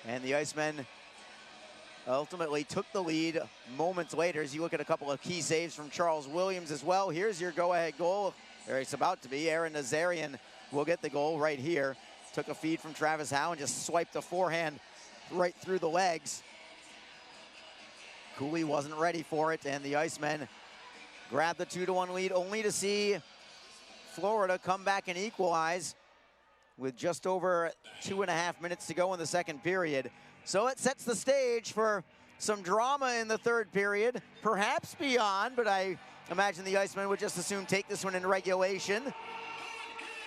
B: And the Icemen ultimately took the lead moments later. As you look at a couple of key saves from Charles Williams as well. Here's your go-ahead goal, or it's about to be. Aaron Nazarian will get the goal right here. Took a feed from Travis Howe and just swiped a forehand right through the legs. Cooley wasn't ready for it, and the Icemen grabbed the 2-1 lead, only to see Florida come back and equalize with just over 2.5 minutes to go in the second period. So it sets the stage for some drama in the third period, perhaps beyond, but I imagine the Icemen would just as soon take this one in regulation.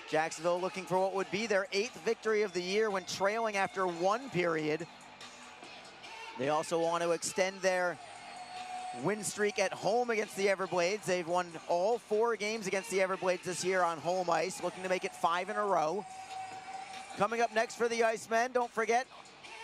B: Jacksonville looking for what would be their 8th victory of the year when trailing after 1 period. They also want to extend their win streak at home against the Everblades. They've won all 4 games against the Everblades this year on home ice, looking to make it 5 in a row. Coming up next for the Icemen, don't forget,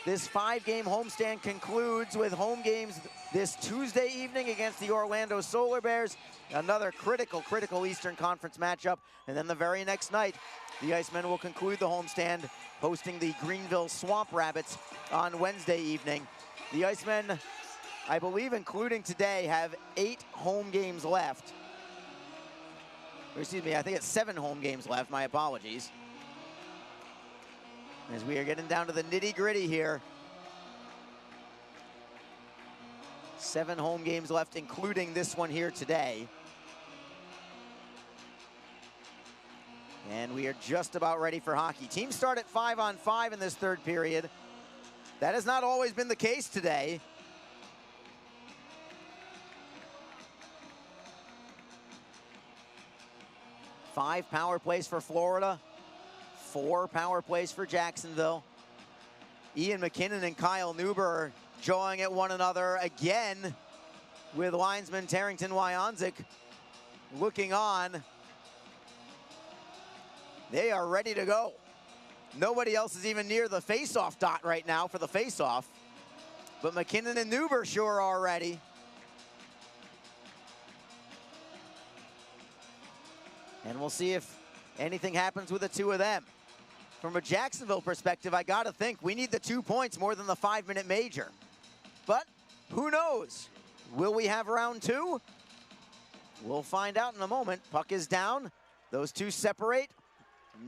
B: this 5-game homestand concludes with home games this Tuesday evening against the Orlando Solar Bears. Another critical Eastern Conference matchup. And then the very next night, the Icemen will conclude the homestand hosting the Greenville Swamp Rabbits on Wednesday evening. The Icemen, I believe including today, have 8 home games left. Or excuse me, I think it's 7 home games left, my apologies. As we are getting down to the nitty-gritty here. 7 home games left, including this one here today. And we are just about ready for hockey. Teams start at 5-on-5 in this third period. That has not always been the case today. Five power plays for Florida, 4 power plays for Jacksonville. Ian McKinnon and Kyle Neuber are jawing at one another again, with linesman Tarrington Wyonzik looking on. They are ready to go. Nobody else is even near the face-off dot right now for the face-off. But McKinnon and Neuber sure are ready. And we'll see if anything happens with the 2 of them. From a Jacksonville perspective, I gotta think we need the 2 points more than the 5-minute major. But who knows? Will we have round 2? We'll find out in a moment. Puck is down. Those 2 separate.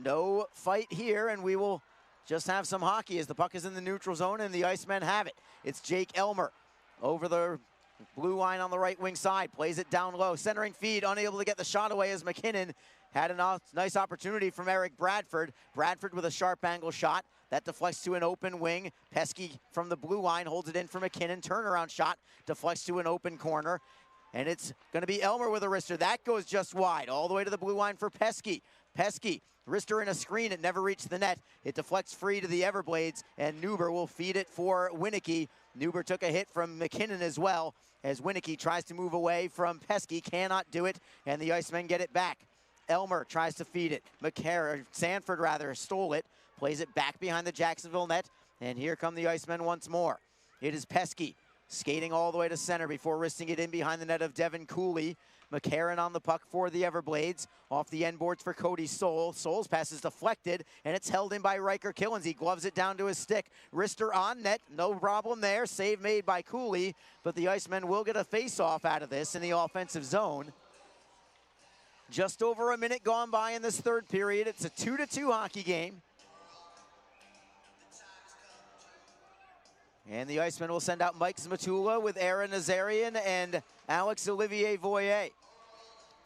B: No fight here, and we will just have some hockey as the puck is in the neutral zone and the Icemen have it. It's Jake Elmer over the blue line on the right wing side. Plays it down low. Centering feed, unable to get the shot away as McKinnon had a nice opportunity from Eric Bradford. Bradford with a sharp angle shot. That deflects to an open wing. Pesky from the blue line holds it in for McKinnon. Turnaround shot deflects to an open corner. And it's going to be Elmer with a wrister. That goes just wide, all the way to the blue line for Pesky. Pesky, wrister in a screen. It never reached the net. It deflects free to the Everblades, and Neuber will feed it for Winicky. Neuber took a hit from McKinnon as well, as Winicky tries to move away from Pesky. Cannot do it, and the Icemen get it back. Elmer tries to feed it. Sanford stole it. Plays it back behind the Jacksonville net, and here come the Icemen once more. It is Pesky skating all the way to center before wristing it in behind the net of Devin Cooley. McCarron on the puck for the Everblades. Off the end boards for Cody Soul. Soul's pass is deflected, and it's held in by Riker Killens. He gloves it down to his stick. Wrister on net, no problem there. Save made by Cooley, but the Icemen will get a face-off out of this in the offensive zone. Just over a minute gone by in this third period. It's a 2-2 hockey game. And the Icemen will send out Mike Zmatula with Aaron Nazarian and Alex Olivier Voyer.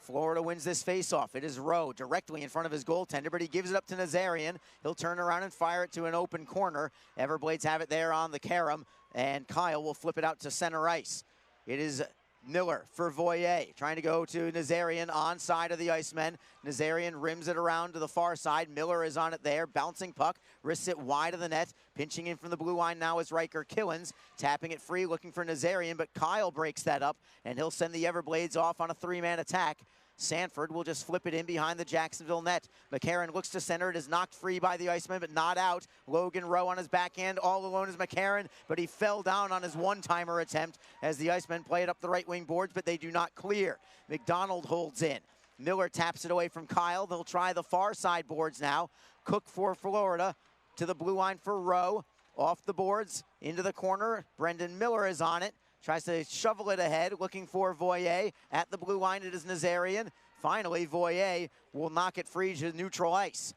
B: Florida wins this faceoff. It is Rowe directly in front of his goaltender, but he gives it up to Nazarian. He'll turn around and fire it to an open corner. Everblades have it there on the carom, and Kyle will flip it out to center ice. It is Miller for Voyer, trying to go to Nazarian on side of the Icemen. Nazarian rims it around to the far side. Miller is on it there, bouncing puck, wrists it wide of the net. Pinching in from the blue line now is Riker Killens, tapping it free, looking for Nazarian, but Kyle breaks that up, and he'll send the Everblades off on a three-man attack. Sanford will just flip it in behind the Jacksonville net. McCarron looks to center. It is knocked free by the Icemen, but not out. Logan Rowe on his backhand. All alone is McCarron, but he fell down on his one-timer attempt as the Icemen play it up the right wing boards, but they do not clear. McDonald holds in. Miller taps it away from Kyle. They'll try the far side boards now. Cook for Florida to the blue line for Rowe. Off the boards, into the corner. Brendan Miller is on it. Tries to shovel it ahead, looking for Voyer. At the blue line, it is Nazarian. Finally, Voyer will knock it free to neutral ice.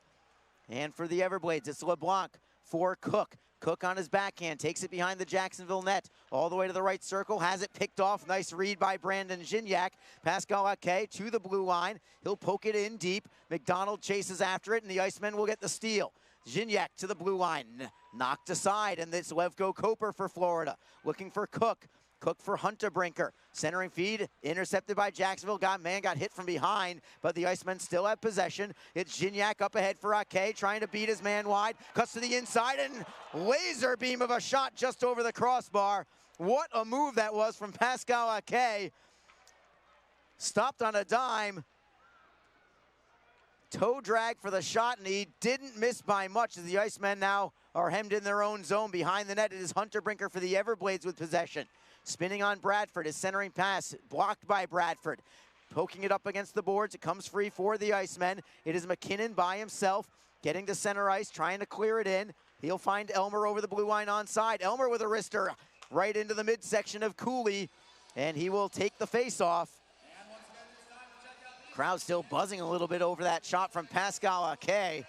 B: And for the Everblades, it's LeBlanc for Cook. Cook on his backhand, takes it behind the Jacksonville net. All the way to the right circle, has it picked off. Nice read by Brandon Gignac. Pascal Ake to the blue line. He'll poke it in deep. McDonald chases after it, and the Icemen will get the steal. Gignac to the blue line, knocked aside, and it's Levko Koper for Florida. Looking for Cook. Cook for Hunter Brinker. Centering feed, intercepted by Jacksonville. Got hit from behind, but the Icemen still have possession. It's Gignac up ahead for Ake, trying to beat his man wide. Cuts to the inside, and laser beam of a shot just over the crossbar. What a move that was from Pascal Ake. Stopped on a dime. Toe drag for the shot, and he didn't miss by much as the Icemen now are hemmed in their own zone. Behind the net, it is Hunter Brinker for the Everblades with possession. Spinning on Bradford, his centering pass blocked by Bradford. Poking it up against the boards, it comes free for the Icemen. It is McKinnon by himself, getting to center ice, trying to clear it in. He'll find Elmer over the blue line onside. Elmer with a wrister right into the midsection of Cooley, and he will take the face-off. Crowd still buzzing a little bit over that shot from Pascal Ake.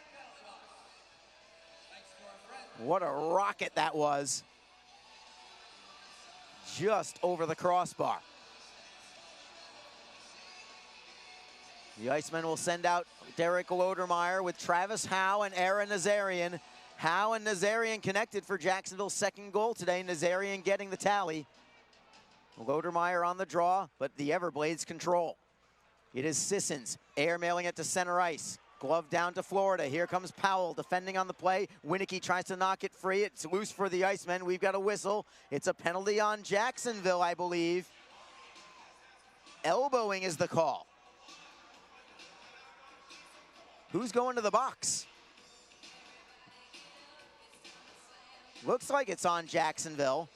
B: What a rocket that was. Just over the crossbar. The Icemen will send out Derek Lodermeyer with Travis Howe and Aaron Nazarian. Howe and Nazarian connected for Jacksonville's second goal today. Nazarian getting the tally. Lodermeyer on the draw, but the Everblades control. It is Sissons, airmailing it to center ice. Glove down to Florida. Here comes Powell defending on the play. Winicky tries to knock it free. It's loose for the Icemen. We've got a whistle. It's a penalty on Jacksonville, I believe. Elbowing is the call. Who's going to the box? Looks like it's on Jacksonville.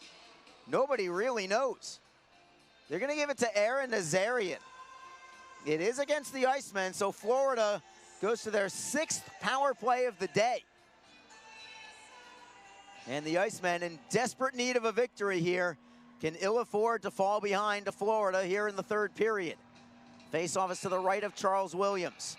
B: Nobody really knows. They're going to give it to Aaron Nazarian. It is against the Icemen, so Florida goes to their 6th power play of the day. And the Icemen, in desperate need of a victory here, can ill afford to fall behind to Florida here in the third period. Face-off is to the right of Charles Williams.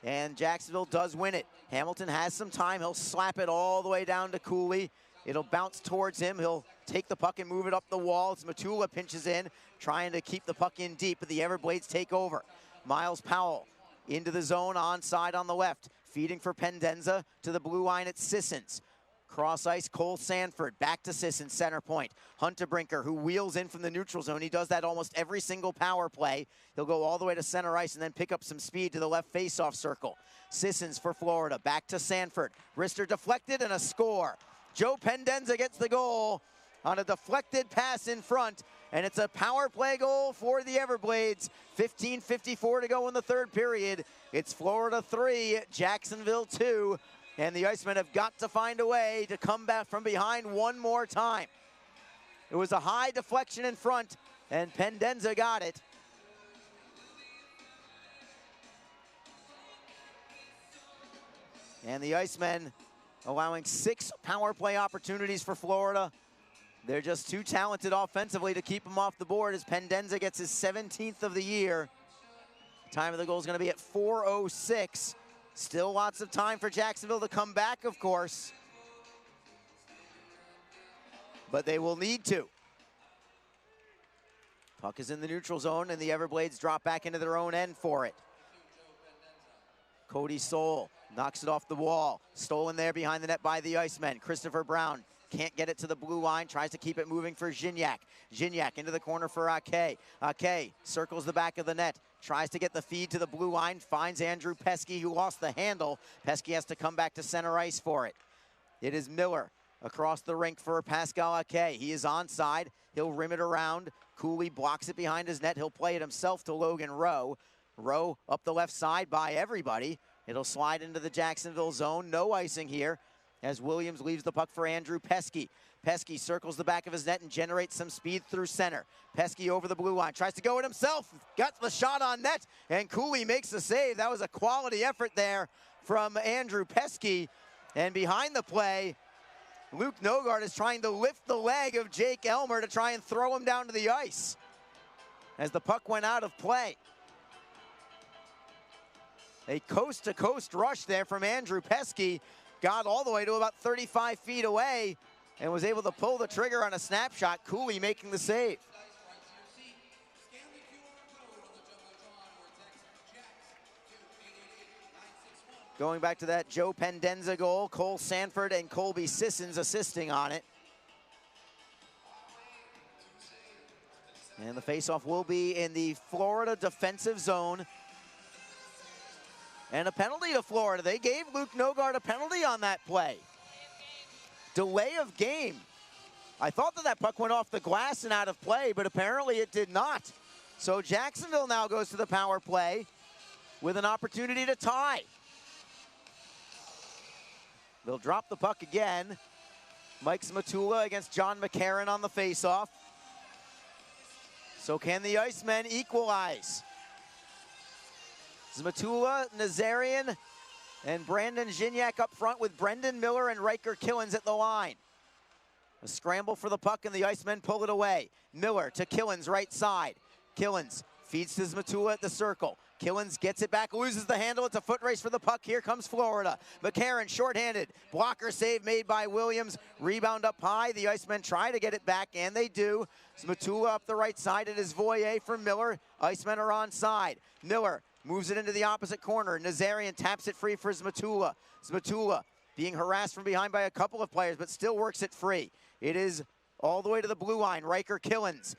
B: And Jacksonville does win it. Hamilton has some time. He'll slap it all the way down to Cooley. It'll bounce towards him. He'll take the puck and move it up the wall. It's Matula pinches in, trying to keep the puck in deep, but the Everblades take over. Miles Powell into the zone, onside on the left. Feeding for Pendenza to the blue line at Sissons. Cross ice, Cole Sanford, back to Sissons, center point. Hunter Brinker, who wheels in from the neutral zone. He does that almost every single power play. He'll go all the way to center ice and then pick up some speed to the left faceoff circle. Sissons for Florida, back to Sanford. Wrister deflected and a score. Joe Pendenza gets the goal on a deflected pass in front, and it's a power play goal for the Everblades. 15:54 to go in the third period. It's Florida 3, Jacksonville 2. And the Icemen have got to find a way to come back from behind one more time. It was a high deflection in front, and Pendenza got it. And the Icemen allowing 6 power play opportunities for Florida. They're just too talented offensively to keep them off the board as Pendenza gets his 17th of the year. Time of the goal is going to be at 4:06. Still lots of time for Jacksonville to come back, of course. But they will need to. Puck is in the neutral zone, and the Everblades drop back into their own end for it. Cody Soul knocks it off the wall. Stolen there behind the net by the Icemen. Christopher Brown can't get it to the blue line, tries to keep it moving for Gignac. Gignac into the corner for Ake. Ake circles the back of the net, tries to get the feed to the blue line, finds Andrew Pesky, who lost the handle. Pesky has to come back to center ice for it. It is Miller across the rink for Pascal Ake. He is onside. He'll rim it around. Cooley blocks it behind his net. He'll play it himself to Logan Rowe. Rowe up the left side by everybody. It'll slide into the Jacksonville zone. No icing here as Williams leaves the puck for Andrew Pesky. Pesky circles the back of his net and generates some speed through center. Pesky over the blue line, tries to go it himself, got the shot on net, and Cooley makes the save. That was a quality effort there from Andrew Pesky. And behind the play, Luke Nogard is trying to lift the leg of Jake Elmer to try and throw him down to the ice as the puck went out of play. A coast-to-coast rush there from Andrew Pesky. Got all the way to about 35 feet away and was able to pull the trigger on a snapshot. Cooley making the save. Going back to that Joe Pendenza goal, Cole Sanford and Colby Sissons assisting on it. And the faceoff will be in the Florida defensive zone. And a penalty to Florida. They gave Luke Nogard a penalty on that play. Delay of game. I thought that puck went off the glass and out of play, but apparently it did not. So Jacksonville now goes to the power play with an opportunity to tie. They'll drop the puck again. Mike Smatula against John McCarron on the faceoff. So can the Icemen equalize? Smatula, Nazarian, and Brandon Gignac up front with Brendan Miller and Riker Killens at the line. A scramble for the puck and the Icemen pull it away. Miller to Killens right side. Killens feeds to Smatula at the circle. Killens gets it back, loses the handle. It's a foot race for the puck. Here comes Florida. McCarron shorthanded. Blocker save made by Williams. Rebound up high. The Icemen try to get it back, and they do. Smatula up the right side. It is Voyer for Miller. Icemen are onside. Miller moves it into the opposite corner. Nazarian taps it free for Smatula. Smatula being harassed from behind by a couple of players, but still works it free. It is all the way to the blue line. Riker Killens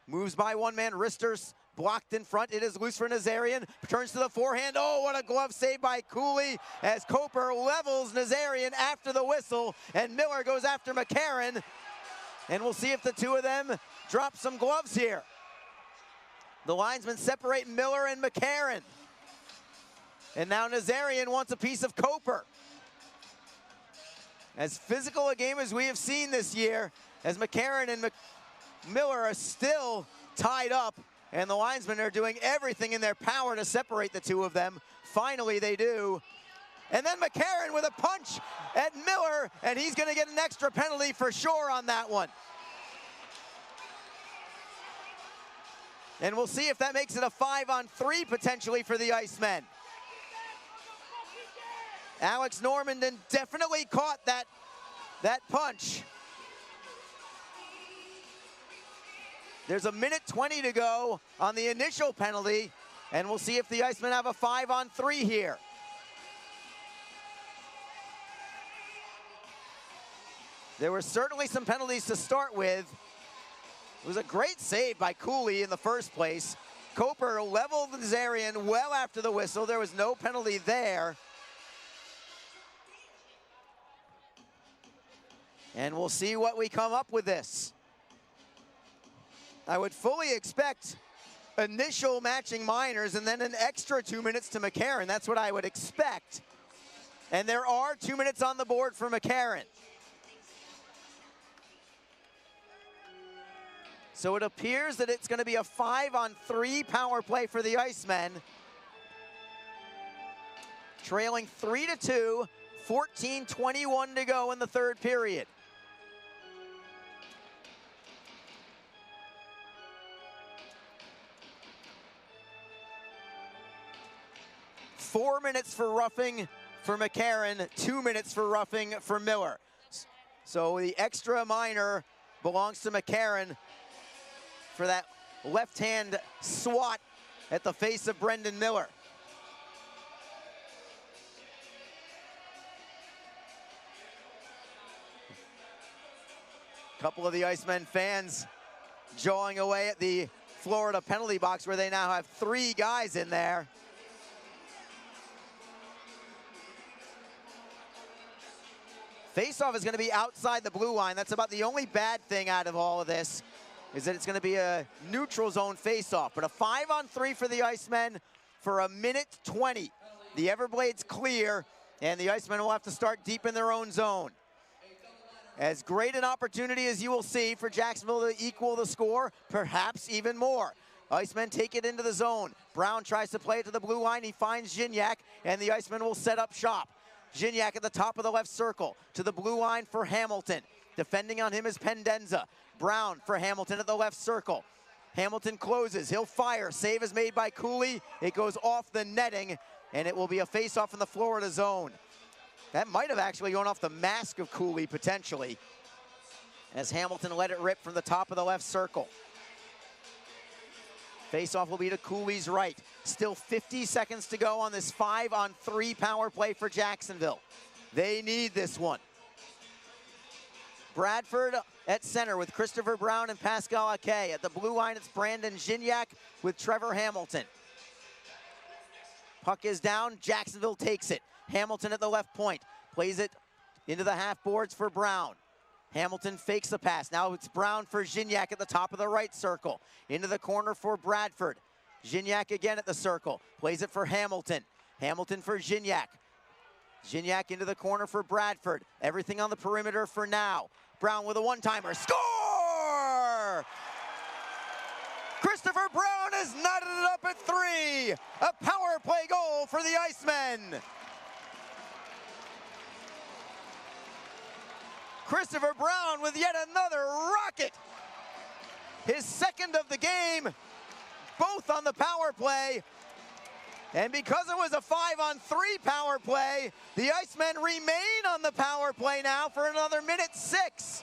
B: moves by one man. Risters blocked in front. It is loose for Nazarian. Turns to the forehand. Oh, what a glove save by Cooley as Coper levels Nazarian after the whistle. And Miller goes after McCarron. And we'll see if the two of them drop some gloves here. The linesmen separate Miller and McCarron. And now Nazarian wants a piece of Coper. As physical a game as we have seen this year, as McCarron and Miller are still tied up, and the linesmen are doing everything in their power to separate the two of them. Finally, they do. And then McCarron with a punch at Miller, and he's going to get an extra penalty for sure on that one. And we'll see if that makes it a 5-on-3 potentially for the Icemen. Alex Normandin definitely caught that punch. There's a minute 20 to go on the initial penalty. And we'll see if the Icemen have a 5-on-3 here. There were certainly some penalties to start with. It was a great save by Cooley in the first place. Koper leveled Nazarian well after the whistle. There was no penalty there. And we'll see what we come up with this. I would fully expect initial matching minors and then an extra 2 minutes to McCarron. That's what I would expect. And there are 2 minutes on the board for McCarron. So it appears that it's going to be a 5-on-3 power play for the Icemen. Trailing 3-2, 14:21 to go in the third period. Four minutes for roughing for McCarron, 2 minutes for roughing for Miller. So the extra minor belongs to McCarron for that left-hand swat at the face of Brendan Miller. A couple of the Icemen fans jawing away at the Florida penalty box where they now have 3 guys in there. Faceoff is going to be outside the blue line. That's about the only bad thing out of all of this, is that it's going to be a neutral zone faceoff. But a 5-on-3 for the Icemen for 1:20. The Everblades clear, and the Icemen will have to start deep in their own zone. As great an opportunity as you will see for Jacksonville to equal the score, perhaps even more. Icemen take it into the zone. Brown tries to play it to the blue line. He finds Gignac, and the Icemen will set up shop. Gignac at the top of the left circle to the blue line for Hamilton. Defending on him is Pendenza. Brown for Hamilton at the left circle. Hamilton closes, he'll fire. Save is made by Cooley. It goes off the netting, and it will be a face-off in the Florida zone. That might have actually gone off the mask of Cooley, potentially, as Hamilton let it rip from the top of the left circle. Face-off will be to Cooley's right. Still 50 seconds to go on this 5-on-3 power play for Jacksonville. They need this one. Bradford at center with Christopher Brown and Pascal Ake. At the blue line, it's Brandon Gignac with Trevor Hamilton. Puck is down, Jacksonville takes it. Hamilton at the left point, plays it into the half boards for Brown. Hamilton fakes the pass. Now it's Brown for Gignac at the top of the right circle. Into the corner for Bradford. Gignac again at the circle, plays it for Hamilton. Hamilton for Gignac. Gignac into the corner for Bradford. Everything on the perimeter for now. Brown with a one-timer. Score! Christopher Brown has knotted it up at 3. A power play goal for the Icemen. Christopher Brown with yet another rocket. His second of the game, both on the power play. And because it was a 5-on-3 power play, the Icemen remain on the power play now for another 1:06.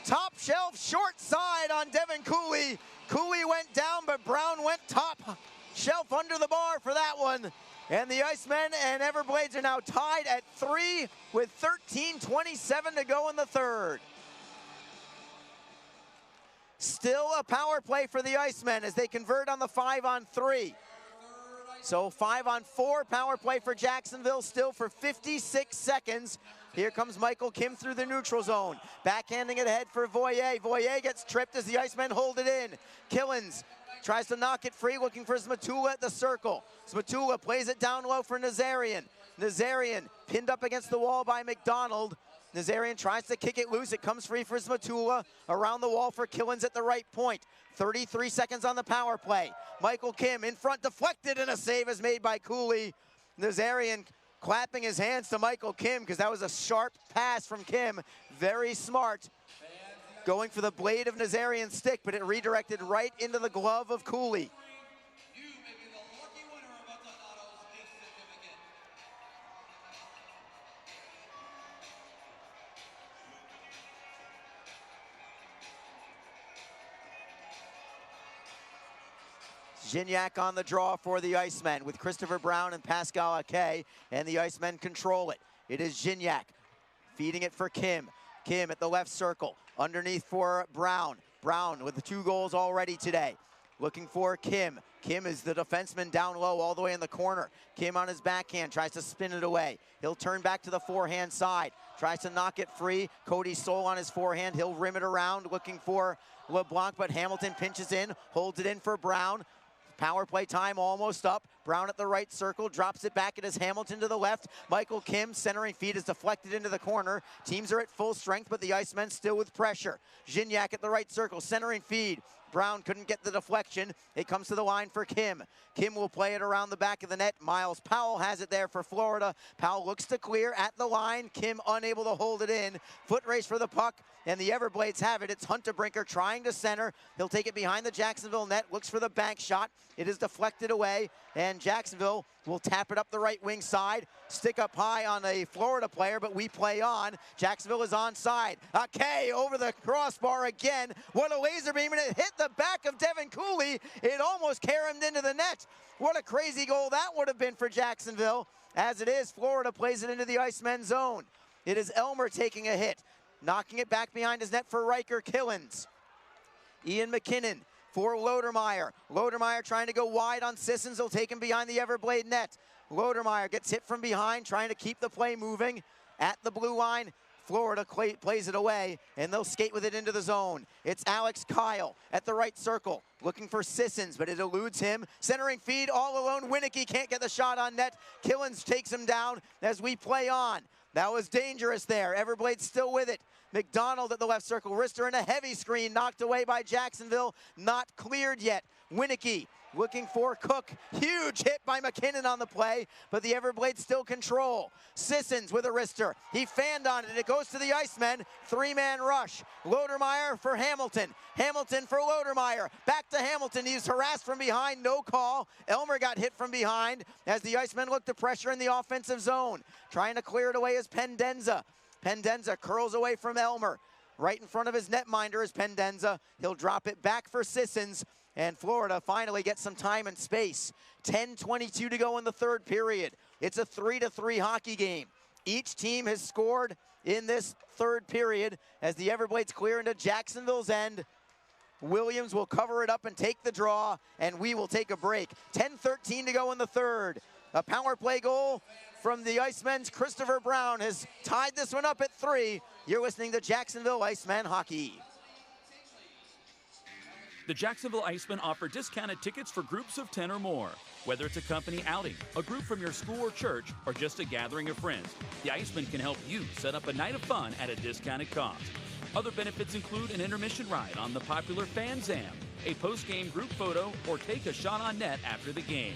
B: Top shelf short side on Devin Cooley. Cooley went down, but Brown went top shelf under the bar for that one. And the Icemen and Everblades are now tied at 3 with 13:27 to go in the third. Still a power play for the Icemen as they convert on the 5-on-3. So 5-on-4 power play for Jacksonville still for 56 seconds. Here comes Michael Kim through the neutral zone. Backhanding it ahead for Voyer. Voyer gets tripped as the Icemen hold it in. Killens tries to knock it free, looking for Smatula at the circle. Smatula plays it down low for Nazarian. Nazarian pinned up against the wall by McDonald. Nazarian tries to kick it loose. It comes free for Smatula. Around the wall for Killens at the right point. 33 seconds on the power play. Michael Kim in front, deflected, and a save is made by Cooley. Nazarian clapping his hands to Michael Kim because that was a sharp pass from Kim. Very smart. Going for the blade of Nazarian's stick, but it redirected right into the glove of Cooley. Gignac on the draw for the Icemen with Christopher Brown and Pascal Ake, and the Icemen control it. It is Gignac feeding it for Kim. Kim at the left circle, underneath for Brown. Brown with the 2 goals already today. Looking for Kim. Kim is the defenseman down low all the way in the corner. Kim on his backhand, tries to spin it away. He'll turn back to the forehand side, tries to knock it free. Cody Soul on his forehand, he'll rim it around, looking for LeBlanc, but Hamilton pinches in, holds it in for Brown. Power play time almost up. Brown at the right circle, drops it back. It is Hamilton to the left. Michael Kim centering feed is deflected into the corner. Teams are at full strength, but the Icemen still with pressure. Gignac at the right circle, centering feed. Brown couldn't get the deflection. It comes to the line for Kim. Kim will play it around the back of the net. Miles Powell has it there for Florida. Powell looks to clear at the line. Kim unable to hold it in. Foot race for the puck, and the Everblades have it. It's Hunterbrinker trying to center. He'll take it behind the Jacksonville net, looks for the bank shot. It is deflected away, and Jacksonville will tap it up the right wing side. Stick up high on a Florida player, but we play on. Jacksonville is onside. Ake over the crossbar again. What a laser beam, and it hit the back of Devin Cooley. It almost caromed into the net. What a crazy goal that would have been for Jacksonville. As it is, Florida plays it into the Icemen zone. It is Elmer taking a hit, knocking it back behind his net for Riker Killens. Ian McKinnon for Lodermeyer. Lodermeyer trying to go wide on Sissons. He'll take him behind the Everblade net. Lodermeyer gets hit from behind, trying to keep the play moving at the blue line. Florida plays it away, and they'll skate with it into the zone. It's Alex Kyle at the right circle, looking for Sissons, but it eludes him. Centering feed all alone. Winicky can't get the shot on net. Killens takes him down as we play on. That was dangerous there. Everblade still with it. McDonald at the left circle. Rister in a heavy screen, knocked away by Jacksonville. Not cleared yet. Winicky looking for Cook. Huge hit by McKinnon on the play, but the Everblades still control. Sissons with a wrister. He fanned on it, and it goes to the Icemen. 3-man rush. Lodermeyer for Hamilton. Hamilton for Lodermeyer. Back to Hamilton. He's harassed from behind. No call. Elmer got hit from behind as the Icemen look to pressure in the offensive zone. Trying to clear it away is Pendenza. Pendenza curls away from Elmer. Right in front of his netminder is Pendenza. He'll drop it back for Sissons. And Florida finally gets some time and space. 10:22 to go in the third period. It's a 3-3 hockey game. Each team has scored in this third period as the Everblades clear into Jacksonville's end. Williams will cover it up and take the draw, and we will take a break. 10:13 to go in the third. A power play goal from the Icemen's Christopher Brown has tied this one up at 3. You're listening to Jacksonville Icemen Hockey.
P: The Jacksonville Icemen offer discounted tickets for groups of 10 or more. Whether it's a company outing, a group from your school or church, or just a gathering of friends, the Icemen can help you set up a night of fun at a discounted cost. Other benefits include an intermission ride on the popular Fan Zam, a post-game group photo, or take a shot on net after the game.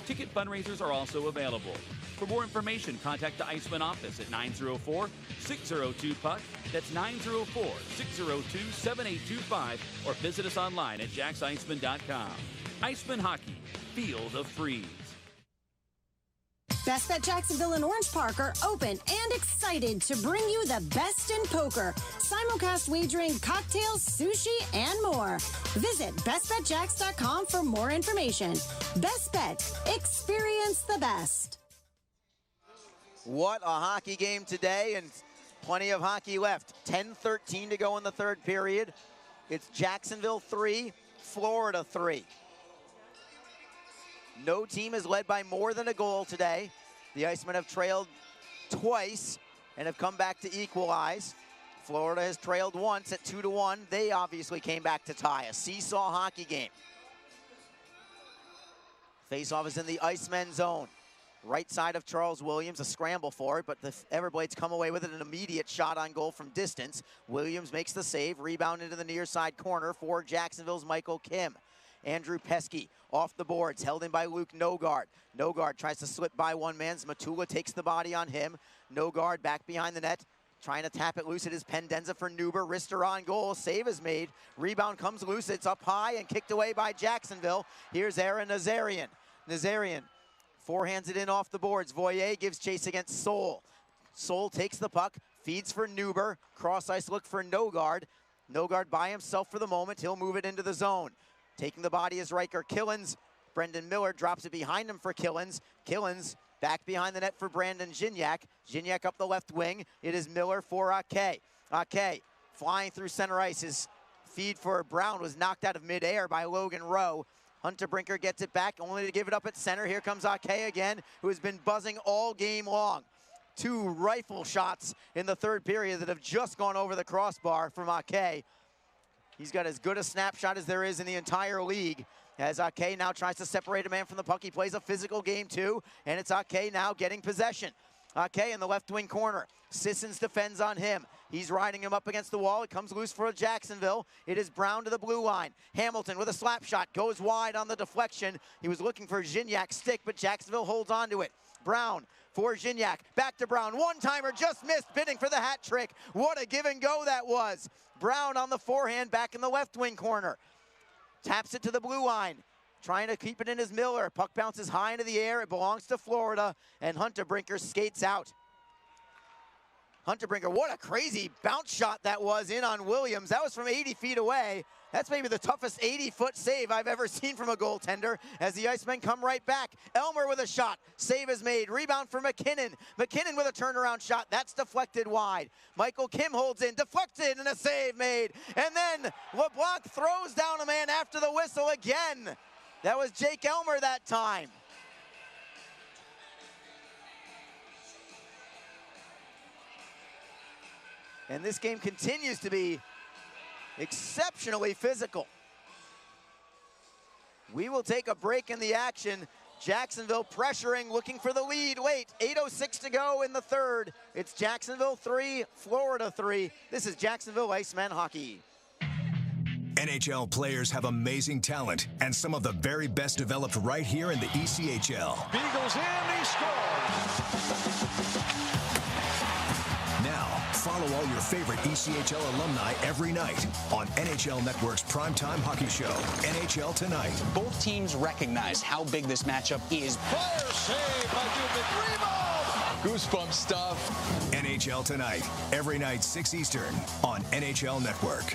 P: Ticket fundraisers are also available. For more information, contact the Icemen office at 904-602-PUCK. That's 904-602-7825, or visit us online at jacksicemen.com. Icemen Hockey, feel the freeze.
G: Best Bet Jacksonville and Orange Park are open and excited to bring you the best in poker. Simulcast wagering, cocktails, sushi, and more. Visit bestbetjacks.com for more information. Best Bet. Experience the best.
B: What a hockey game today, and plenty of hockey left. 10:13 to go in the third period. It's Jacksonville 3, Florida 3. No team is led by more than a goal today. The Icemen have trailed twice and have come back to equalize. Florida has trailed once at 2-1. They obviously came back to tie. A seesaw hockey game. Faceoff is in the Icemen zone. Right side of Charles Williams, a scramble for it, but the Everblades come away with it, an immediate shot on goal from distance. Williams makes the save, rebound into the near side corner for Jacksonville's Michael Kim. Andrew Pesky off the boards, held in by Luke Nogard. Nogard tries to slip by one man. Matula takes the body on him. Nogard back behind the net, trying to tap it loose. It is Pendenza for Nuber. Rister on goal. Save is made. Rebound comes loose. It's up high and kicked away by Jacksonville. Here's Aaron Nazarian. Nazarian forehands it in off the boards. Voyer gives chase against Soul. Soul takes the puck, feeds for Nuber. Cross ice look for Nogard. Nogard by himself for the moment. He'll move it into the zone. Taking the body is Riker Killens. Brendan Miller drops it behind him for Killens. Killens back behind the net for Brandon Gignac. Gignac up the left wing. It is Miller for Ake. Ake flying through center ice. His feed for Brown was knocked out of midair by Logan Rowe. Hunter Brinker gets it back, only to give it up at center. Here comes Ake again, who has been buzzing all game long. 2 rifle shots in the third period that have just gone over the crossbar from Ake. He's got as good a snapshot as there is in the entire league. As Ake now tries to separate a man from the puck. He plays a physical game too, and it's Ake now getting possession. Ake in the left wing corner. Sissons defends on him. He's riding him up against the wall. It comes loose for Jacksonville. It is Brown to the blue line. Hamilton with a slap shot goes wide on the deflection. He was looking for Gignac's stick, but Jacksonville holds on to it. Brown for Gignac. Back to Brown. One-timer just missed, bidding for the hat trick. What a give and go that was. Brown on the forehand back in the left wing corner. Taps it to the blue line. Trying to keep it in his Miller. Puck bounces high into the air. It belongs to Florida, and Hunter Brinker skates out. Hunter Brinker, what a crazy bounce shot that was in on Williams. That was from 80 feet away. That's maybe the toughest 80-foot save I've ever seen from a goaltender as the Icemen come right back. Elmer with a shot. Save is made. Rebound for McKinnon. McKinnon with a turnaround shot. That's deflected wide. Michael Kim holds in. Deflected and a save made. And then LeBlanc throws down a man after the whistle again. That was Jake Elmer that time. And this game continues to be exceptionally physical. We will take a break in the action. Jacksonville pressuring, looking for the lead late. 8:06 to go in the third. It's Jacksonville 3, Florida 3. This is Jacksonville Icemen hockey.
H: NHL players have amazing talent, and some of the very best developed right here in the ECHL.
U: Beagles in, he scores!
H: Now, follow all your favorite ECHL alumni every night on NHL Network's primetime hockey show, NHL Tonight.
J: Both teams recognize how big this matchup is.
U: Fire save by Dubnik. Rebound! Goosebump stuff.
H: NHL Tonight, every night 6 Eastern on NHL Network.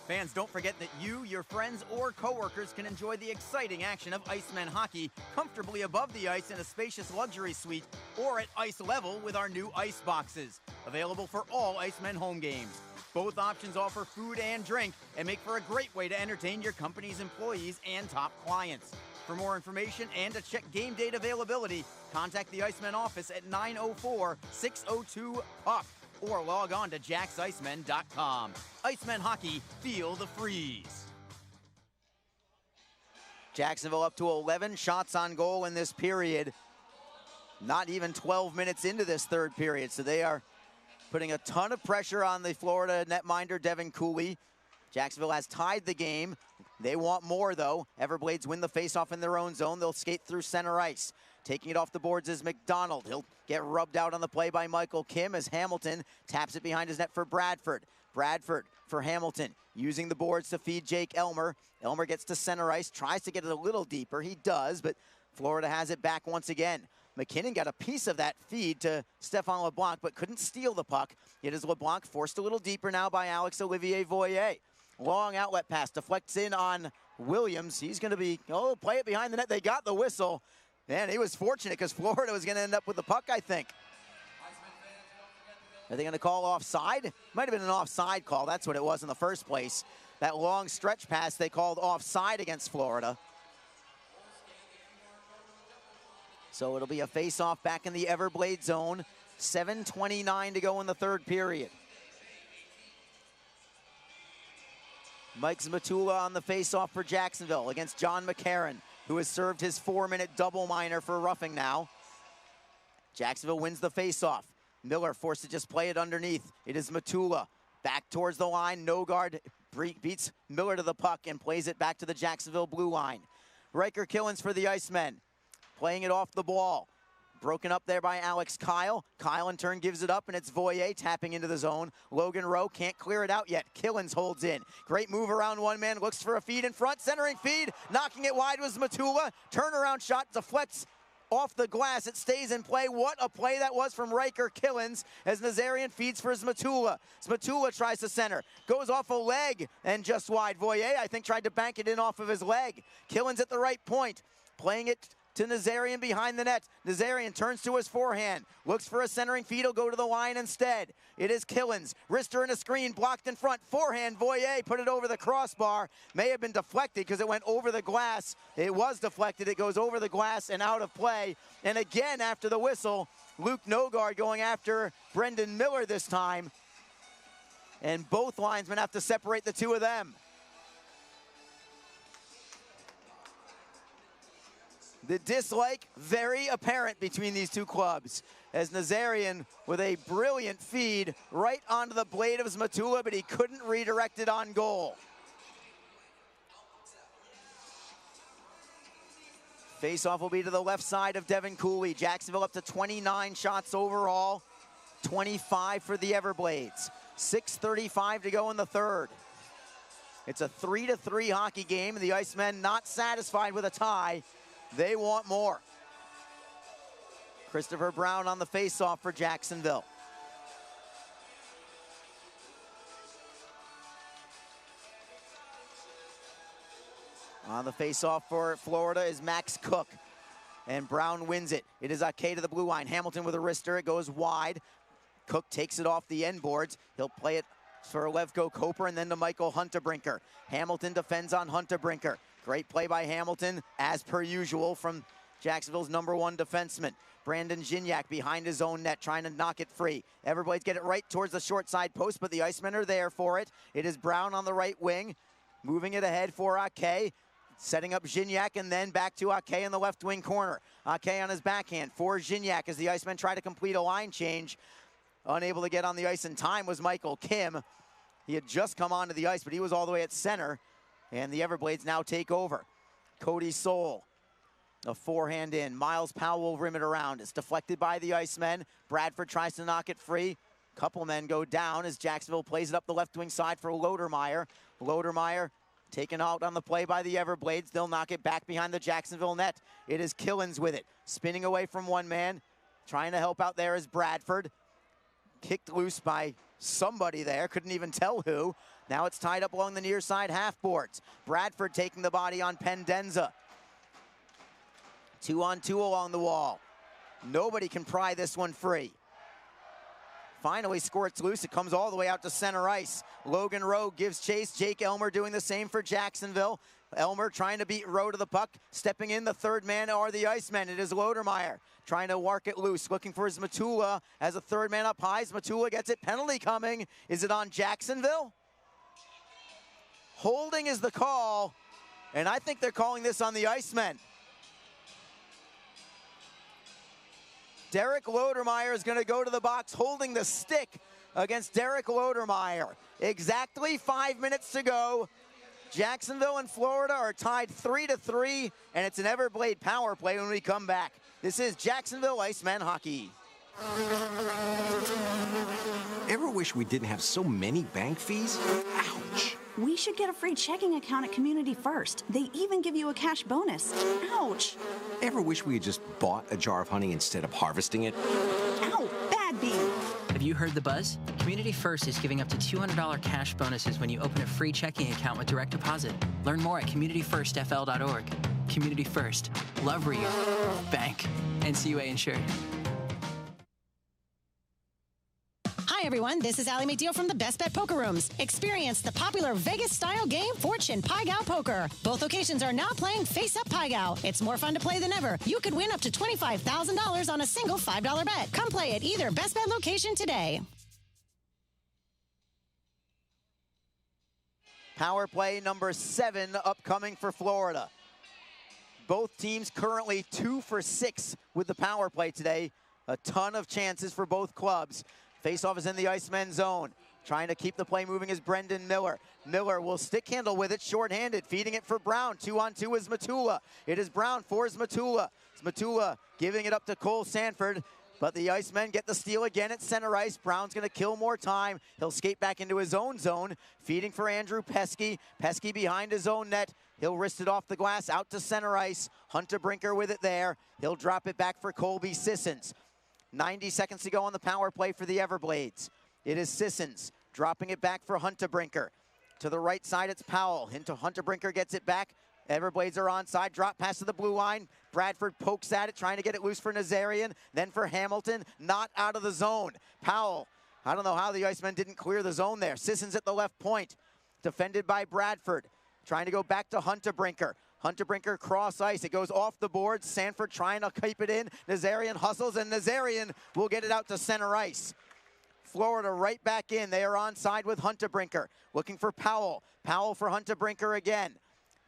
B: Fans, don't forget that you, your friends, or coworkers can enjoy the exciting action of Icemen hockey comfortably above the ice in a spacious luxury suite or at ice level with our new ice boxes. Available for all Icemen home games. Both options offer food and drink and make for a great way to entertain your company's employees and top clients. For more information and to check game date availability, contact the Icemen office at 904-602-PUCK. or log on to jacksicemen.com. Icemen hockey, feel the freeze. Jacksonville up to 11 shots on goal in this period. Not even 12 minutes into this third period, so they are putting a ton of pressure on the Florida netminder, Devin Cooley. Jacksonville has tied the game. They want more, though. Everblades win the faceoff in their own zone. They'll skate through center ice. Taking it off the boards is McDonald. He'll get rubbed out on the play by Michael Kim as Hamilton taps it behind his net for Bradford. Bradford for Hamilton, using the boards to feed Jake Elmer. Elmer gets to center ice, tries to get it a little deeper. He does, but Florida has it back once again. McKinnon got a piece of that feed to Stephane LeBlanc, but couldn't steal the puck. It is LeBlanc forced a little deeper now by Alex-Olivier Voyer. Long outlet pass, deflects in on Williams. He's going to play it behind the net. They got the whistle. Man, he was fortunate because Florida was going to end up with the puck, I think. Are they going to call offside? Might have been an offside call. That's what it was in the first place. That long stretch pass they called offside against Florida. So it'll be a face-off back in the Everblade zone. 7:29 to go in the third period. Mike Zmatula on the face-off for Jacksonville against John McCarron, who has served his 4-minute double minor for roughing now. Jacksonville wins the face-off. Miller forced to just play it underneath. It is Matula back towards the line. Nogard beats Miller to the puck and plays it back to the Jacksonville blue line. Riker Killens for the Icemen, playing it off the ball. Broken up there by Alex Kyle. Kyle in turn gives it up, and it's Voyer tapping into the zone. Logan Rowe can't clear it out yet. Killens holds in. Great move around one man, looks for a feed in front. Centering feed, knocking it wide was Matula. Turnaround shot deflects off the glass. It stays in play. What a play that was from Riker Killens as Nazarian feeds for Zmatula. Zmatula tries to center, goes off a leg and just wide. Voyer, I think, tried to bank it in off of his leg. Killens at the right point, playing it to Nazarian behind the net. Nazarian turns to his forehand, looks for a centering feed. He'll go to the line instead. It is Killens. Wrister in a screen, blocked in front. Forehand, Voyer put it over the crossbar. May have been deflected because it went over the glass. It was deflected. It goes over the glass and out of play. And again, after the whistle, Luke Nogard going after Brendan Miller this time. And both linesmen have to separate the two of them. The dislike very apparent between these two clubs, as Nazarian with a brilliant feed right onto the blade of Zmatula, but he couldn't redirect it on goal. Face-off will be to the left side of Devin Cooley. Jacksonville up to 29 shots overall, 25 for the Everblades. 6:35 to go in the third. It's a 3-3 hockey game, and the Icemen not satisfied with a tie. They want more. Christopher Brown on the face-off for Jacksonville. On the face-off for Florida is Max Cook. And Brown wins it. It is Ake to the blue line. Hamilton with a wrister. It goes wide. Cook takes it off the end boards. He'll play it for Levko Koper and then to Michael Huntebrinker. Hamilton defends on Huntebrinker. Great play by Hamilton, as per usual, from Jacksonville's #1 defenseman. Brandon Gignac behind his own net, trying to knock it free. Everblades get it right towards the short side post, but the Icemen are there for it. It is Brown on the right wing, moving it ahead for Ake, setting up Gignac, and then back to Ake in the left wing corner. Ake on his backhand for Gignac as the Icemen try to complete a line change. Unable to get on the ice in time was Michael Kim. He had just come onto the ice, but he was all the way at center. And the Everblades now take over. Cody Soul, a forehand in. Miles Powell will rim it around. It's deflected by the Icemen. Bradford tries to knock it free. Couple men go down as Jacksonville plays it up the left wing side for Lodermeyer. Lodermeyer taken out on the play by the Everblades. They'll knock it back behind the Jacksonville net. It is Killens with it. Spinning away from one man. Trying to help out there is Bradford. Kicked loose by somebody there. Couldn't even tell who. Now it's tied up along the near side half boards. Bradford taking the body on Pendenza. 2-on-2 along the wall. Nobody can pry this one free. Finally squirts loose. It comes all the way out to center ice. Logan Rowe gives chase. Jake Elmer doing the same for Jacksonville. Elmer trying to beat Rowe to the puck. Stepping in, the third man are the Icemen. It is Lodermeyer trying to work it loose. Looking for Zmatula as a third man up high. Zmatula gets it. Penalty coming. Is it on Jacksonville? Holding is the call, and I think they're calling this on the Icemen. Derek Lodermeyer is going to go to the box holding the stick against Derek Lodermeyer. Exactly 5 minutes to go. Jacksonville and Florida are tied 3-3, and it's an Everblade power play when we come back. This is Jacksonville Icemen hockey.
D: Ever wish we didn't have so many bank fees? Ouch.
E: We should get a free checking account at Community First. They even give you a cash bonus. Ouch.
D: Ever wish we had just bought a jar of honey instead of harvesting it?
E: Ow, bad bee.
F: Have you heard the buzz? Community First is giving up to $200 cash bonuses when you open a free checking account with direct deposit. Learn more at communityfirstfl.org. Community First. Love where you bank. NCUA insured.
G: Hi, everyone. This is Allie McDeal from the Best Bet Poker Rooms. Experience the popular Vegas-style game, Fortune Pai Gow Poker. Both locations are now playing face-up Pai Gow. It's more fun to play than ever. You could win up to $25,000 on a single $5 bet. Come play at either Best Bet location today.
B: Power play number 7 upcoming for Florida. Both teams currently 2 for 6 with the power play today. A ton of chances for both clubs. Faceoff is in the Icemen zone. Trying to keep the play moving is Brendan Miller. Miller will stick handle with it, shorthanded, feeding it for Brown. 2-on-2 is Zmatula. It is Brown for Zmatula. Zmatula giving it up to Cole Sanford, But the Icemen get the steal again at center ice. Brown's going to kill more time. He'll skate back into his own zone, feeding for Andrew Pesky. Pesky behind his own net. He'll wrist it off the glass out to center ice. Hunter Brinker with it there. He'll drop it back for Colby Sissons. 90 seconds to go on the power play for the Everblades. It is Sissons dropping it back for Hunter Brinker. To the right side, it's Powell. Into Hunter Brinker gets it back. Everblades are onside. Drop pass to the blue line. Bradford pokes at it, trying to get it loose for Nazarian. Then for Hamilton, not out of the zone. Powell, I don't know how the Icemen didn't clear the zone there. Sissons at the left point, defended by Bradford. Trying to go back to Hunter Brinker. Hunter Brinker cross ice. It goes off the board. Sanford trying to keep it in. Nazarian hustles, and Nazarian will get it out to center ice. Florida right back in. They are onside with Hunter Brinker. Looking for Powell. Powell for Hunter Brinker again.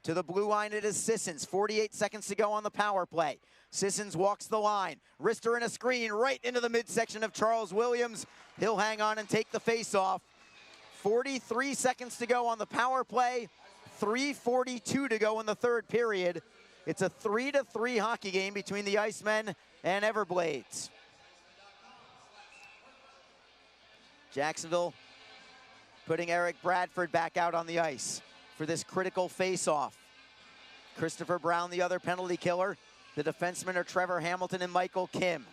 B: To the blue line, it is Sissons. 48 seconds to go on the power play. Sissons walks the line. Wrister in a screen right into the midsection of Charles Williams. He'll hang on and take the face-off. 43 seconds to go on the power play. 3:42 to go in the third period. It's a 3-3 hockey game between the Icemen and Everblades. Jacksonville putting Eric Bradford back out on the ice for this critical face-off. Christopher Brown, the other penalty killer. The defensemen are Trevor Hamilton and Michael Kim.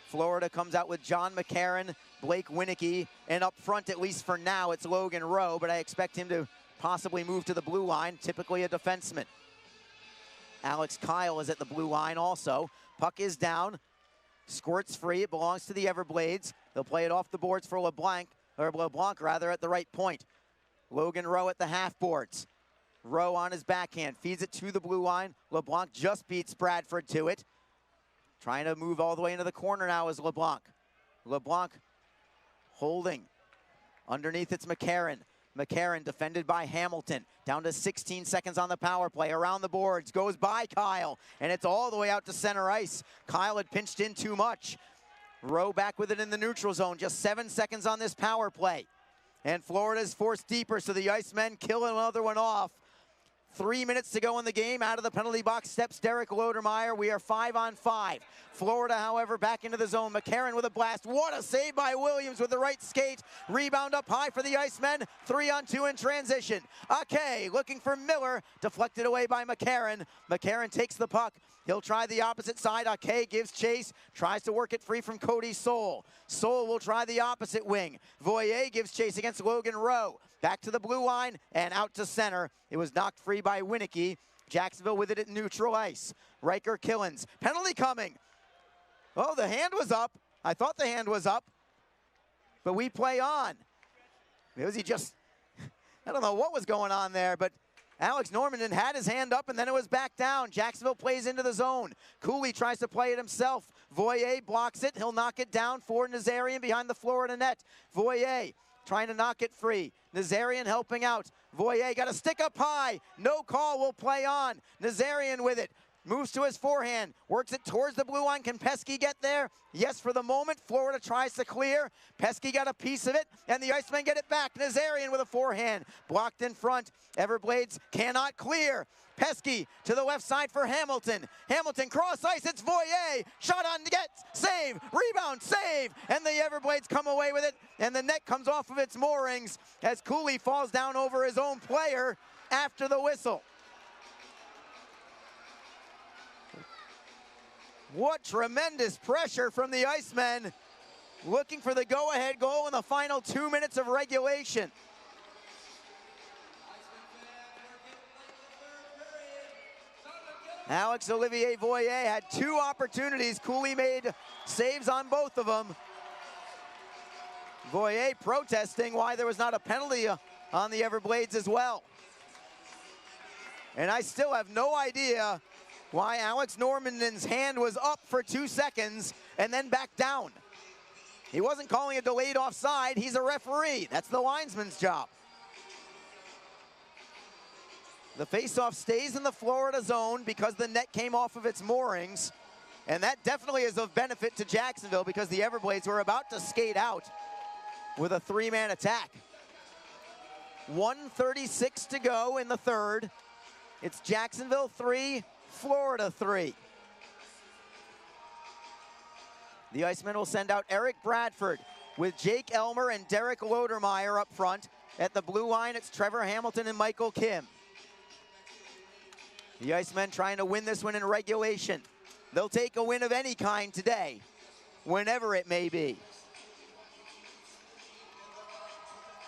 B: Florida comes out with John McCarron, Blake Winicky, and up front, at least for now, it's Logan Rowe, but I expect him to possibly move to the blue line, typically a defenseman. Alex Kyle is at the blue line also. Puck is down, squirts free, it belongs to the Everblades. They'll play it off the boards for LeBlanc at the right point. Logan Rowe at the half boards. Rowe on his backhand, feeds it to the blue line. LeBlanc just beats Bradford to it. Trying to move all the way into the corner now is LeBlanc. LeBlanc holding. Underneath it's McCarron. McCarron defended by Hamilton. Down to 16 seconds on the power play. Around the boards, goes by Kyle, and it's all the way out to center ice. Kyle had pinched in too much. Rowe back with it in the neutral zone. Just 7 seconds on this power play. And Florida's forced deeper, so the Icemen kill another one off. 3 minutes to go in the game. Out of the penalty box steps Derek Lodermeyer. We are 5-on-5. Florida, however, back into the zone. McCarron with a blast. What a save by Williams with the right skate. Rebound up high for the Icemen. 3-on-2 in transition. Ake looking for Miller. Deflected away by McCarron. McCarron takes the puck. He'll try the opposite side. Ake gives chase. Tries to work it free from Cody Soule. Soule will try the opposite wing. Voyer gives chase against Logan Rowe. Back to the blue line and out to center. It was knocked free by Winicky. Jacksonville with it at neutral ice. Riker Killens. Penalty coming. Oh, the hand was up. I thought the hand was up. But we play on. Was he just... I don't know what was going on there, but Alex Normandin had his hand up and then it was back down. Jacksonville plays into the zone. Cooley tries to play it himself. Voyer blocks it. He'll knock it down for Nazarian behind the Florida net. Voyer trying to knock it free. Nazarian helping out. Voyer got a stick up high. No call, will play on. Nazarian with it. Moves to his forehand. Works it towards the blue line. Can Pesky get there? Yes, for the moment. Florida tries to clear. Pesky got a piece of it, and the Icemen get it back. Nazarian with a forehand. Blocked in front. Everblades cannot clear. Pesky to the left side for Hamilton. Hamilton cross ice. It's Voyer. Shot on net. Save. Rebound. Save. And the Everblades come away with it. And the net comes off of its moorings as Cooley falls down over his own player after the whistle. What tremendous pressure from the Icemen. Looking for the go-ahead goal in the final 2 minutes of regulation. Alex Olivier Voyer had 2 opportunities. Cooley made saves on both of them. Voyer protesting why there was not a penalty on the Everblades as well. And I still have no idea why Alex Normandin's hand was up for 2 seconds and then back down. He wasn't calling a delayed offside. He's a referee. That's the linesman's job. The faceoff stays in the Florida zone because the net came off of its moorings. And that definitely is of benefit to Jacksonville because the Everblades were about to skate out with a 3-man attack. 1:36 to go in the third. It's Jacksonville 3, Florida 3. The Icemen will send out Eric Bradford with Jake Elmer and Derek Lodermeyer up front. At the blue line, it's Trevor Hamilton and Michael Kim. The Icemen trying to win this one in regulation. They'll take a win of any kind today, whenever it may be.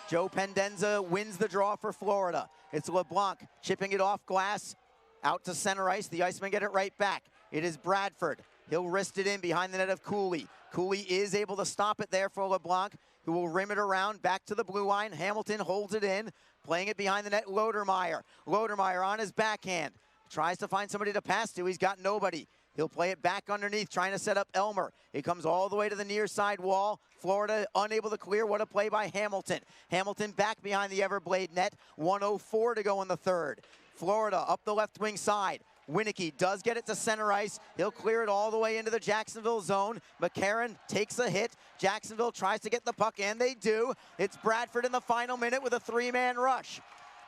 B: Joe Pendenza wins the draw for Florida. It's LeBlanc chipping it off glass out to center ice. The Icemen get it right back. It is Bradford. He'll wrist it in behind the net of Cooley. Cooley is able to stop it there for LeBlanc, who will rim it around back to the blue line. Hamilton holds it in, playing it behind the net. Lodermeyer. Lodermeyer on his backhand. Tries to find somebody to pass to. He's got nobody. He'll play it back underneath, trying to set up Elmer. It comes all the way to the near side wall. Florida unable to clear. What a play by Hamilton. Hamilton back behind the Everblade net. 1:04 to go in the third. Florida up the left wing side. Winicky does get it to center ice. He'll clear it all the way into the Jacksonville zone. McCarron takes a hit. Jacksonville tries to get the puck, and they do. It's Bradford in the final minute with a three-man rush.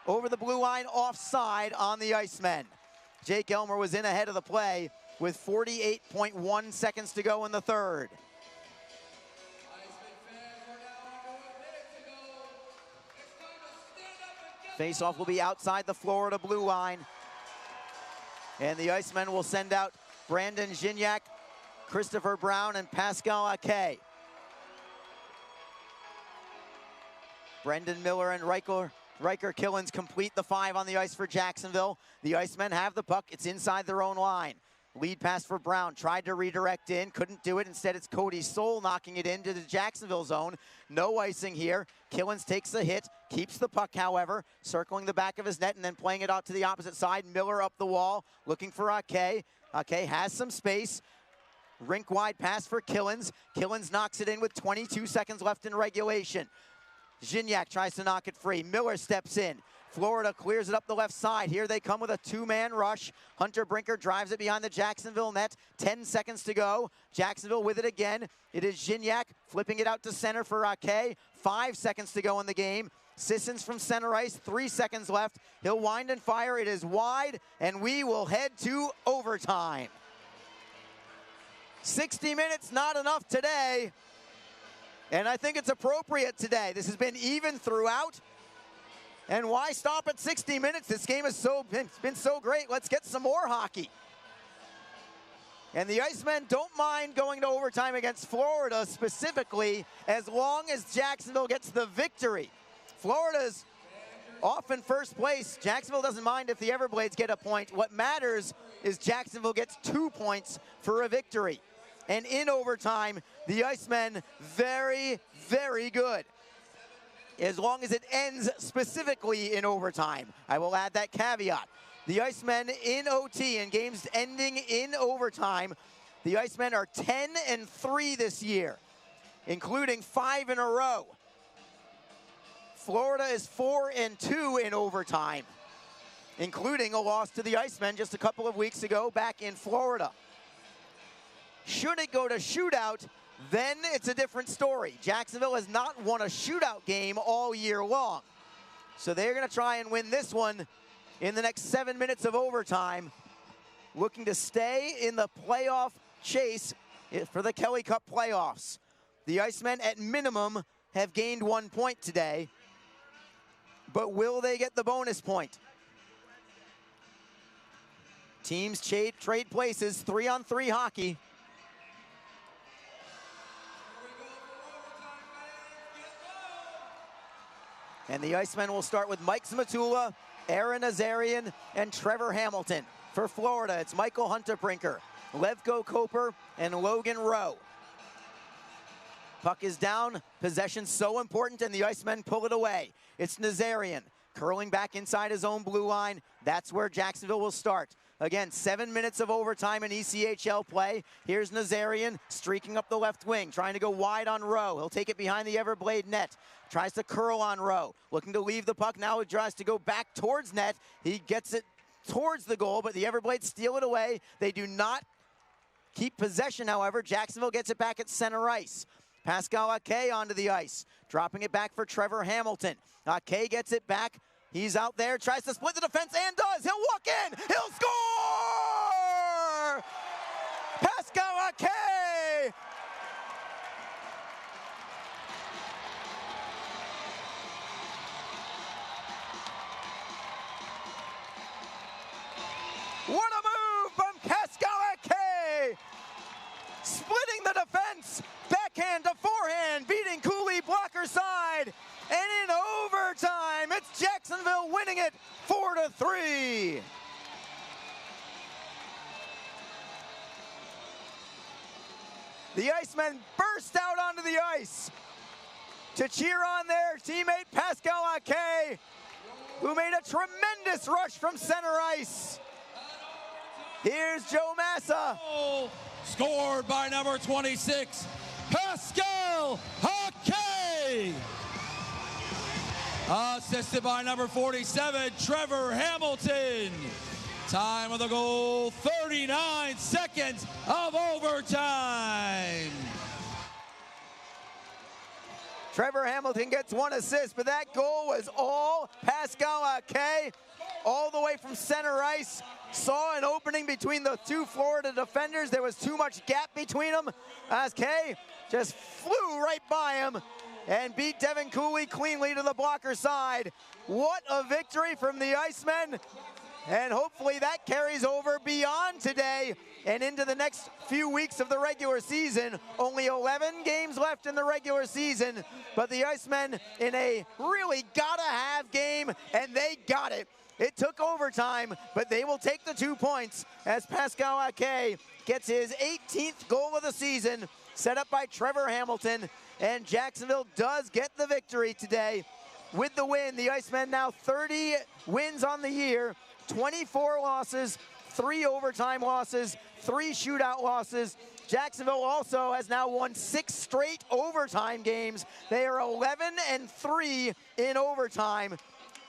B: Over the blue line, offside on the Icemen. Jake Elmer was in ahead of the play with 48.1 seconds to go in the third. Faceoff will be outside the Florida blue line. And the Icemen will send out Brandon Gignac, Christopher Brown, and Pascal Ake. Brendan Miller and Riker Killens complete the five on the ice for Jacksonville. The Icemen have the puck. It's inside their own line. Lead pass for Brown. Tried to redirect in. Couldn't do it. Instead, it's Cody Soul knocking it into the Jacksonville zone. No icing here. Killens takes a hit. Keeps the puck, however. Circling the back of his net and then playing it out to the opposite side. Miller up the wall. Looking for Ake. Ake has some space. Rink-wide pass for Killens. Killens knocks it in with 22 seconds left in regulation. Gignac tries to knock it free. Miller steps in. Florida clears it up the left side. Here they come with a two-man rush. Hunter Brinker drives it behind the Jacksonville net. 10 seconds to go. Jacksonville with it again. It is Gignac flipping it out to center for Ake. 5 seconds to go in the game. Sissons from center ice. 3 seconds left. He'll wind and fire. It is wide, and we will head to overtime. 60 minutes, not enough today. And I think it's appropriate today. This has been even throughout. And why stop at 60 minutes? This game has been so great. Let's get some more hockey. And the Icemen don't mind going to overtime against Florida specifically, as long as Jacksonville gets the victory. Florida's off in first place. Jacksonville doesn't mind if the Everblades get a point. What matters is Jacksonville gets 2 points for a victory. And in overtime, the Icemen very, very good. As long as it ends specifically in overtime. I will add that caveat. The Icemen in OT and games ending in overtime, the Icemen are 10-3 this year, including 5 in a row. Florida is 4-2 in overtime, including a loss to the Icemen just a couple of weeks ago back in Florida. Should it go to shootout, then it's a different story. Jacksonville has not won a shootout game all year long. So they're going to try and win this one in the next 7 minutes of overtime, looking to stay in the playoff chase for the Kelly Cup playoffs. The Icemen, at minimum, have gained 1 point today, but will they get the bonus point? Teams trade places, 3-on-3 hockey. And the Icemen will start with Mike Smatula, Aaron Azarian, and Trevor Hamilton. For Florida, it's Michael Hunterbrinker, Levko Koper, and Logan Rowe. Puck is down, possession so important, and the Icemen pull it away. It's Nazarian, curling back inside his own blue line. That's where Jacksonville will start. Again, 7 minutes of overtime in ECHL play. Here's Nazarian streaking up the left wing, trying to go wide on Rowe. He'll take it behind the Everblade net. Tries to curl on Rowe. Looking to leave the puck. Now he tries to go back towards net. He gets it towards the goal, but the Everblades steal it away. They do not keep possession, however. Jacksonville gets it back at center ice. Pascal Ake onto the ice. Dropping it back for Trevor Hamilton. Ake gets it back. He's out there, tries to split the defense, and does. He'll walk in. He'll score! Pascal Ake blocker side. And in overtime, it's Jacksonville winning it 4-3. The Icemen burst out onto the ice to cheer on their teammate Pascal Ake, who made a tremendous rush from center ice. Here's Joe Massa.
A: Scored by number 26, Pascal Ake. Assisted by number 47, Trevor Hamilton. Time of the goal, 39 seconds of overtime.
B: Trevor Hamilton gets 1 assist, but that goal was all Pascal Ake, all the way from center ice. Saw an opening between the two Florida defenders. There was too much gap between them. Ake just flew right by him and beat Devin Cooley cleanly to the blocker side. What a victory from the Icemen. And hopefully that carries over beyond today and into the next few weeks of the regular season. Only 11 games left in the regular season, but the Icemen in a really gotta-have game, and they got it. It took overtime, but they will take the 2 points as Pascal Ake gets his 18th goal of the season, set up by Trevor Hamilton, and Jacksonville does get the victory today. With the win, the Icemen now 30 wins on the year, 24 losses, 3 overtime losses, 3 shootout losses. Jacksonville also has now won 6 straight overtime games. They are 11-3 in overtime.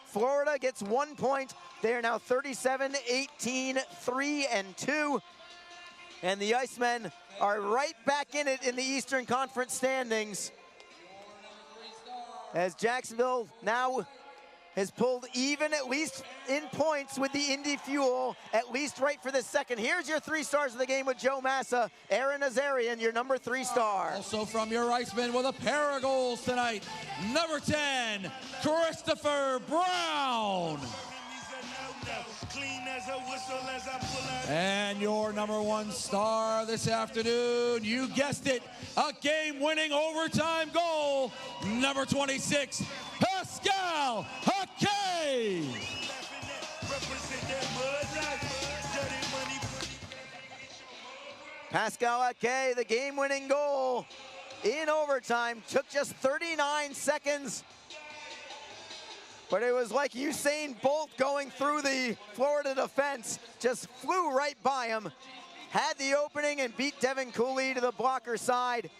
B: Florida gets 1 point. They are now 37-18, 3-2. And the Icemen are right back in it in the Eastern Conference standings, as Jacksonville now has pulled even, at least in points, with the Indy Fuel, at least right for this second. Here's your 3 stars of the game with Joe Massa. Aaron Azarian, your number 3 star.
A: Also from your Icemen with a pair of goals tonight, number 10, Christopher Brown. And your number 1 star this afternoon, you guessed it, a game-winning overtime goal, number 26, Pascal Ake.
B: Pascal Ake, the game-winning goal in overtime, took just 39 seconds. But it was like Usain Bolt going through the Florida defense, just flew right by him, had the opening and beat Devin Cooley to the blocker side.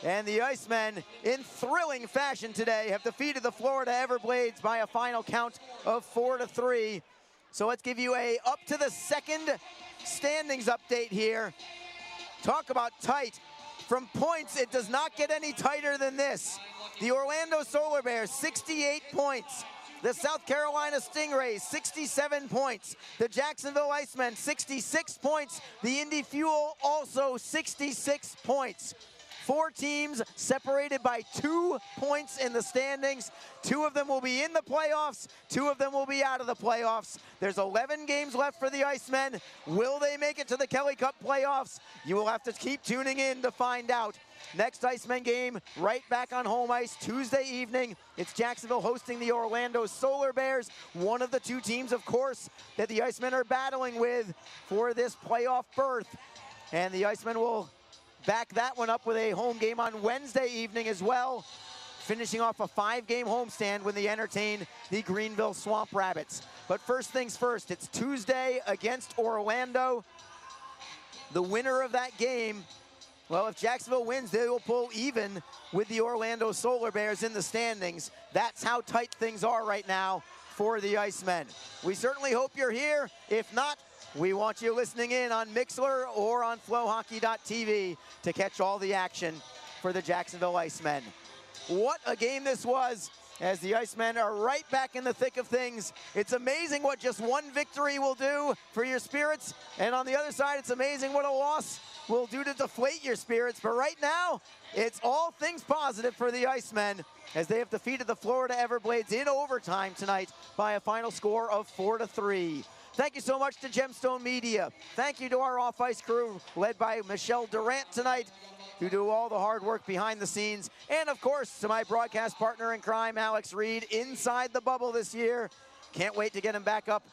B: And the Icemen, in thrilling fashion today, have defeated the Florida Everblades by a final count of 4-3. So let's give you a up to the second standings update here. Talk about tight. From points, it does not get any tighter than this. The Orlando Solar Bears, 68 points. The South Carolina Stingrays, 67 points. The Jacksonville Icemen, 66 points. The Indy Fuel, also 66 points. 4 teams separated by 2 points in the standings. 2 of them will be in the playoffs. 2 of them will be out of the playoffs. There's 11 games left for the Icemen. Will they make it to the Kelly Cup playoffs? You will have to keep tuning in to find out. Next Icemen game, right back on home ice Tuesday evening. It's Jacksonville hosting the Orlando Solar Bears, one of the 2 teams, of course, that the Icemen are battling with for this playoff berth. And the Icemen will back that one up with a home game on Wednesday evening as well, finishing off a 5-game homestand when they entertain the Greenville Swamp Rabbits. But first things first, it's Tuesday against Orlando. The winner of that game, well, if Jacksonville wins, they will pull even with the Orlando Solar Bears in the standings. That's how tight things are right now for the Icemen. We certainly hope you're here. If not, we want you listening in on Mixlr or on flowhockey.tv to catch all the action for the Jacksonville Icemen. What a game this was, as the Icemen are right back in the thick of things. It's amazing what just 1 victory will do for your spirits, and on the other side, it's amazing what a loss will do to deflate your spirits. But right now, it's all things positive for the Icemen, as they have defeated the Florida Everblades in overtime tonight by a final score of 4-3. Thank you so much to Gemstone Media. Thank you to our off-ice crew, led by Michelle Durant tonight. who do all the hard work behind the scenes. And of course, to my broadcast partner in crime, Alex Reed, inside the bubble this year. Can't wait to get him back up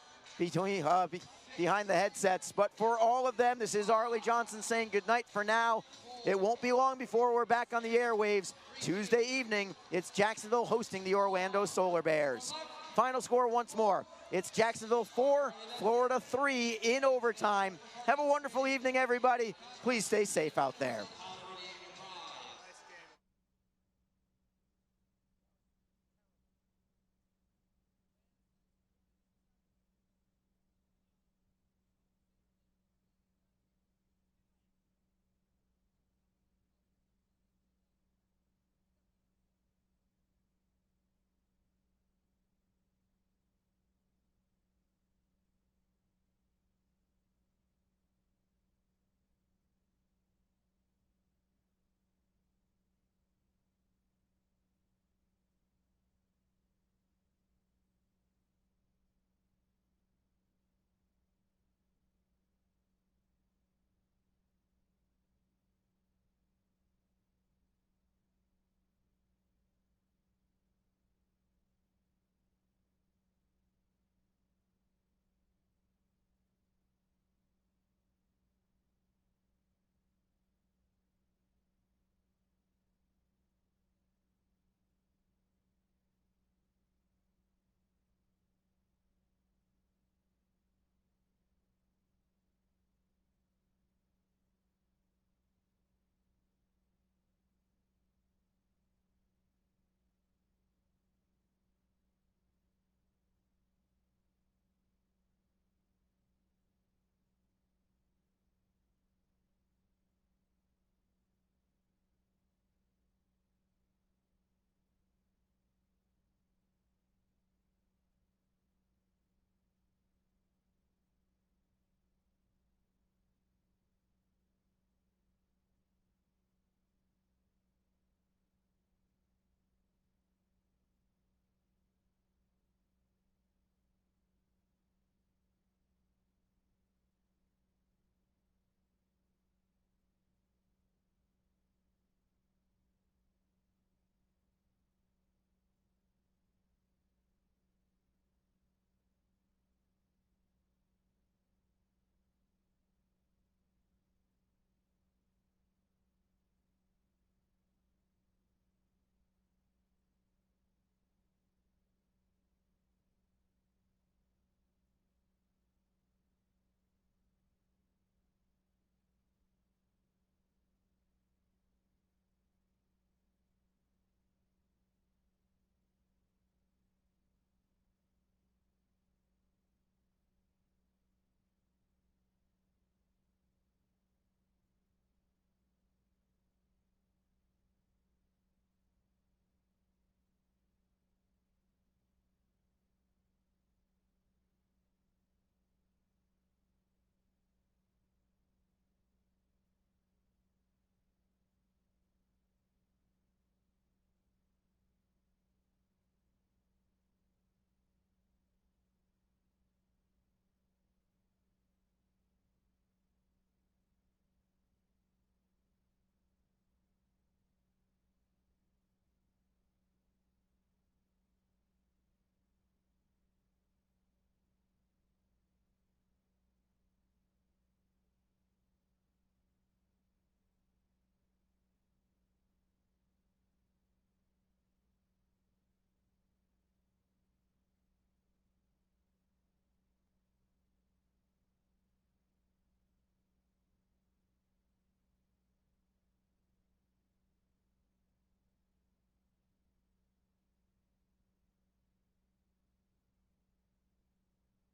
B: behind the headsets. But for all of them, this is Arlie Johnson saying goodnight for now. It won't be long before we're back on the airwaves. Tuesday evening, it's Jacksonville hosting the Orlando Solar Bears. Final score once more. It's Jacksonville 4, Florida 3 in overtime. Have a wonderful evening, everybody. Please stay safe out there.